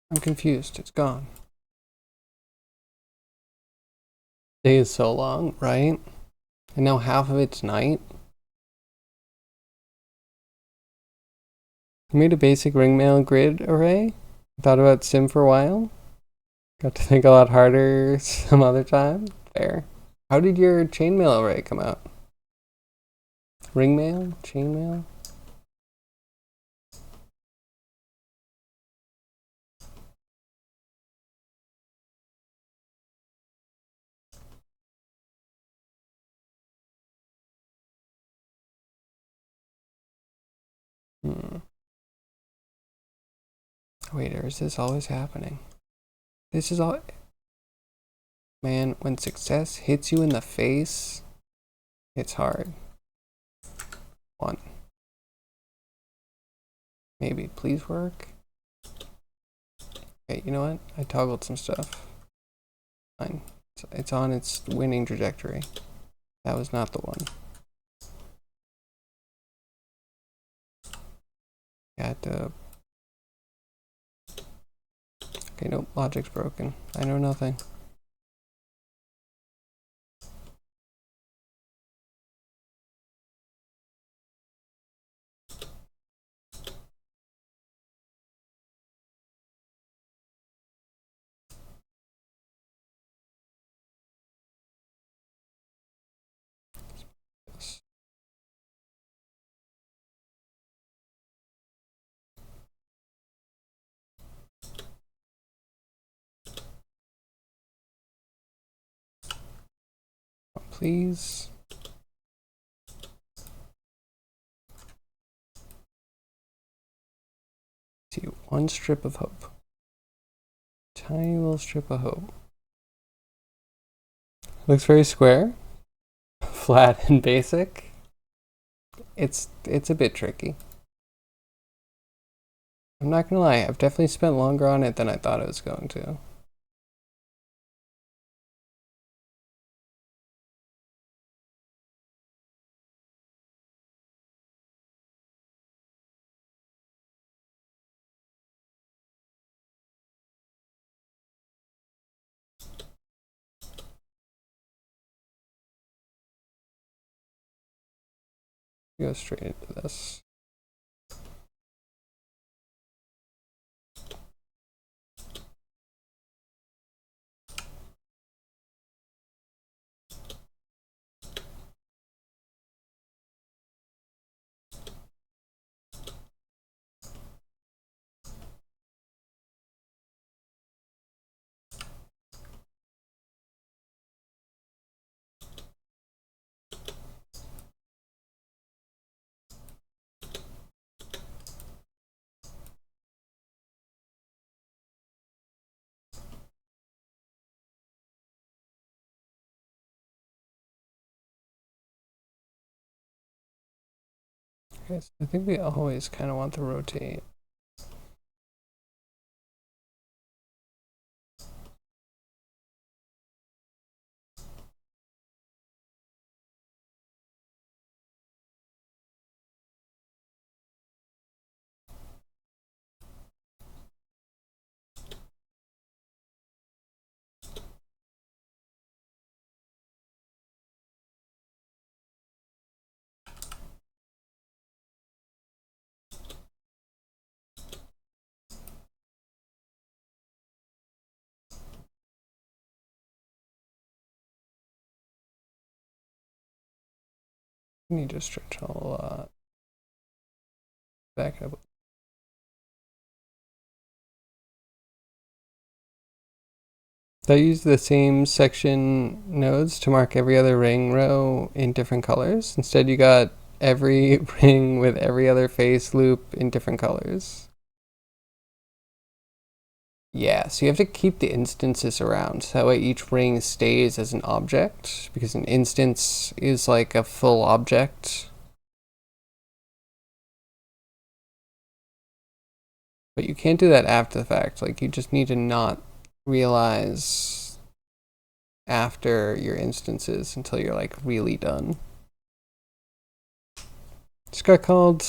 I'm confused. It's gone. Day is so long, right? And now half of it's night. I made a basic ringmail grid array. Thought about sim for a while. Got to think a lot harder some other time. Fair. How did your chainmail array come out? Ringmail? Chainmail? Wait, or is this always happening? This is all... Man, when success hits you in the face, it's hard. One. Maybe, please work. Okay, you know what? I toggled some stuff. Fine. It's on its winning trajectory. That was not the one. Got the... Okay, nope, logic's broken. I know nothing. Please. See, one strip of hope. Tiny little strip of hope. Looks very square, flat and basic. It's a bit tricky. I'm not gonna lie, I've definitely spent longer on it than I thought I was going to. Go straight into this. Okay, so I think we always kind of want to rotate. I need to stretch a lot. Back up. I use the same section nodes to mark every other ring row in different colors. Instead, you got every ring with every other face loop in different colors. Yeah, so you have to keep the instances around. So that way each ring stays as an object, because an instance is like a full object. But you can't do that after the fact. Like, you just need to not realize after your instances until you're like really done. This got called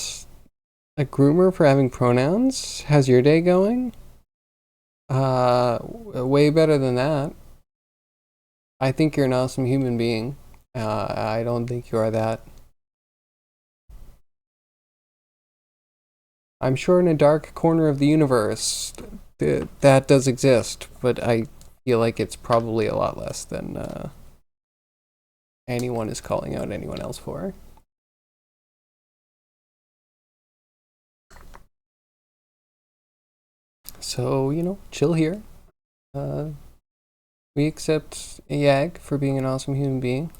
a groomer for having pronouns. How's your day going? Way better than that. I think you're an awesome human being. I don't think you are that. I'm sure in a dark corner of the universe that does exist, but I feel like it's probably a lot less than anyone is calling out anyone else for. So, you know, chill here. We accept Yag for being an awesome human being.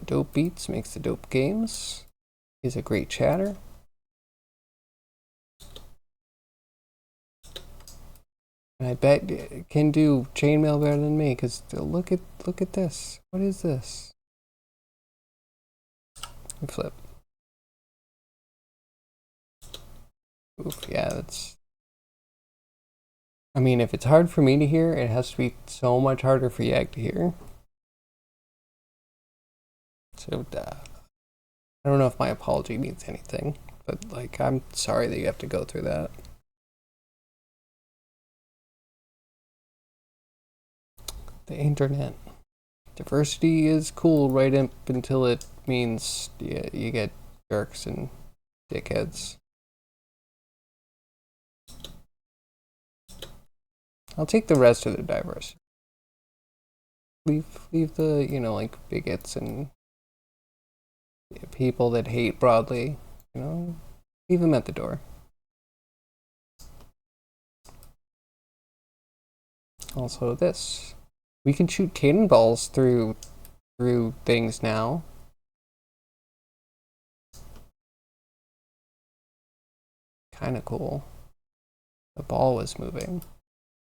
Dope beats makes the dope games. He's a great chatter. And I bet can do chainmail better than me, because look at this. What is this? Flip. Oof, yeah, that's... I mean, if it's hard for me to hear, it has to be so much harder for Yag to hear. So, I don't know if my apology means anything, but, like, I'm sorry that you have to go through that. The internet. Diversity is cool right up until it means you get jerks and dickheads. I'll take the rest of the diversity. Leave the, you know, like bigots and people that hate broadly, you know, leave them at the door. Also this. We can shoot cannonballs through things now. Kind of cool. The ball was moving.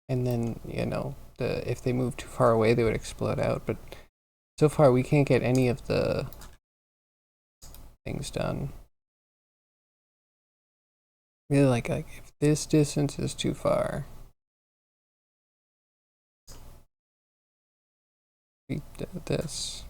And then, you know, if they move too far away, they would explode out. But so far, we can't get any of the things done. Really, like if this distance is too far, we did this.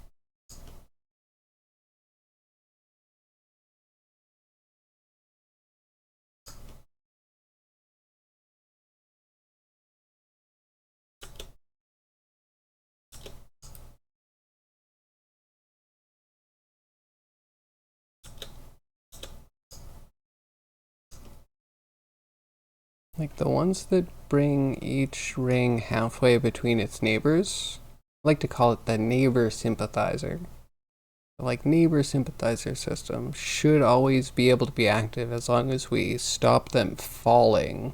Like the ones that bring each ring halfway between its neighbors, I like to call it the neighbor sympathizer. Like neighbor sympathizer system should always be able to be active as long as we stop them falling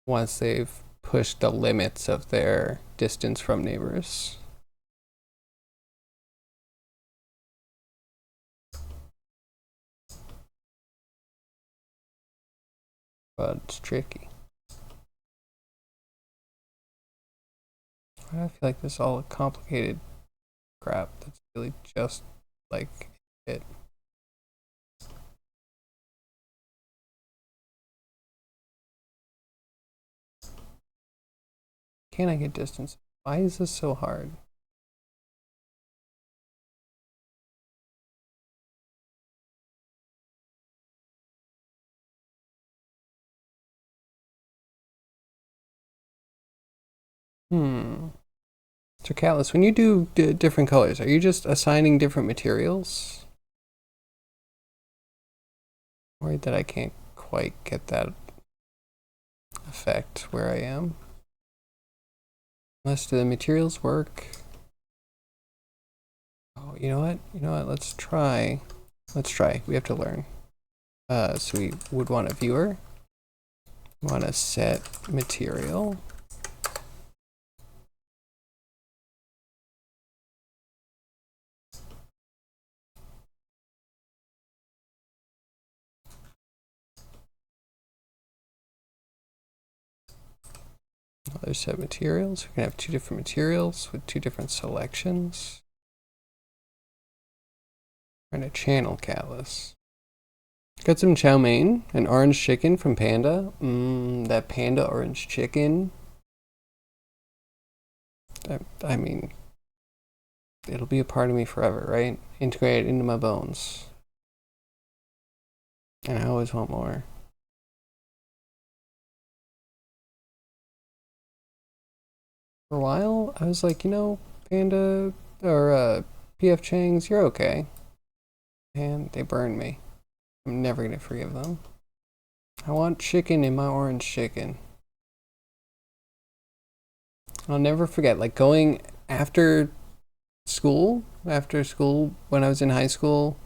once they've pushed the limits of their distance from neighbors. But it's tricky. I feel like this is all complicated crap that's really just like it. Can I get distance? Why is this so hard? So Callus, when you do different colors, are you just assigning different materials? Worried that I can't quite get that effect where I am. Unless do the materials work? Oh Oh, you know what? You know what? Let's try. Let's try. We have to learn. So we would want a viewer. We want to set material. Other set materials. We're gonna have two different materials with two different selections. And a channel catalyst. Got some chow mein, an orange chicken from Panda. That Panda orange chicken. I mean, it'll be a part of me forever, right? Integrated into my bones. And I always want more. For a while, I was like, you know, Panda or PF Chang's, you're okay. And they burned me. I'm never gonna forgive them. I want chicken in my orange chicken. I'll never forget, like going after school when I was in high school,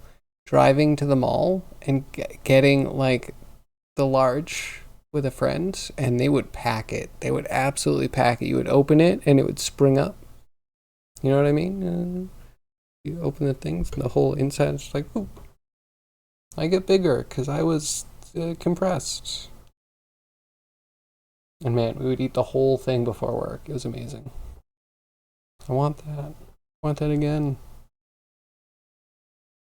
driving to the mall and getting like the large with a friend, and they would pack it. They would absolutely pack it. You would open it and it would spring up. You know what I mean? You open the things and the whole inside is like, oop. I get bigger because I was compressed. And man, we would eat the whole thing before work. It was amazing. I want that. I want that again.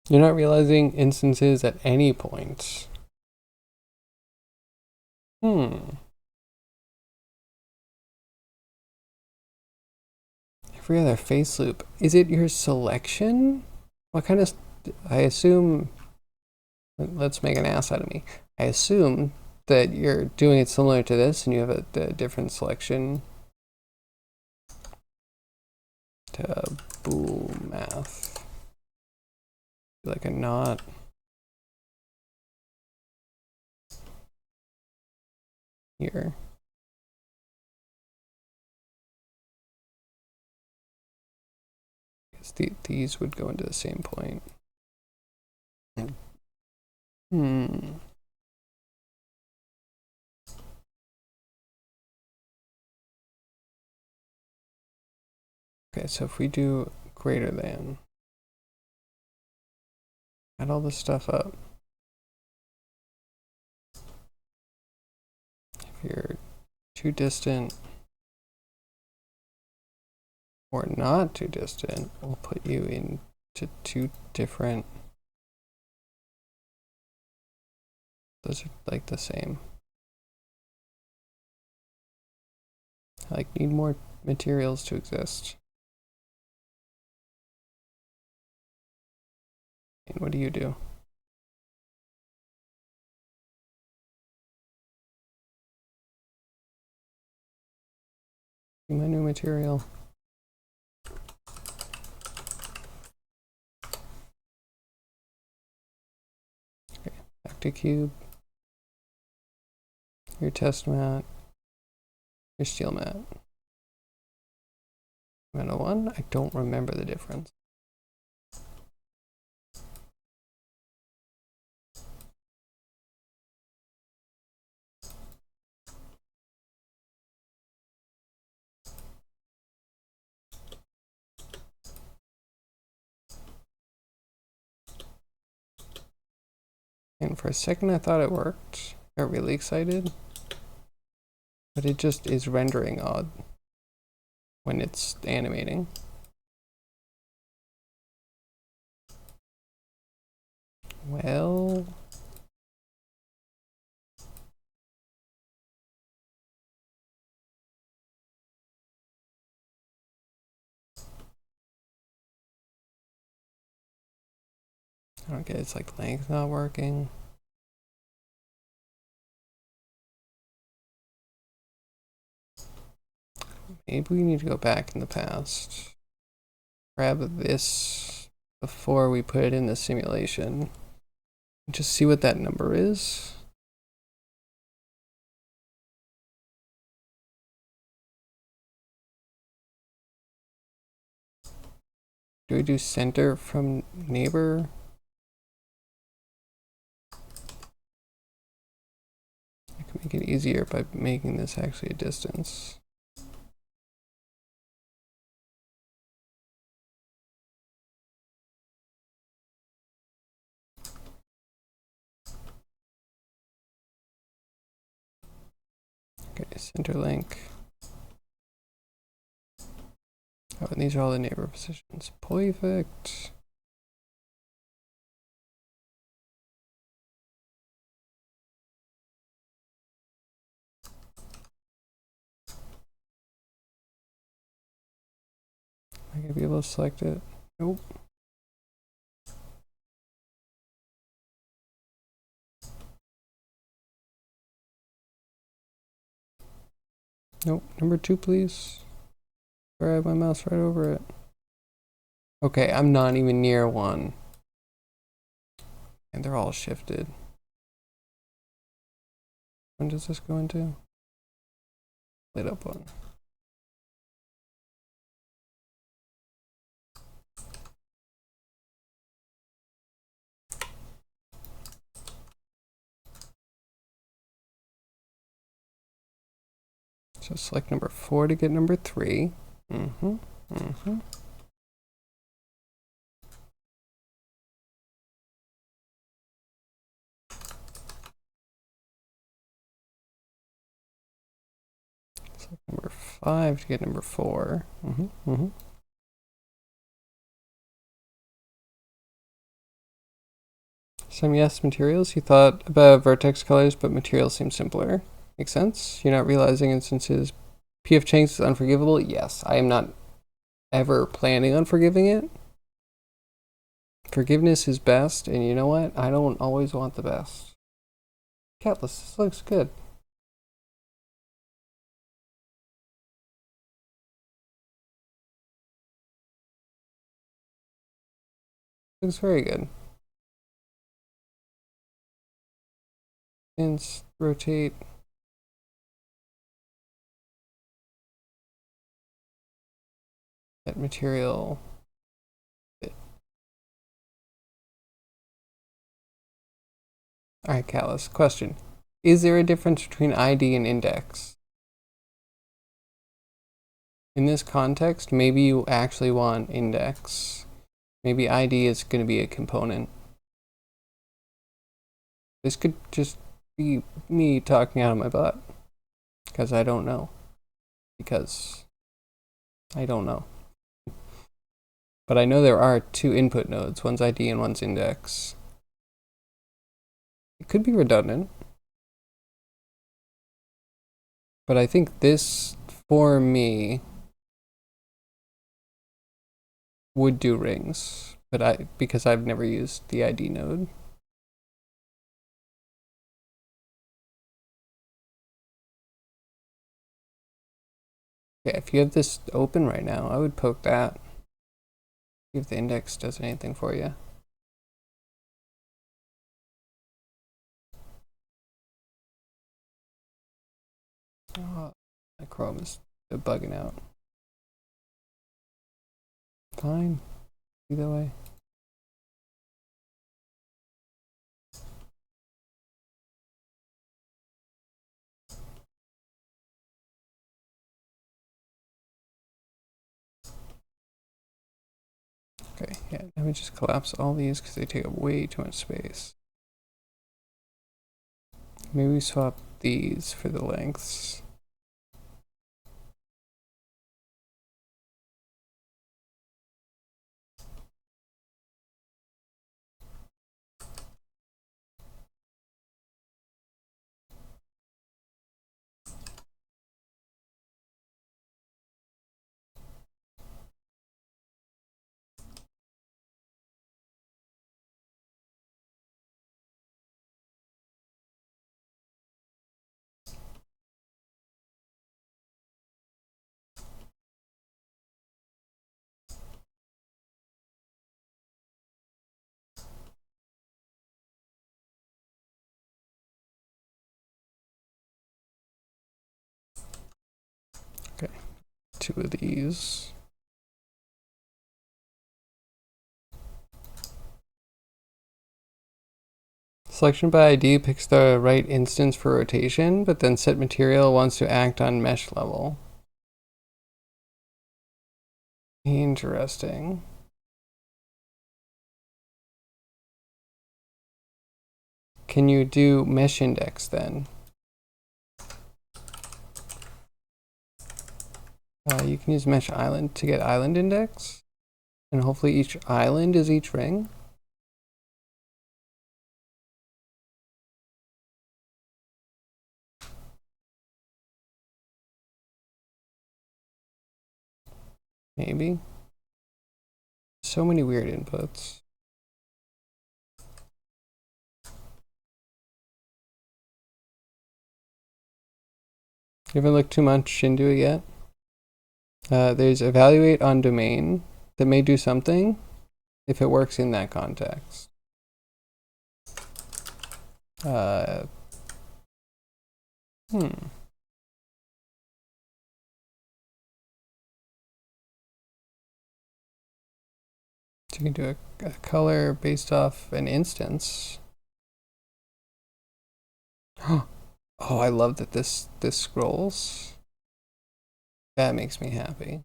You're not realizing instances at any point. Every other face loop. Is it your selection? What kind of... I assume... Let's make an ass out of me. I assume that you're doing it similar to this and you have a different selection to bool math. Like a knot. Here. These would go into the same point. Okay, so if we do greater than, add all this stuff up. If you're too distant or not too distant, we'll put you into two different. Those are like the same. I like need more materials to exist. And what do you do? My new material. Okay, back to cube. Your test mat. Your steel mat. Metal one, I don't remember the difference. And for a second I thought it worked. I got really excited. But it just is rendering odd when it's animating. Well... I don't get it. It's like length not working. Maybe we need to go back in the past. Grab this before we put it in the simulation. Just see what that number is. Do we do center from neighbor? I can make it easier by making this actually a distance. Okay, center link. Oh, and these are all the neighbor positions. Perfect. Am I gonna be able to select it? Nope. Nope. Number 2, please. Where I have my mouse right over it. Okay, I'm not even near 1. And they're all shifted. When does this go into? Lit up 1. So select number 4 to get number 3. Select number 5 to get number 4. Some yes materials. You thought about vertex colors, but materials seem simpler. Makes sense. You're not realizing instances. PF Chang's is unforgivable. Yes, I am not ever planning on forgiving it. Forgiveness is best, and you know what? I don't always want the best. Catless, this looks good. Looks very good. And rotate. That material. Alright, Callus. Question. Is there a difference between ID and index? In this context, maybe you actually want index. Maybe ID is going to be a component. This could just be me talking out of my butt. Because I don't know. Because I don't know. But I know there are 2 input nodes. One's ID and one's index. It could be redundant. But I think this, for me, would do rings. But because I've never used the ID node. Okay, if you have this open right now, I would poke that. See if the index does anything for you. Oh, my Chrome is bugging out. Fine. Either way. Okay, yeah, let me just collapse all these because they take up way too much space. Maybe we swap these for the lengths. Okay, 2 of these. Selection by ID picks the right instance for rotation, but then set material wants to act on mesh level. Interesting. Can you do mesh index then? You can use mesh island to get island index, and hopefully each island is each ring. Maybe. So many weird inputs. You haven't looked too much into it yet? There's evaluate on domain that may do something if it works in that context. So you can do a color based off an instance. Oh, I love that this scrolls. That makes me happy.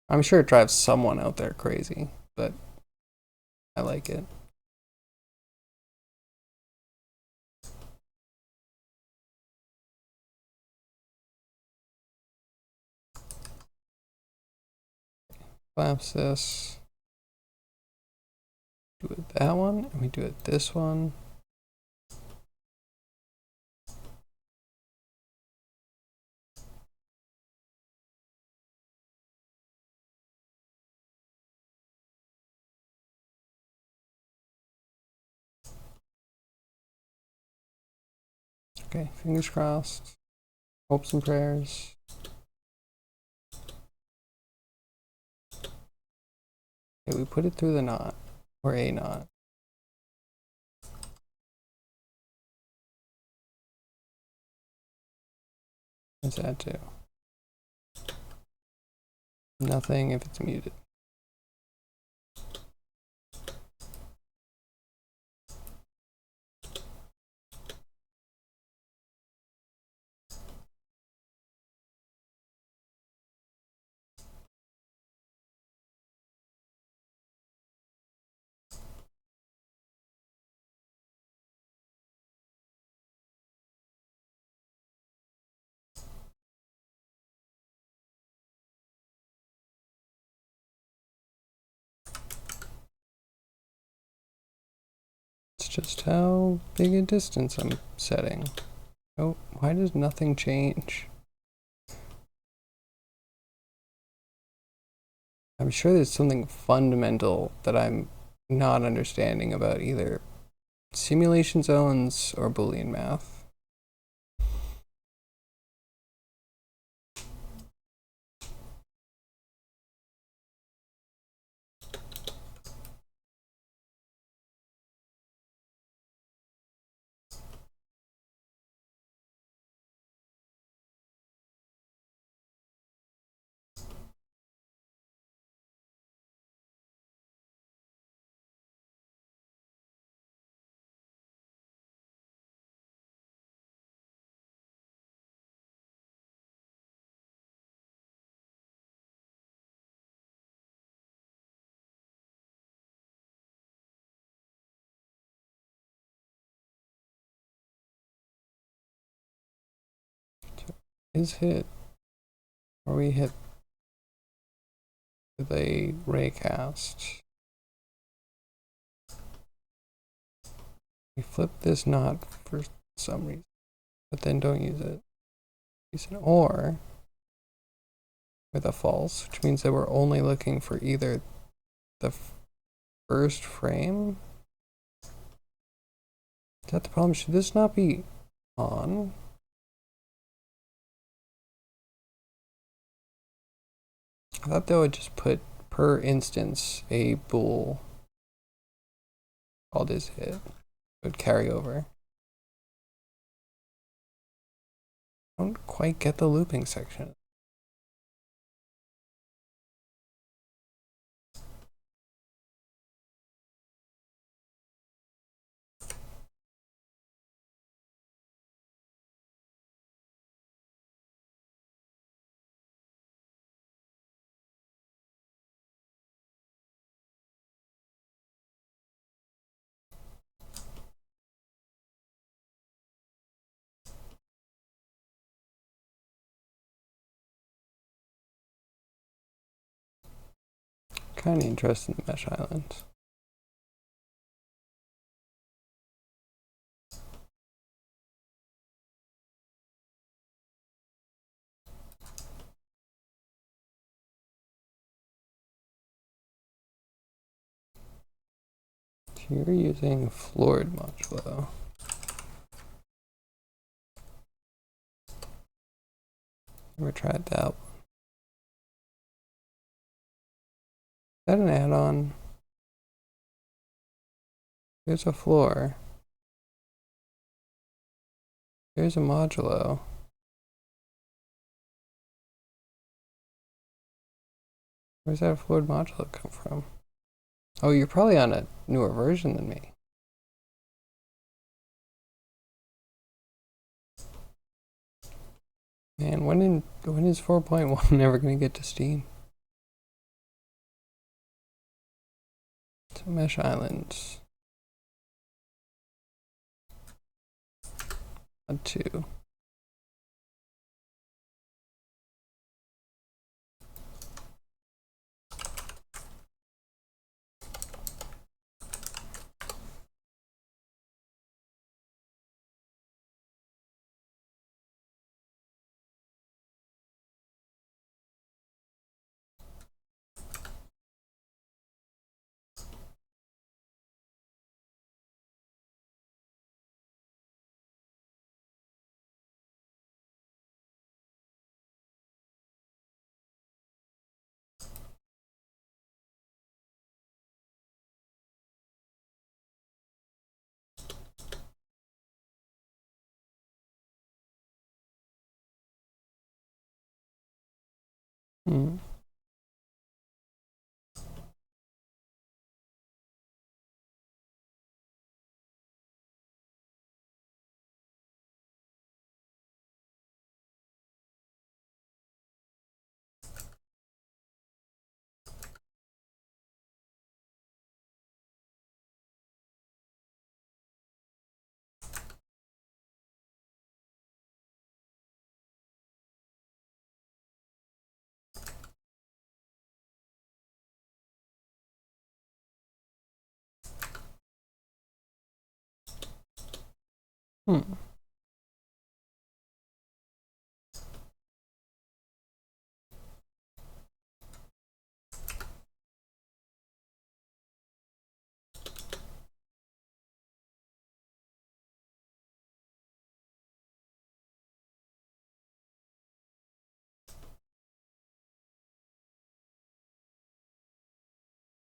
I'm sure it drives someone out there crazy, but I like it. Collapse this. Do it that one, and we do it this one. Okay, fingers crossed. Hopes and prayers. Okay, we put it through the knot, or a knot. What's that do? Nothing if it's muted. It's just how big a distance I'm setting. Oh, why does nothing change? I'm sure there's something fundamental that I'm not understanding about either simulation zones or Boolean math. Is hit, or we hit with a raycast. We flip this knot for some reason, but then don't use it. Use an or with a false, which means that we're only looking for either the first frame. Is that the problem? Should this not be on? I thought they would just put per instance a bool called is hit. It would carry over. I don't quite get the looping section. kind of interested in mesh islands. You're using floored modulo. Never tried that one. Is that an add-on? There's a floor. There's a modulo. Where's that floored modulo come from? Oh, you're probably on a newer version than me. Man, when is 4.1 never gonna get to Steam? So mesh islands. Add 2. Hmm. Hmm.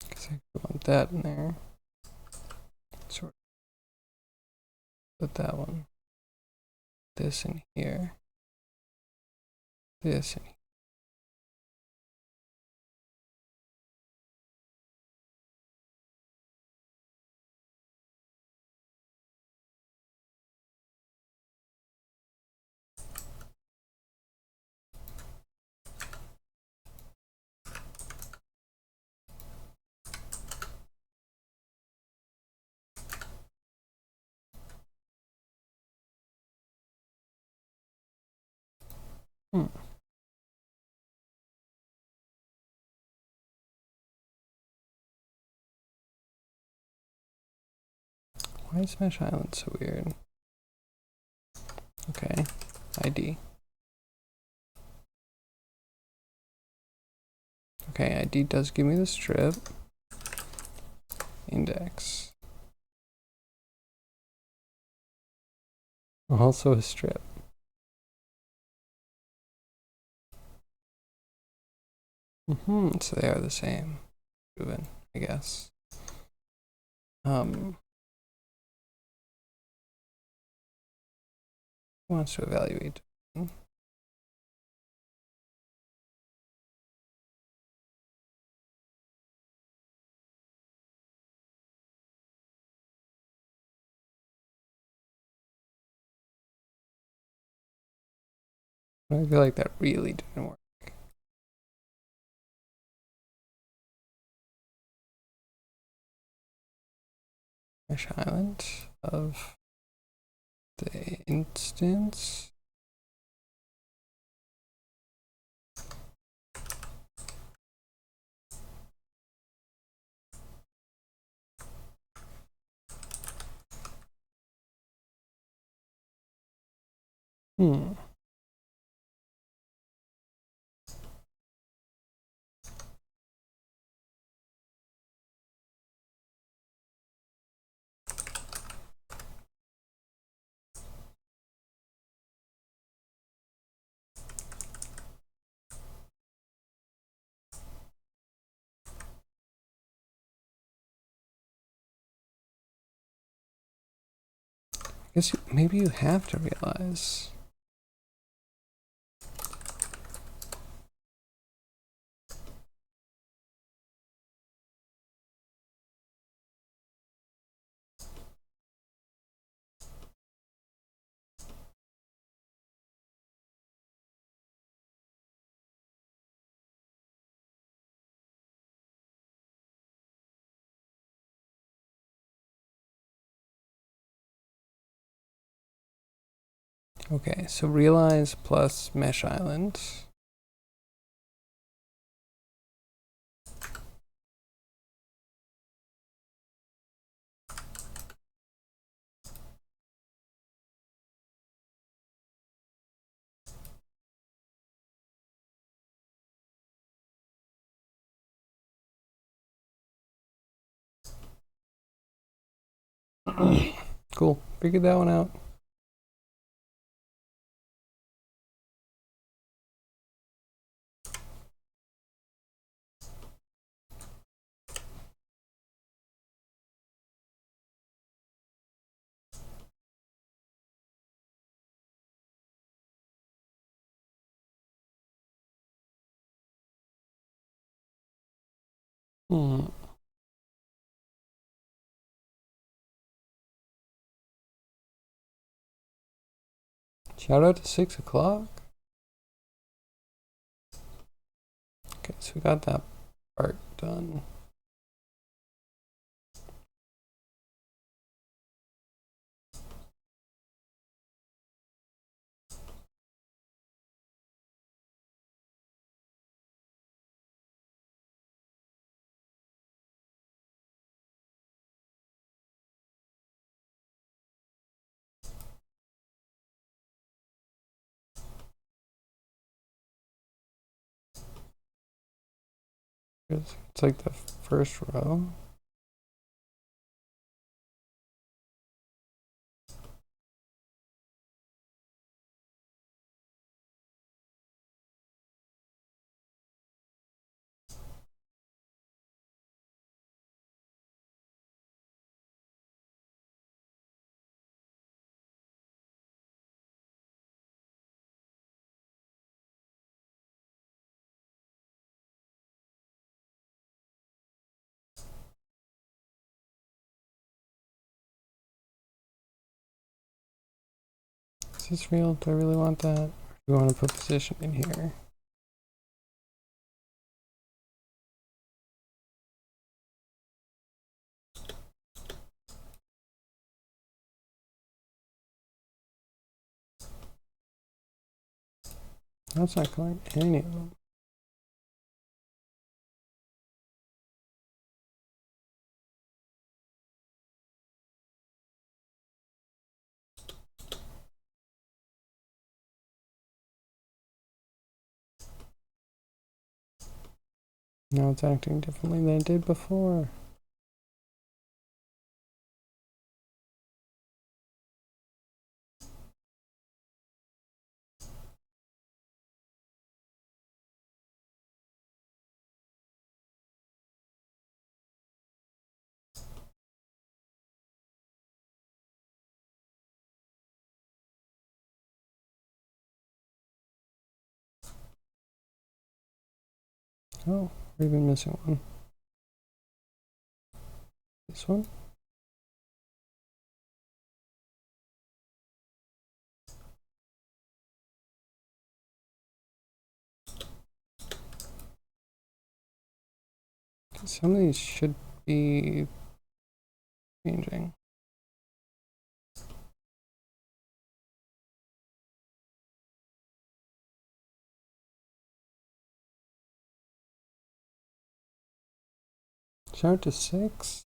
Because I want that in there. Sort of put that one. This in here. This in here. Hmm. Why is mesh island so weird? Okay, ID. Okay, ID does give me the strip. Index. Also a strip. So they are the same. Proven, I guess. Who wants to evaluate? I feel like that really didn't work. Mesh island of the instance. Hmm. I guess maybe you have to realize. Okay, so realize plus mesh island. Cool. Figured that one out. Hmm. Shout out to 6 o'clock. Okay, so we got that part done. It's like the first row. Is this real? Do I really want that? Do we want to put position in here? That's not going any of them. Now it's acting differently than it did before. Oh, we've been missing one. This one? Some of these should be changing. Start to 6.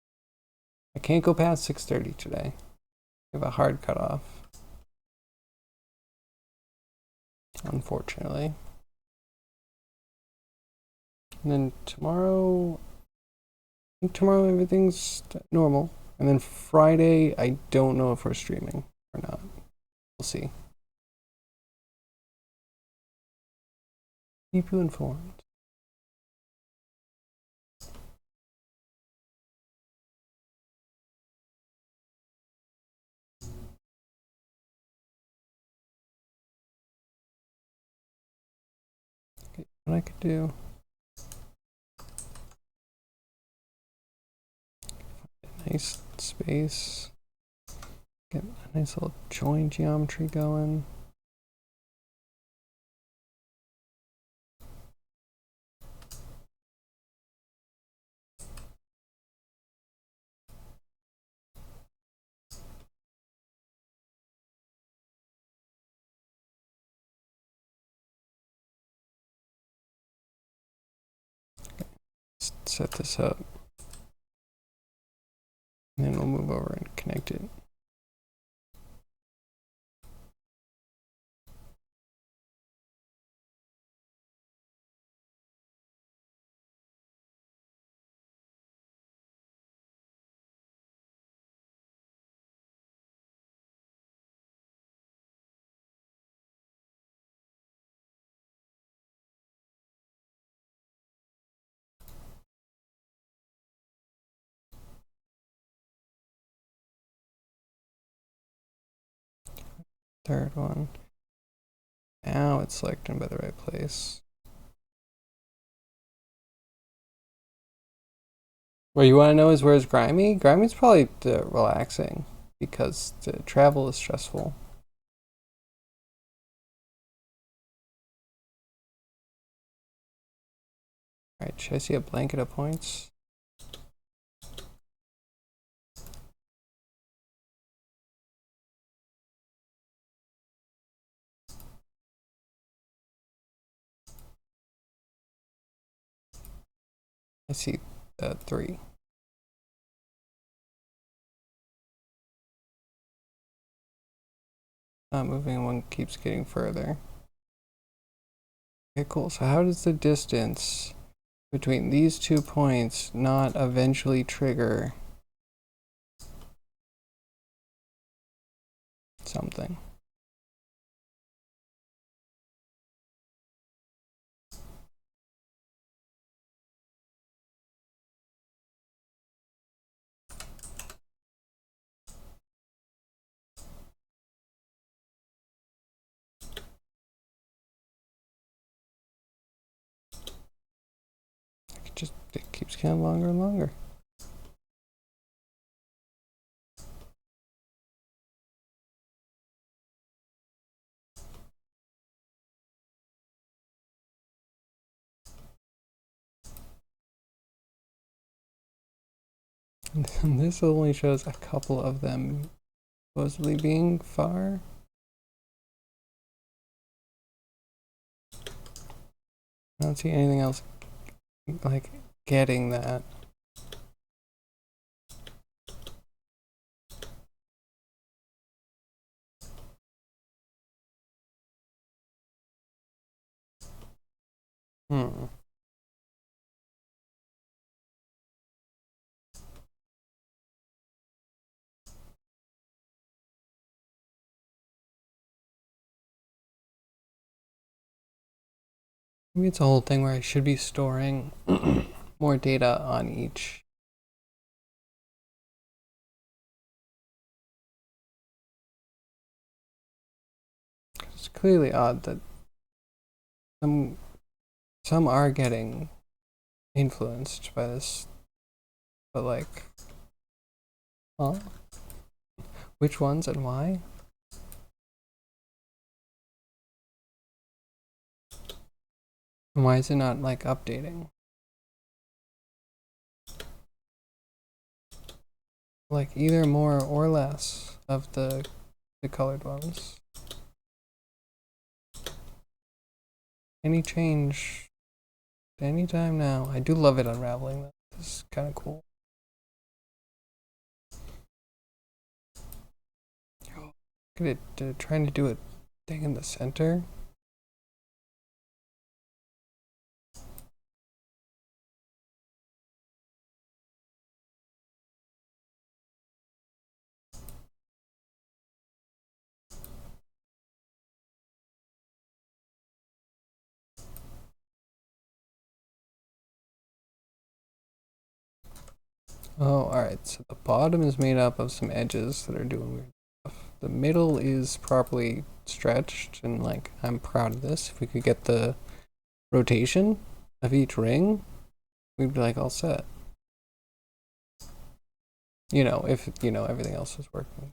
I can't go past 6:30 today. I have a hard cutoff. unfortunately. And then tomorrow, I think tomorrow everything's normal. And then Friday, I don't know if we're streaming or not. We'll see. Keep you informed. Okay, what I could do. Nice space. Get a nice little join geometry going. Let's set this up. And then we'll move over and connect it. Third one. Now it's selected by the right place. What you want to know is where's Grimy? Grimy's probably relaxing because the travel is stressful. Alright, should I see a blanket of points? I see 3. Not moving, one keeps getting further. Okay, cool. So how does the distance between these 2 points not eventually trigger something? It keeps getting longer and longer. And this only shows a couple of them supposedly being far. I don't see anything else like getting that. Maybe it's a whole thing where I should be storing more data on each. It's clearly odd that some are getting influenced by this, but like, well, which ones and why? And why is it not like updating? Like either more or less of the colored ones. Any change anytime now. I do love it unraveling though. This is kind of cool. Look at it trying to do a thing in the center. Oh, alright, so the bottom is made up of some edges that are doing weird stuff. The middle is properly stretched, and like, I'm proud of this. If we could get the rotation of each ring, we'd be like all set. You know, if, you know, everything else is working.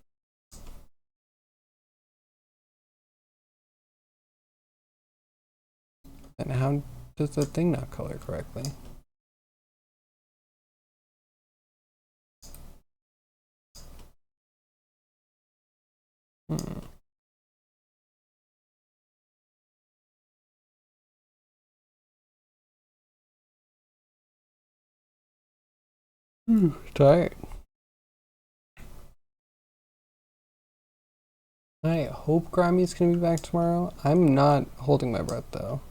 And how does the thing not color correctly? Hmm. Tired. I hope Grammy's gonna be back tomorrow. I'm not holding my breath though.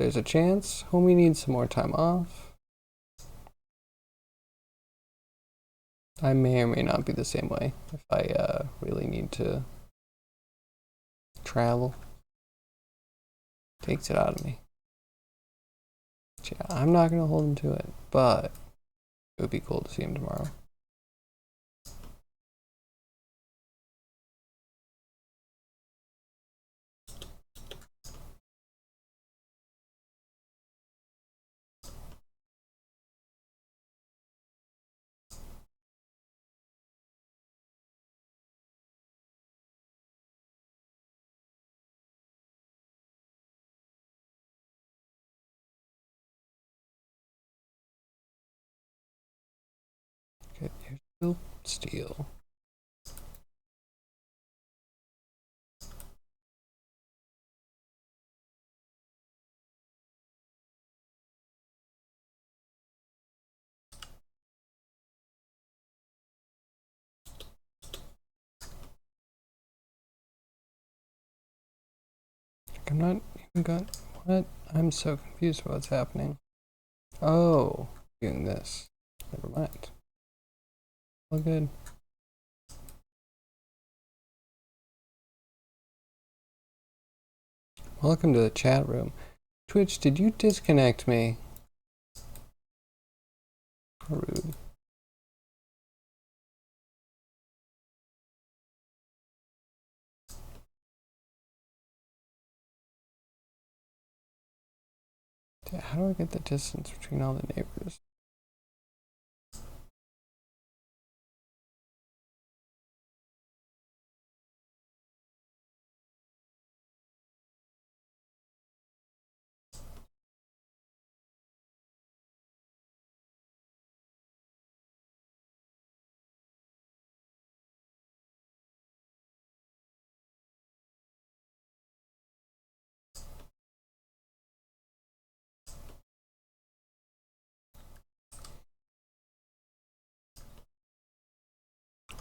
There's a chance. Homie needs some more time off. I may or may not be the same way if I really need to travel. Takes it out of me. Yeah, I'm not gonna hold him to it, but it would be cool to see him tomorrow. Okay, here's still steel. I'm not even got what? I'm so confused about what's happening. Oh, doing this. Never mind. All good. Welcome to the chat room. Twitch, did you disconnect me? How rude. How do I get the distance between all the neighbors?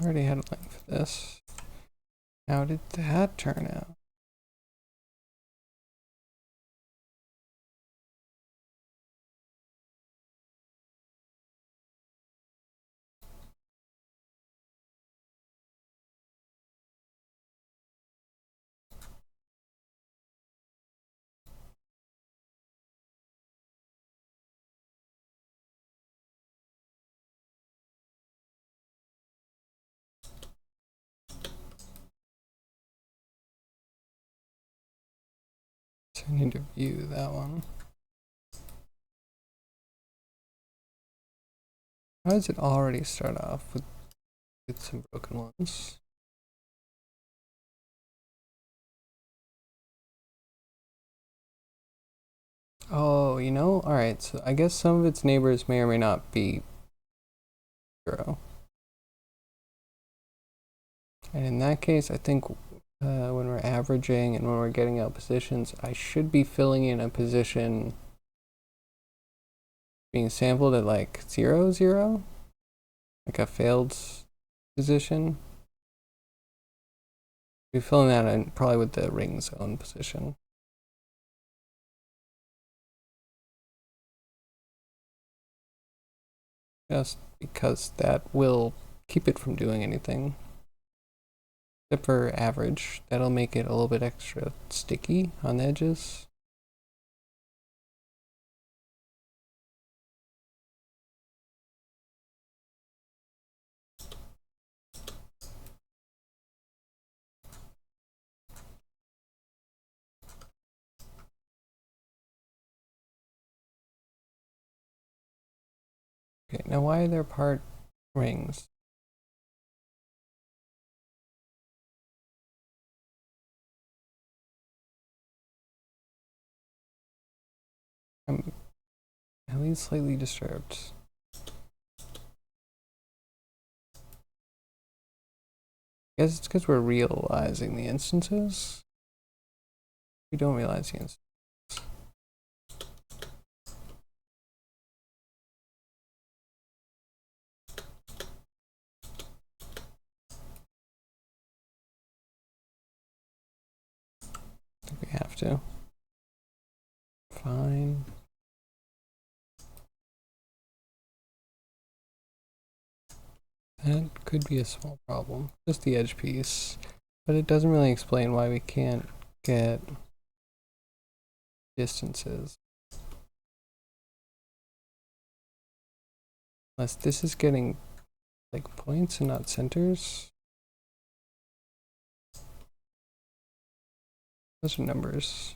I already had a link for this. How did that turn out? So I need to view that one. How does it already start off with some broken ones? Oh, you know, alright, so I guess some of its neighbors may or may not be 0. And in that case, I think when we're averaging and when we're getting out positions, I should be filling in a position being sampled at like 0, 0, like a failed position. Be filling that in probably with the ring zone position. Just because that will keep it from doing anything. Except for average, that'll make it a little bit extra sticky on the edges. Okay, now why are there part rings? I'm at least slightly disturbed. I guess it's because we're realizing the instances. We don't realize the instances. I think we have to. Fine. That could be a small problem. Just the edge piece. But it doesn't really explain why we can't get distances. Unless this is getting like points and not centers. Those are numbers.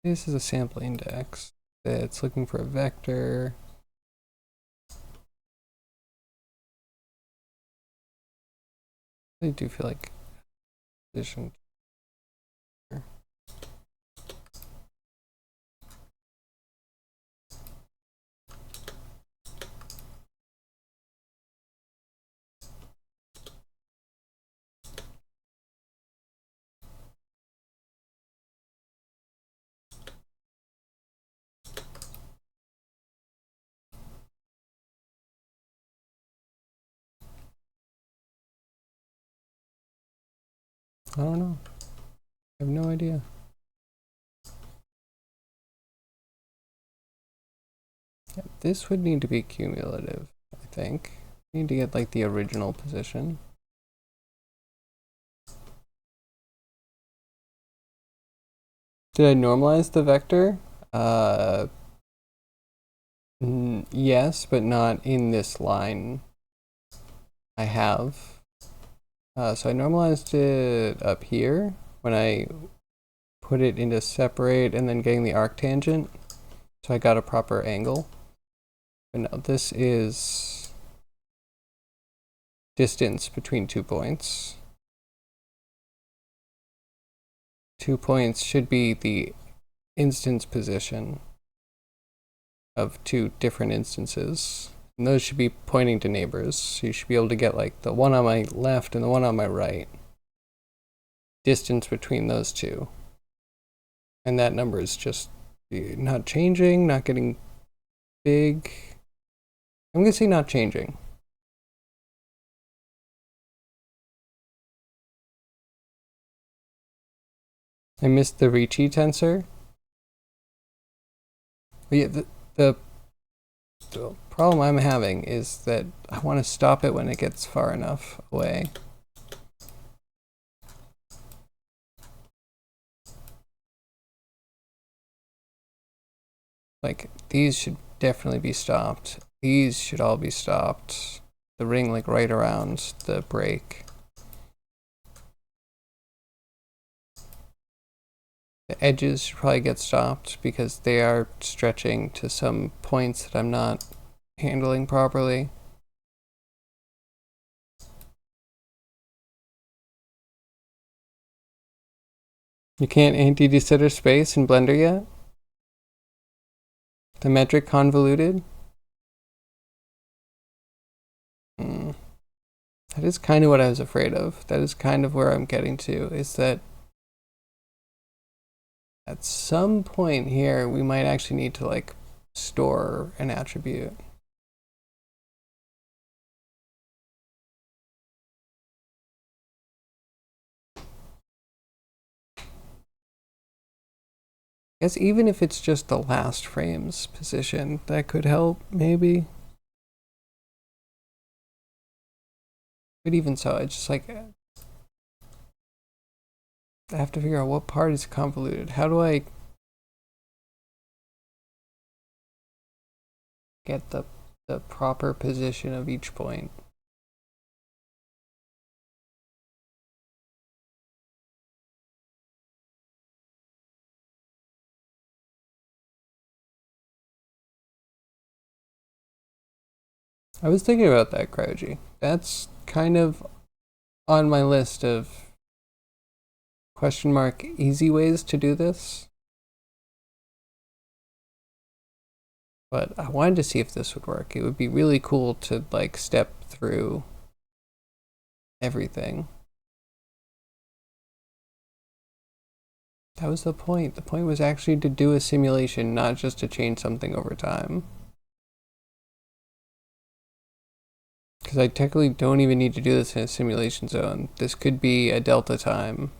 This is a sample index. It's looking for a vector. I do feel like position. I don't know. I have no idea. Yeah, this would need to be cumulative, I think. We need to get like the original position. Did I normalize the vector? Yes, but not in this line. I have. So I normalized it up here when I put it into separate and then getting the arctangent. So I got a proper angle. But no, this is distance between 2 points. 2 points should be the instance position of 2 different instances. And those should be pointing to neighbors. So you should be able to get like the one on my left and the one on my right. Distance between those two. And that number is just not changing, not getting big. I'm going to say not changing. I missed the Ricci tensor. But yeah, the problem I'm having is that I want to stop it when it gets far enough away. Like, these should definitely be stopped. These should all be stopped. The ring, like, right around the break. The edges should probably get stopped because they are stretching to some points that I'm not handling properly. You can't anti-de Sitter space in Blender yet? The metric convoluted? That is kind of what I was afraid of. That is kind of where I'm getting to, is that at some point here, we might actually need to like store an attribute. I guess even if it's just the last frame's position, that could help, maybe. But even so, it's just like, I have to figure out what part is convoluted. How do I get the proper position of each point? I was thinking about that, Cryogy. That's kind of on my list of question mark easy ways to do this. But I wanted to see if this would work. It would be really cool to like step through everything. That was the point. The point was actually to do a simulation, not just to change something over time. Because I technically don't even need to do this in a simulation zone. This could be a delta time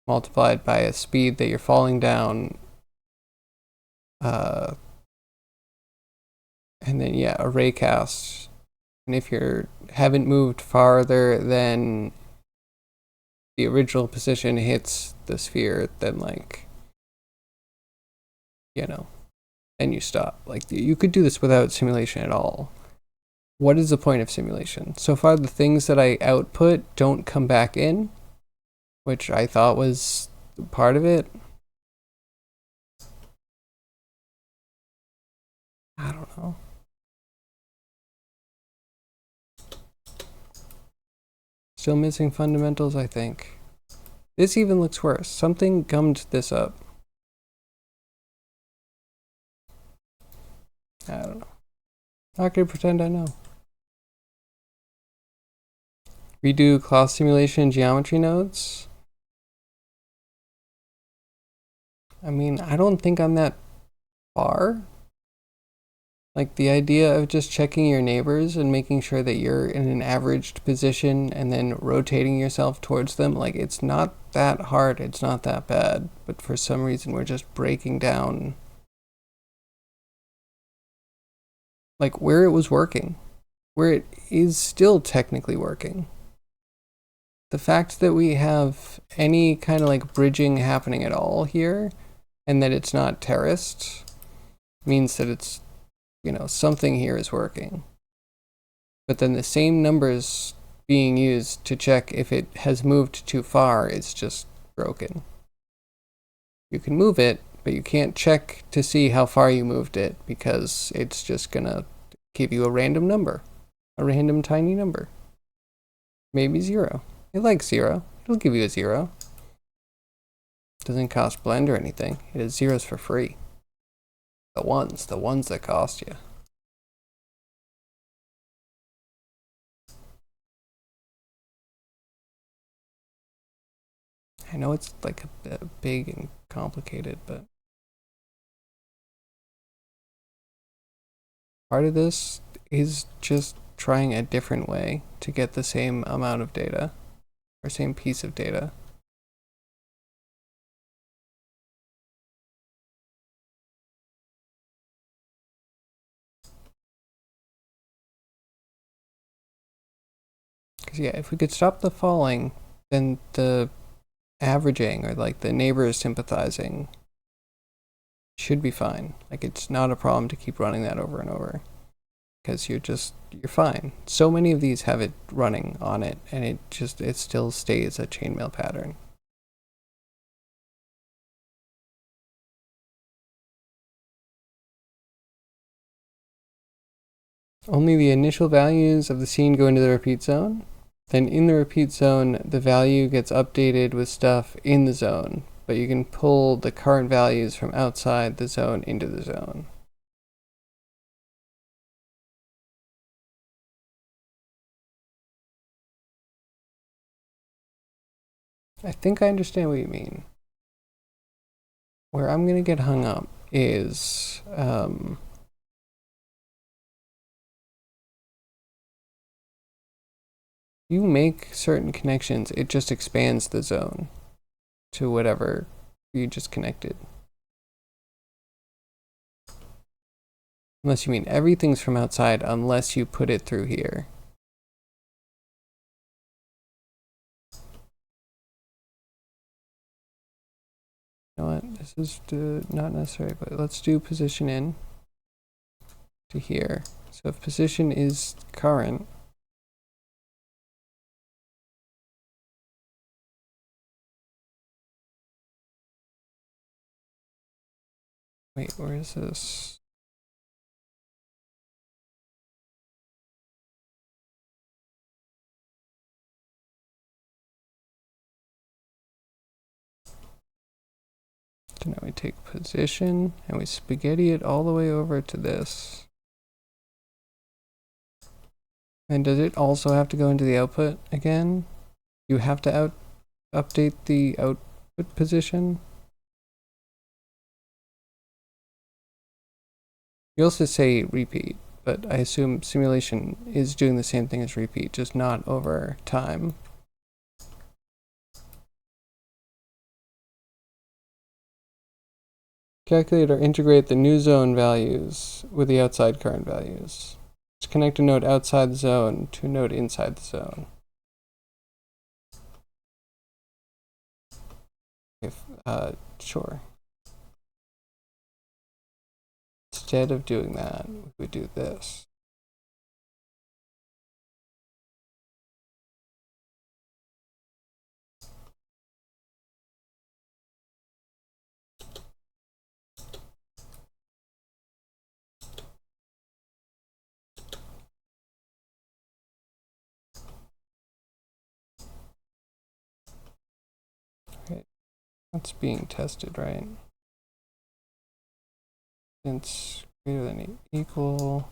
multiplied by a speed that you're falling down. And then, yeah, a raycast. And if you haven't moved farther than the original position hits the sphere, then, like, you know, then you stop. Like, you could do this without simulation at all. What is the point of simulation? So far, the things that I output don't come back in, which I thought was part of it. I don't know. Still missing fundamentals, I think. This even looks worse. Something gummed this up. I don't know. Not gonna pretend I know. Redo class simulation geometry nodes. I mean, I don't think I'm that far. Like the idea of just checking your neighbors and making sure that you're in an averaged position and then rotating yourself towards them, like it's not that hard, it's not that bad. But for some reason, we're just breaking down like where it was working, where it is still technically working. The fact that we have any kind of like bridging happening at all here and that it's not terraced means that it's, you know, something here is working. But then the same numbers being used to check if it has moved too far is just broken. You can move it, but you can't check to see how far you moved it because it's just gonna give you a random number, a random tiny number. Maybe 0. It likes 0. It'll give you a 0. Doesn't cost blend or anything. It has zeros for free. The ones that cost you. I know it's like a bit big and complicated, but part of this is just trying a different way to get the same amount of data or same piece of data. Because yeah, if we could stop the falling, then the averaging or like the neighbors sympathizing should be fine. Like it's not a problem to keep running that over and over because you're fine. So many of these have it running on it and it still stays a chainmail pattern. Only the initial values of the scene go into the repeat zone. Then in the repeat zone, the value gets updated with stuff in the zone, but you can pull the current values from outside the zone into the zone. I think I understand what you mean. Where I'm going to get hung up is you make certain connections, it just expands the zone to whatever you just connected. Unless you mean everything's from outside unless you put it through here. You know what? This is not necessary, but let's do position in to here. So if position is current, wait, where is this? So now we take position and we spaghetti it all the way over to this. And does it also have to go into the output again? You have to update the output position? You also say repeat, but I assume simulation is doing the same thing as repeat, just not over time. Calculate or integrate the new zone values with the outside current values. Just connect a node outside the zone to a node inside the zone. Sure. Instead of doing that, we would do this. Okay, that's being tested, right? Since greater than equal.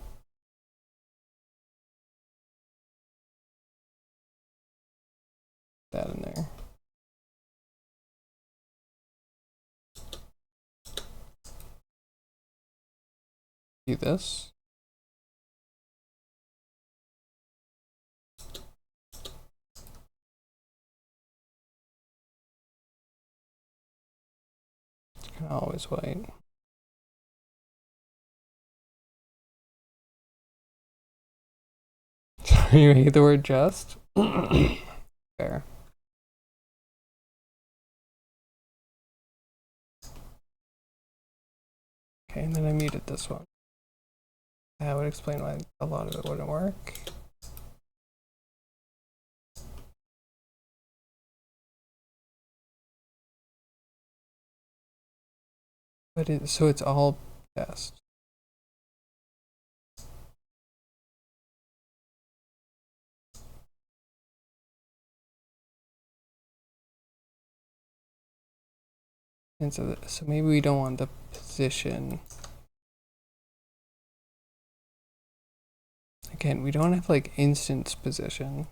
That in there. Do this. You can always wait. You hate the word just? Fair. Okay, and then I muted this one. That would explain why a lot of it wouldn't work. But so it's all test. And so maybe we don't want the position. Again, we don't have like instance position.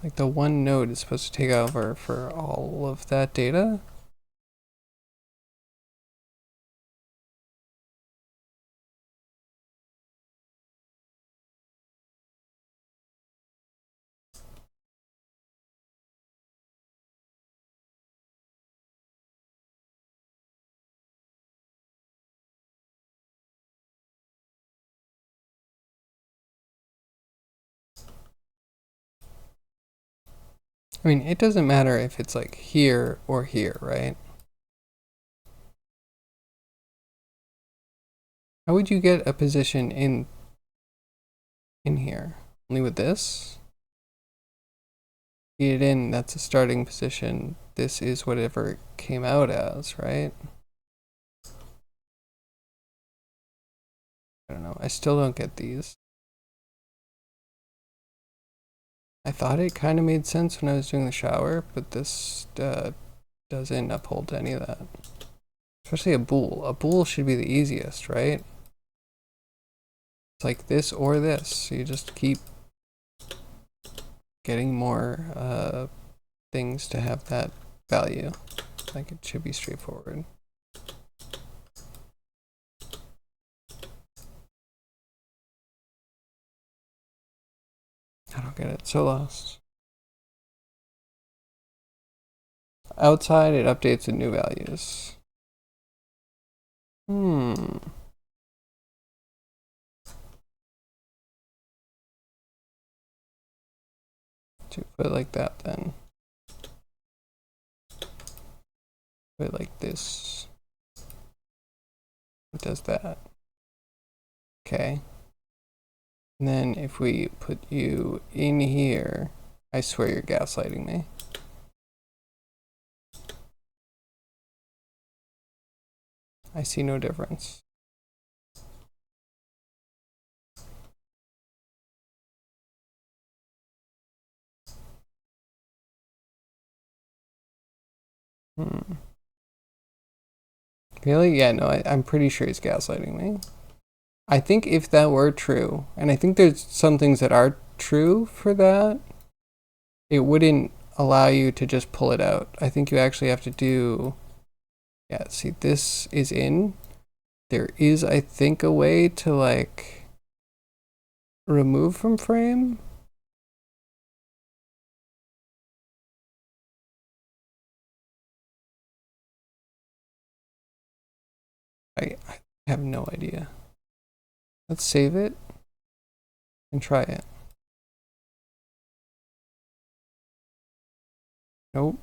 Like the one node is supposed to take over for all of that data. I mean, it doesn't matter if it's like here or here, right? How would you get a position in here? Only with this? Feed it in, that's a starting position. This is whatever it came out as, right? I don't know. I still don't get these. I thought it kind of made sense when I was doing the shower, but this doesn't uphold any of that. Especially a bool. A bool should be the easiest, right? It's like this or this. So you just keep getting more things to have that value. Like it should be straightforward. I don't get it. So lost. Outside, it updates the new values. To put it like that then. Put it like this. It does that. Okay. And then if we put you in here, I swear you're gaslighting me. I see no difference. Really? Yeah, no, I'm pretty sure he's gaslighting me. I think if that were true, and I think there's some things that are true for that, it wouldn't allow you to just pull it out. I think you actually have to do, yeah, see, this is in. There is, I think, a way to like remove from frame. I have no idea. Let's save it and try it. Nope.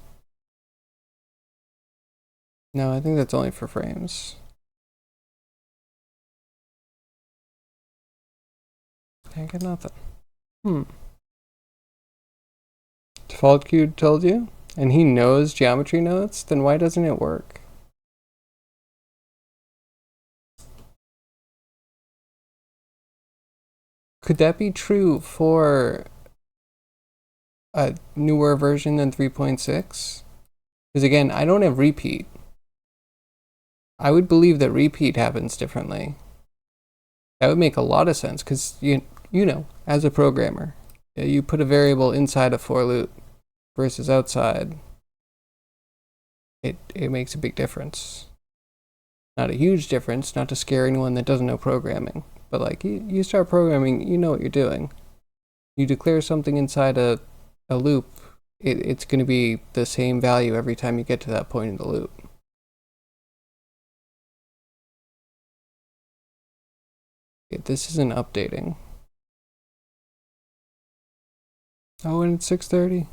No, I think that's only for frames. I get nothing. Default queue told you? And he knows geometry nodes? Then why doesn't it work? Could that be true for a newer version than 3.6? Because again, I don't have repeat. I would believe that repeat happens differently. That would make a lot of sense because you know, as a programmer, you put a variable inside a for loop versus outside. It makes a big difference. Not a huge difference, not to scare anyone that doesn't know programming, but like you start programming, you know what you're doing. You declare something inside a loop, it's going to be the same value every time you get to that point in the loop. This isn't updating. Oh, and it's 6:30.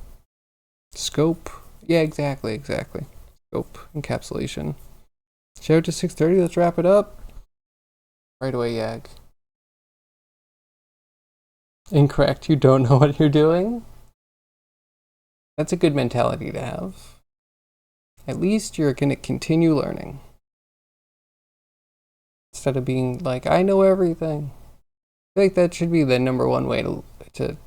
Scope. Yeah, exactly. Scope encapsulation. Show to 6:30. Let's wrap it up. Right away, Yag. Incorrect. You don't know what you're doing? That's a good mentality to have. At least you're going to continue learning. Instead of being like, I know everything. I feel like that should be the number one way to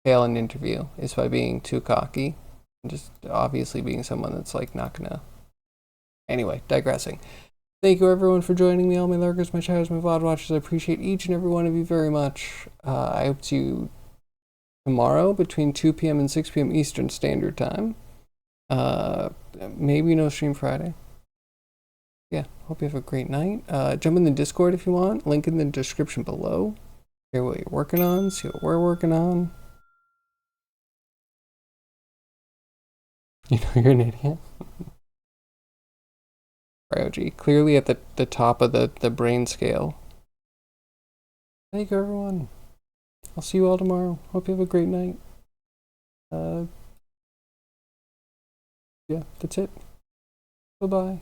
fail an interview, is by being too cocky. And just obviously being someone that's like not gonna. Anyway, digressing. Thank you everyone for joining me, all my lurkers, my chatters, my VOD watchers. I appreciate each and every one of you very much. I hope to see you tomorrow between 2 p.m. and 6 p.m. Eastern Standard Time. Maybe no stream Friday. Yeah, hope you have a great night. Jump in the Discord if you want. Link in the description below. Hear what you're working on, see what we're working on. You know you're an idiot. Cryogy, clearly at the top of the brain scale. Thank you everyone. I'll see you all tomorrow. Hope you have a great night. Yeah, that's it. Bye-bye.